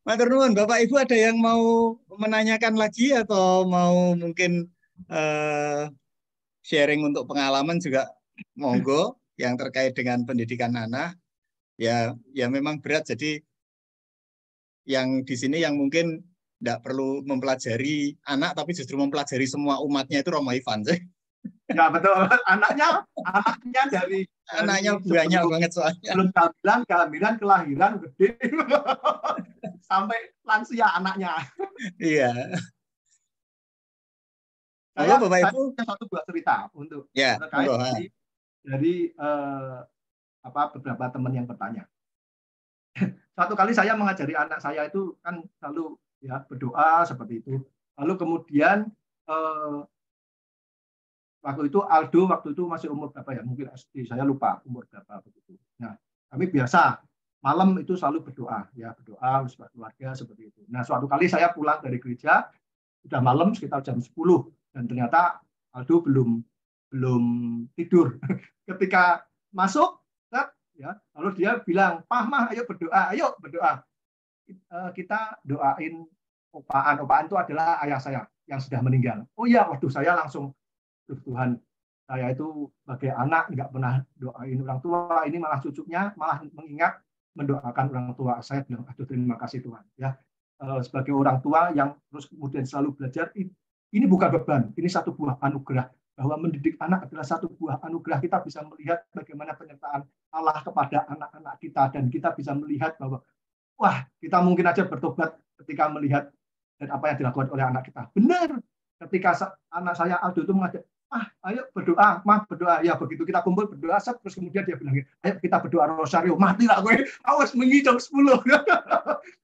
matur nuwun, Bapak Ibu ada yang mau menanyakan lagi atau mau mungkin sharing untuk pengalaman juga monggo yang terkait dengan pendidikan anak. Ya memang berat. Jadi yang di sini yang mungkin tidak perlu mempelajari anak, tapi justru mempelajari semua umatnya itu Romo Ivan sih. Ya betul, anaknya dari banyak banget soalnya. Belum kehamilan, kelahiran, gede, sampai lansia anaknya. Iya. Saya Bapak Ibu satu buah cerita untuk ya, terkait dari beberapa teman yang bertanya. Suatu kali saya mengajari anak saya itu kan selalu ya berdoa seperti itu. Lalu kemudian waktu itu Aldo masih umur berapa ya? Mungkin SD, saya lupa umur berapa begitu. Nah, kami biasa malam itu selalu berdoa bersama keluarga seperti itu. Nah, suatu kali saya pulang dari gereja sudah malam sekitar jam 10 dan ternyata Aldo belum belum tidur. Ketika masuk, ya, lalu dia bilang, Mah, ayo berdoa. Kita doain opaan. Opaan itu adalah ayah saya yang sudah meninggal. Oh iya, waduh, saya langsung, Tuhan, saya itu sebagai anak nggak pernah doain orang tua, ini malah cucunya malah mengingat mendoakan orang tua. Saya bilang, aduh, terima kasih Tuhan. Ya, sebagai orang tua yang terus kemudian selalu belajar, ini bukan beban, ini satu buah anugerah. Bahwa mendidik anak adalah satu buah anugerah. Kita bisa melihat bagaimana penyertaan Allah kepada anak-anak kita, dan kita bisa melihat bahwa wah, kita mungkin aja bertobat ketika melihat dan apa yang dilakukan oleh anak kita. Benar, ketika anak saya Aldo itu mengajak, ayo berdoa, Mah berdoa. Ya begitu kita kumpul berdoa, terus kemudian dia bilang, ayo kita berdoa rosario. Mati lah gue, awas mengi jam 10.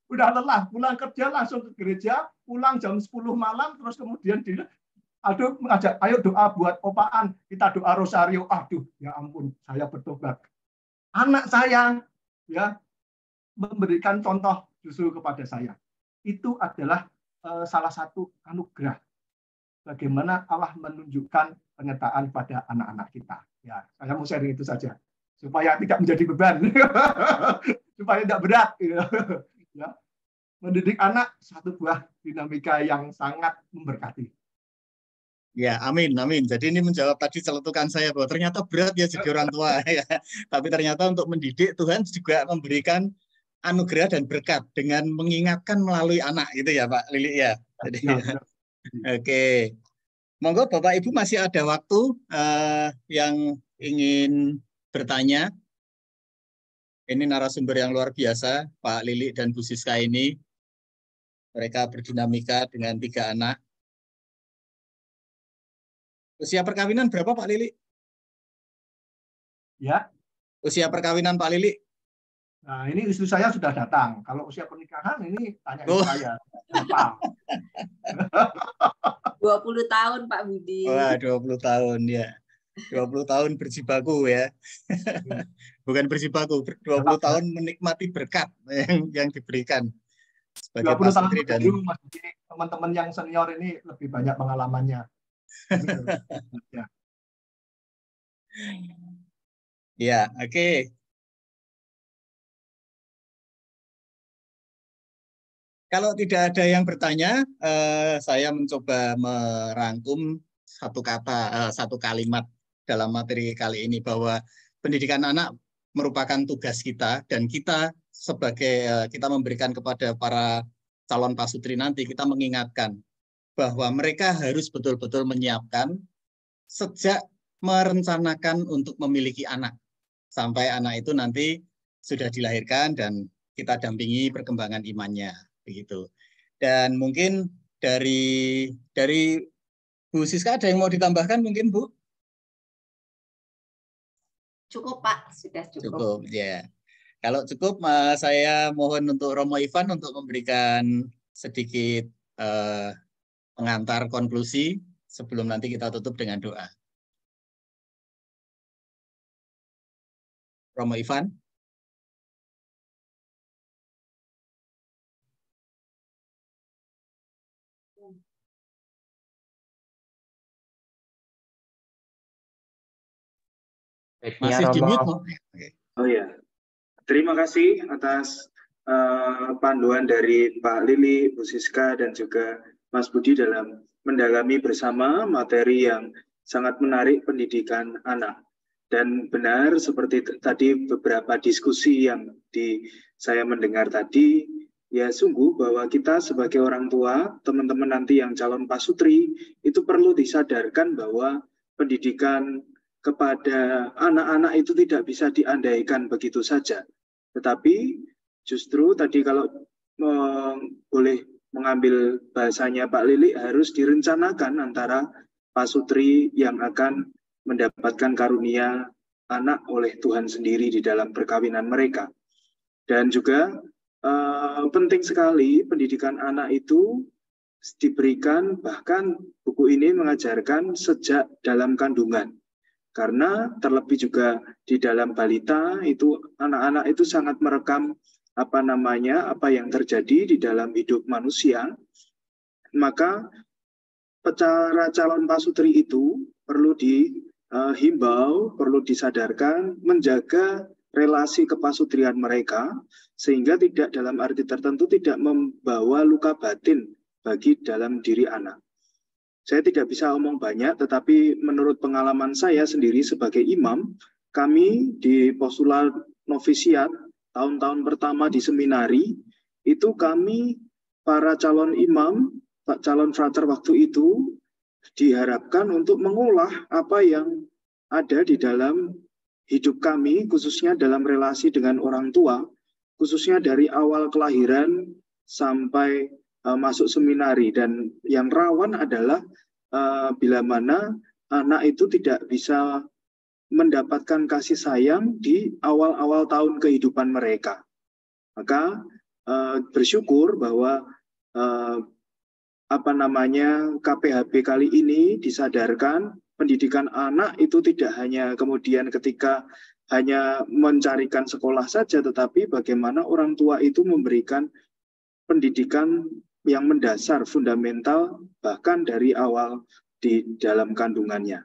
Udah lelah, pulang kerja langsung ke gereja, pulang jam 10 malam, terus kemudian dia Aldo mengajak, ayo doa buat opaan, kita doa rosario. Aduh, ya ampun, saya bertobat. Anak saya ya memberikan contoh justru kepada saya. Itu adalah salah satu anugerah. Bagaimana Allah menunjukkan penyertaan pada anak-anak kita. Ya, saya mau sharing itu saja supaya tidak menjadi beban, supaya tidak berat. Ya, mendidik anak satu buah dinamika yang sangat memberkati. Ya, amin. Jadi ini menjawab tadi celetukan saya bahwa ternyata berat ya jadi orang tua. Ya. Tapi ternyata untuk mendidik Tuhan juga memberikan anugerah dan berkat dengan mengingatkan melalui anak, gitu ya Pak Lili ya. Jadi, oke. Monggo Bapak Ibu masih ada waktu yang ingin bertanya. Ini narasumber yang luar biasa, Pak Lili dan Bu Siska ini. Mereka berdinamika dengan 3 anak. Usia perkawinan berapa Pak Lili? Ya. Usia perkawinan Pak Lili? Nah, ini istri saya sudah datang. Kalau usia pernikahan ini tanya saya. Berapa? 20 tahun Pak Budi. Wah, 20 tahun ya. 20 tahun berjibaku ya. Bukan berjibaku, 20 tahun menikmati berkat yang diberikan. Sebagai 20 tahun pasutri dan teman-teman yang senior ini lebih banyak pengalamannya. Ya, oke. Kalau tidak ada yang bertanya, saya mencoba merangkum satu kata, satu kalimat dalam materi kali ini bahwa pendidikan anak merupakan tugas kita, dan kita sebagai kita memberikan kepada para calon pasutri nanti, kita mengingatkan bahwa mereka harus betul-betul menyiapkan sejak merencanakan untuk memiliki anak sampai anak itu nanti sudah dilahirkan dan kita dampingi perkembangan imannya, begitu. Dan mungkin dari Bu Siska ada yang mau ditambahkan mungkin Bu? Cukup Pak, sudah cukup. Cukup ya. Kalau cukup, saya mohon untuk Romo Ivan untuk memberikan sedikit pengantar konklusi sebelum nanti kita tutup dengan doa. Romo Ivan. Masih di mute. Oh ya, terima kasih atas panduan dari Pak Lili, Bu Siska, dan juga Mas Budi dalam mendalami bersama materi yang sangat menarik pendidikan anak. Dan benar seperti tadi beberapa diskusi yang saya mendengar tadi, ya sungguh bahwa kita sebagai orang tua, teman-teman nanti yang calon pasutri, itu perlu disadarkan bahwa pendidikan kepada anak-anak itu tidak bisa diandaikan begitu saja. Tetapi justru tadi kalau boleh mengambil bahasanya Pak Lili, harus direncanakan antara pasutri yang akan mendapatkan karunia anak oleh Tuhan sendiri di dalam perkawinan mereka. Dan juga penting sekali pendidikan anak itu diberikan, bahkan buku ini mengajarkan sejak dalam kandungan. Karena terlebih juga di dalam balita itu anak-anak itu sangat merekam apa yang terjadi di dalam hidup manusia. Maka para calon pasutri itu perlu himbau, perlu disadarkan, menjaga relasi kepasutrian mereka, sehingga tidak dalam arti tertentu tidak membawa luka batin bagi dalam diri anak. Saya tidak bisa omong banyak, tetapi menurut pengalaman saya sendiri sebagai imam, kami di postulat novisiat, tahun-tahun pertama di seminari, itu kami para calon imam, calon frater waktu itu, diharapkan untuk mengolah apa yang ada di dalam hidup kami, khususnya dalam relasi dengan orang tua, khususnya dari awal kelahiran sampai masuk seminari. Dan yang rawan adalah bila mana anak itu tidak bisa mendapatkan kasih sayang di awal-awal tahun kehidupan mereka. Maka bersyukur bahwa KPHB kali ini disadarkan pendidikan anak itu tidak hanya kemudian ketika hanya mencarikan sekolah saja, tetapi bagaimana orang tua itu memberikan pendidikan yang mendasar, fundamental, bahkan dari awal di dalam kandungannya.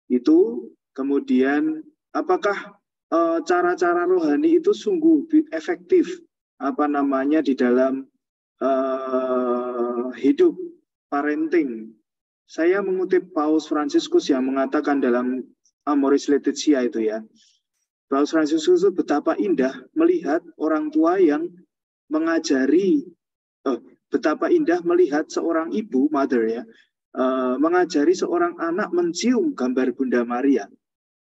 Itu kemudian apakah cara-cara rohani itu sungguh efektif di dalam hidup parenting. Saya mengutip Paus Fransiskus yang mengatakan dalam Amoris Laetitia itu ya. Paus Fransiskus itu betapa indah melihat orang tua yang mengajari, betapa indah melihat seorang ibu, mother ya, mengajari seorang anak mencium gambar Bunda Maria,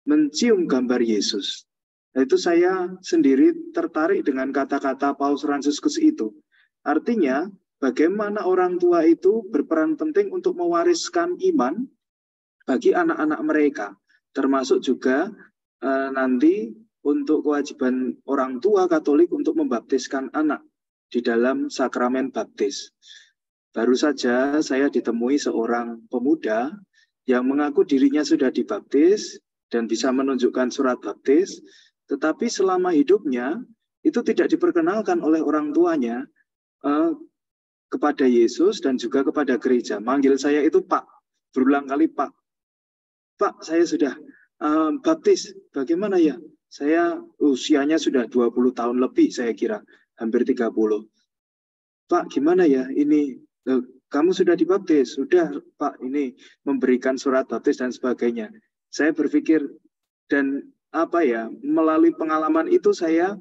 mencium gambar Yesus. Nah, itu saya sendiri tertarik dengan kata-kata Paus Fransiskus itu. Artinya, bagaimana orang tua itu berperan penting untuk mewariskan iman bagi anak-anak mereka, termasuk juga nanti untuk kewajiban orang tua Katolik untuk membaptiskan anak di dalam sakramen baptis. Baru saja saya ditemui seorang pemuda yang mengaku dirinya sudah dibaptis dan bisa menunjukkan surat baptis, tetapi selama hidupnya itu tidak diperkenalkan oleh orang tuanya kepada Yesus dan juga kepada gereja. Manggil saya itu Pak, berulang kali Pak. Pak, saya sudah baptis. Bagaimana ya? Saya usianya sudah 20 tahun lebih, saya kira. Hampir 30. Pak, gimana ya? Ini, kamu sudah dibaptis? Sudah, Pak. Ini memberikan surat baptis dan sebagainya. Saya berpikir, dan melalui pengalaman itu saya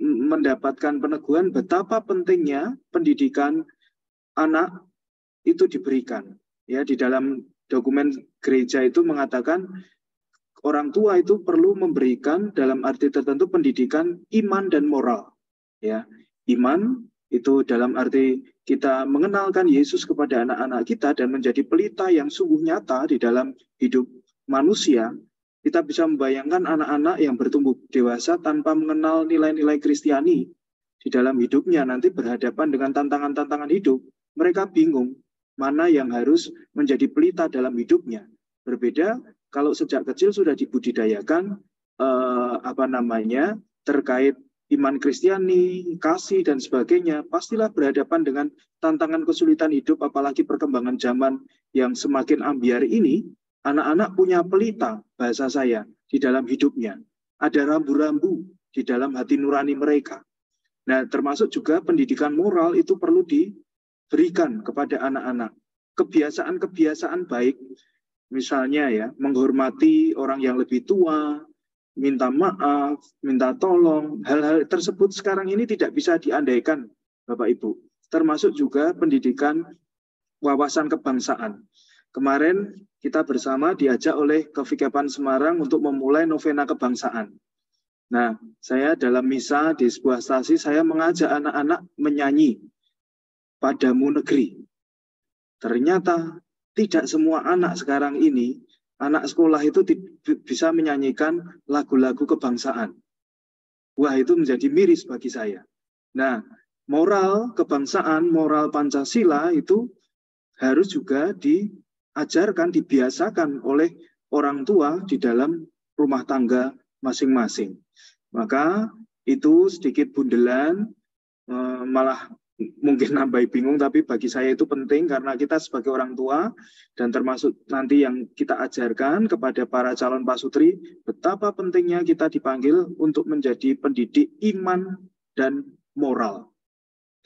mendapatkan peneguhan betapa pentingnya pendidikan anak itu diberikan. Ya, di dalam dokumen gereja itu mengatakan orang tua itu perlu memberikan dalam arti tertentu pendidikan iman dan moral. Ya, iman itu dalam arti kita mengenalkan Yesus kepada anak-anak kita dan menjadi pelita yang sungguh nyata di dalam hidup manusia. Kita bisa membayangkan anak-anak yang bertumbuh dewasa tanpa mengenal nilai-nilai Kristiani di dalam hidupnya, nanti berhadapan dengan tantangan-tantangan hidup. Mereka bingung mana yang harus menjadi pelita dalam hidupnya. Berbeda kalau sejak kecil sudah dibudidayakan terkait iman Kristiani, kasih dan sebagainya, pastilah berhadapan dengan tantangan kesulitan hidup, apalagi perkembangan zaman yang semakin ambiar ini. Anak-anak punya pelita, bahasa saya, di dalam hidupnya. Ada rambu-rambu di dalam hati nurani mereka. Nah, termasuk juga pendidikan moral itu perlu diberikan kepada anak-anak. Kebiasaan-kebiasaan baik, misalnya ya, menghormati orang yang lebih tua, minta maaf, minta tolong. Hal-hal tersebut sekarang ini tidak bisa diandaikan, Bapak Ibu. Termasuk juga pendidikan wawasan kebangsaan. Kemarin kita bersama diajak oleh Kevikapan Semarang untuk memulai novena kebangsaan. Nah, saya dalam misa di sebuah stasi, saya mengajak anak-anak menyanyi Padamu Negeri. Ternyata tidak semua anak sekarang ini, anak sekolah itu bisa menyanyikan lagu-lagu kebangsaan. Wah, itu menjadi miris bagi saya. Nah, moral kebangsaan, moral Pancasila itu harus juga diajarkan, dibiasakan oleh orang tua di dalam rumah tangga masing-masing. Maka itu sedikit bundelan, malah mungkin nambahi bingung, tapi bagi saya itu penting karena kita sebagai orang tua dan termasuk nanti yang kita ajarkan kepada para calon pasutri, betapa pentingnya kita dipanggil untuk menjadi pendidik iman dan moral.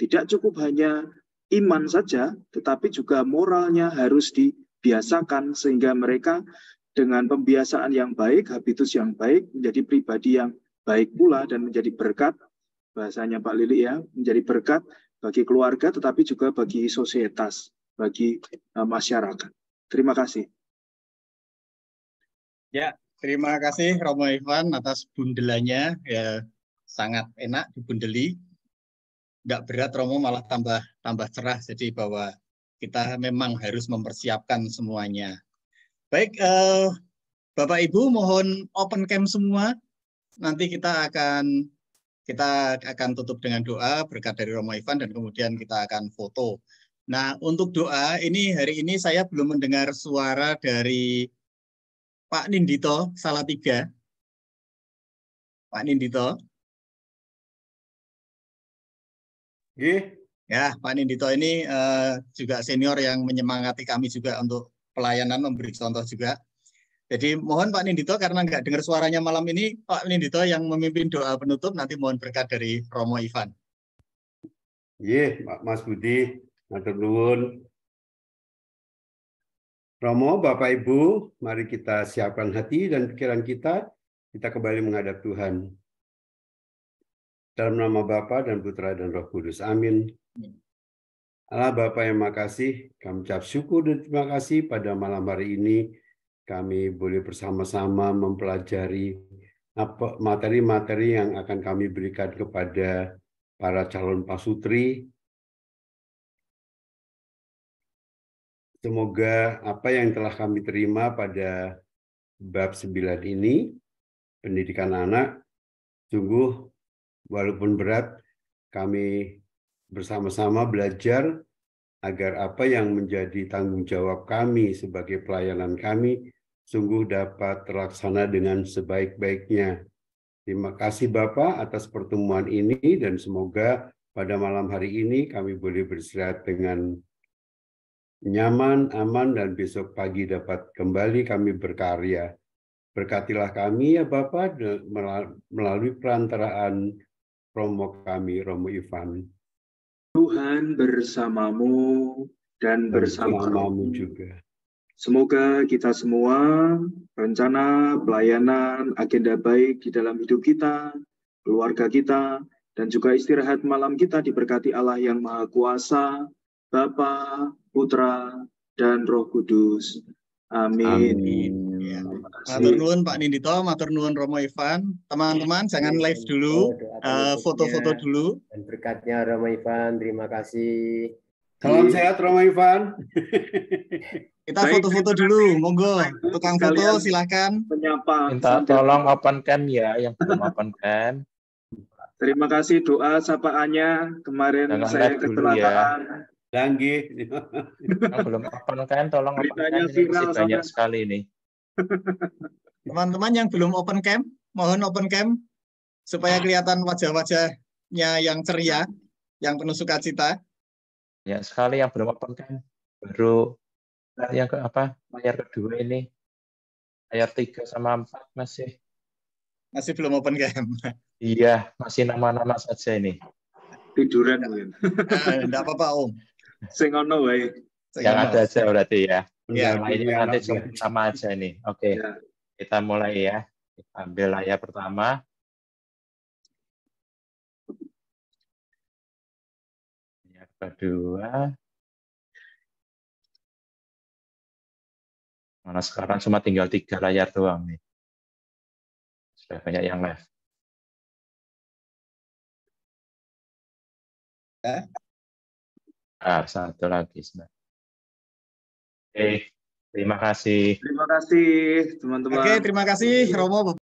Tidak cukup hanya iman saja, tetapi juga moralnya harus dibiasakan sehingga mereka dengan pembiasaan yang baik, habitus yang baik, menjadi pribadi yang baik pula dan menjadi berkat, bahasanya Pak Lili ya, menjadi berkat bagi keluarga, tetapi juga bagi sosietas, bagi masyarakat. Terima kasih. Ya, terima kasih Romo Ivan atas bundelannya. Ya, sangat enak dibundeli. Nggak berat Romo, malah tambah cerah. Jadi bahwa kita memang harus mempersiapkan semuanya. Baik, Bapak Ibu mohon open cam semua. Nanti kita akan tutup dengan doa berkat dari Romo Ivan dan kemudian kita akan foto. Nah, untuk doa ini hari ini saya belum mendengar suara dari Pak Nindito Salatiga. Pak Nindito. Ya, Pak Nindito ini juga senior yang menyemangati kami juga untuk pelayanan, memberi contoh juga. Jadi mohon Pak Nindito, karena nggak dengar suaranya malam ini, Pak Nindito yang memimpin doa penutup, nanti mohon berkat dari Romo Ivan. Mas Budi, matur nuwun. Romo, Bapak Ibu, mari kita siapkan hati dan pikiran kita kembali menghadap Tuhan. Dalam nama Bapa dan Putra dan Roh Kudus. Amin. Allah Bapa yang makasih, kami ucap syukur dan terima kasih pada malam hari ini kami boleh bersama-sama mempelajari materi-materi yang akan kami berikan kepada para calon pasutri. Semoga apa yang telah kami terima pada bab 9 ini, pendidikan anak, sungguh walaupun berat, kami bersama-sama belajar agar apa yang menjadi tanggung jawab kami sebagai pelayanan kami sungguh dapat terlaksana dengan sebaik-baiknya. Terima kasih Bapak atas pertemuan ini dan semoga pada malam hari ini kami boleh beristirahat dengan nyaman, aman, dan besok pagi dapat kembali kami berkarya. Berkatilah kami ya Bapak melalui perantaraan Romo kami, Romo Ivan. Tuhan bersamamu dan bersamamu juga. Semoga kita semua rencana, pelayanan, agenda baik di dalam hidup kita, keluarga kita, dan juga istirahat malam kita diberkati Allah yang Maha Kuasa, Bapa, Putra, dan Roh Kudus. Amin. Ya. Matur nuwun Pak Nindito, matur nuwun Romo Ivan. Teman-teman jangan live dulu, foto-foto dulu. Dan berkatnya Romo Ivan, terima kasih. Salam sehat Romo Ivan. Kita foto-foto dulu, monggo. Tukang foto silakan. Minta tolong open cam ya, yang belum open cam. Terima kasih doa sapaannya. Kemarin saya kecelakaan. Danggih. Belum open cam, tolong open cam. Ini masih banyak sekali nih. Teman-teman yang belum open cam, mohon open cam supaya kelihatan wajah-wajahnya yang ceria, yang penuh sukacita. Ya sekali yang belum open cam, baru yang layar kedua ini, layar 3 sama 4 masih belum open cam. Iya, masih nama-nama saja ini. Tiduran mungkin. Enggak apa-apa Om. Sing ono wae. Yang ada aja berarti ya. Ya, lainnya nanti sama aja nih. Oke. Ya. Kita mulai ya. Kita ambil layar pertama. Layar kedua. Mana sekarang cuma tinggal 3 layar doang nih. Sudah banyak yang live. Satu lagi. Oke, terima kasih. Terima kasih teman-teman. Oke, terima kasih Romo.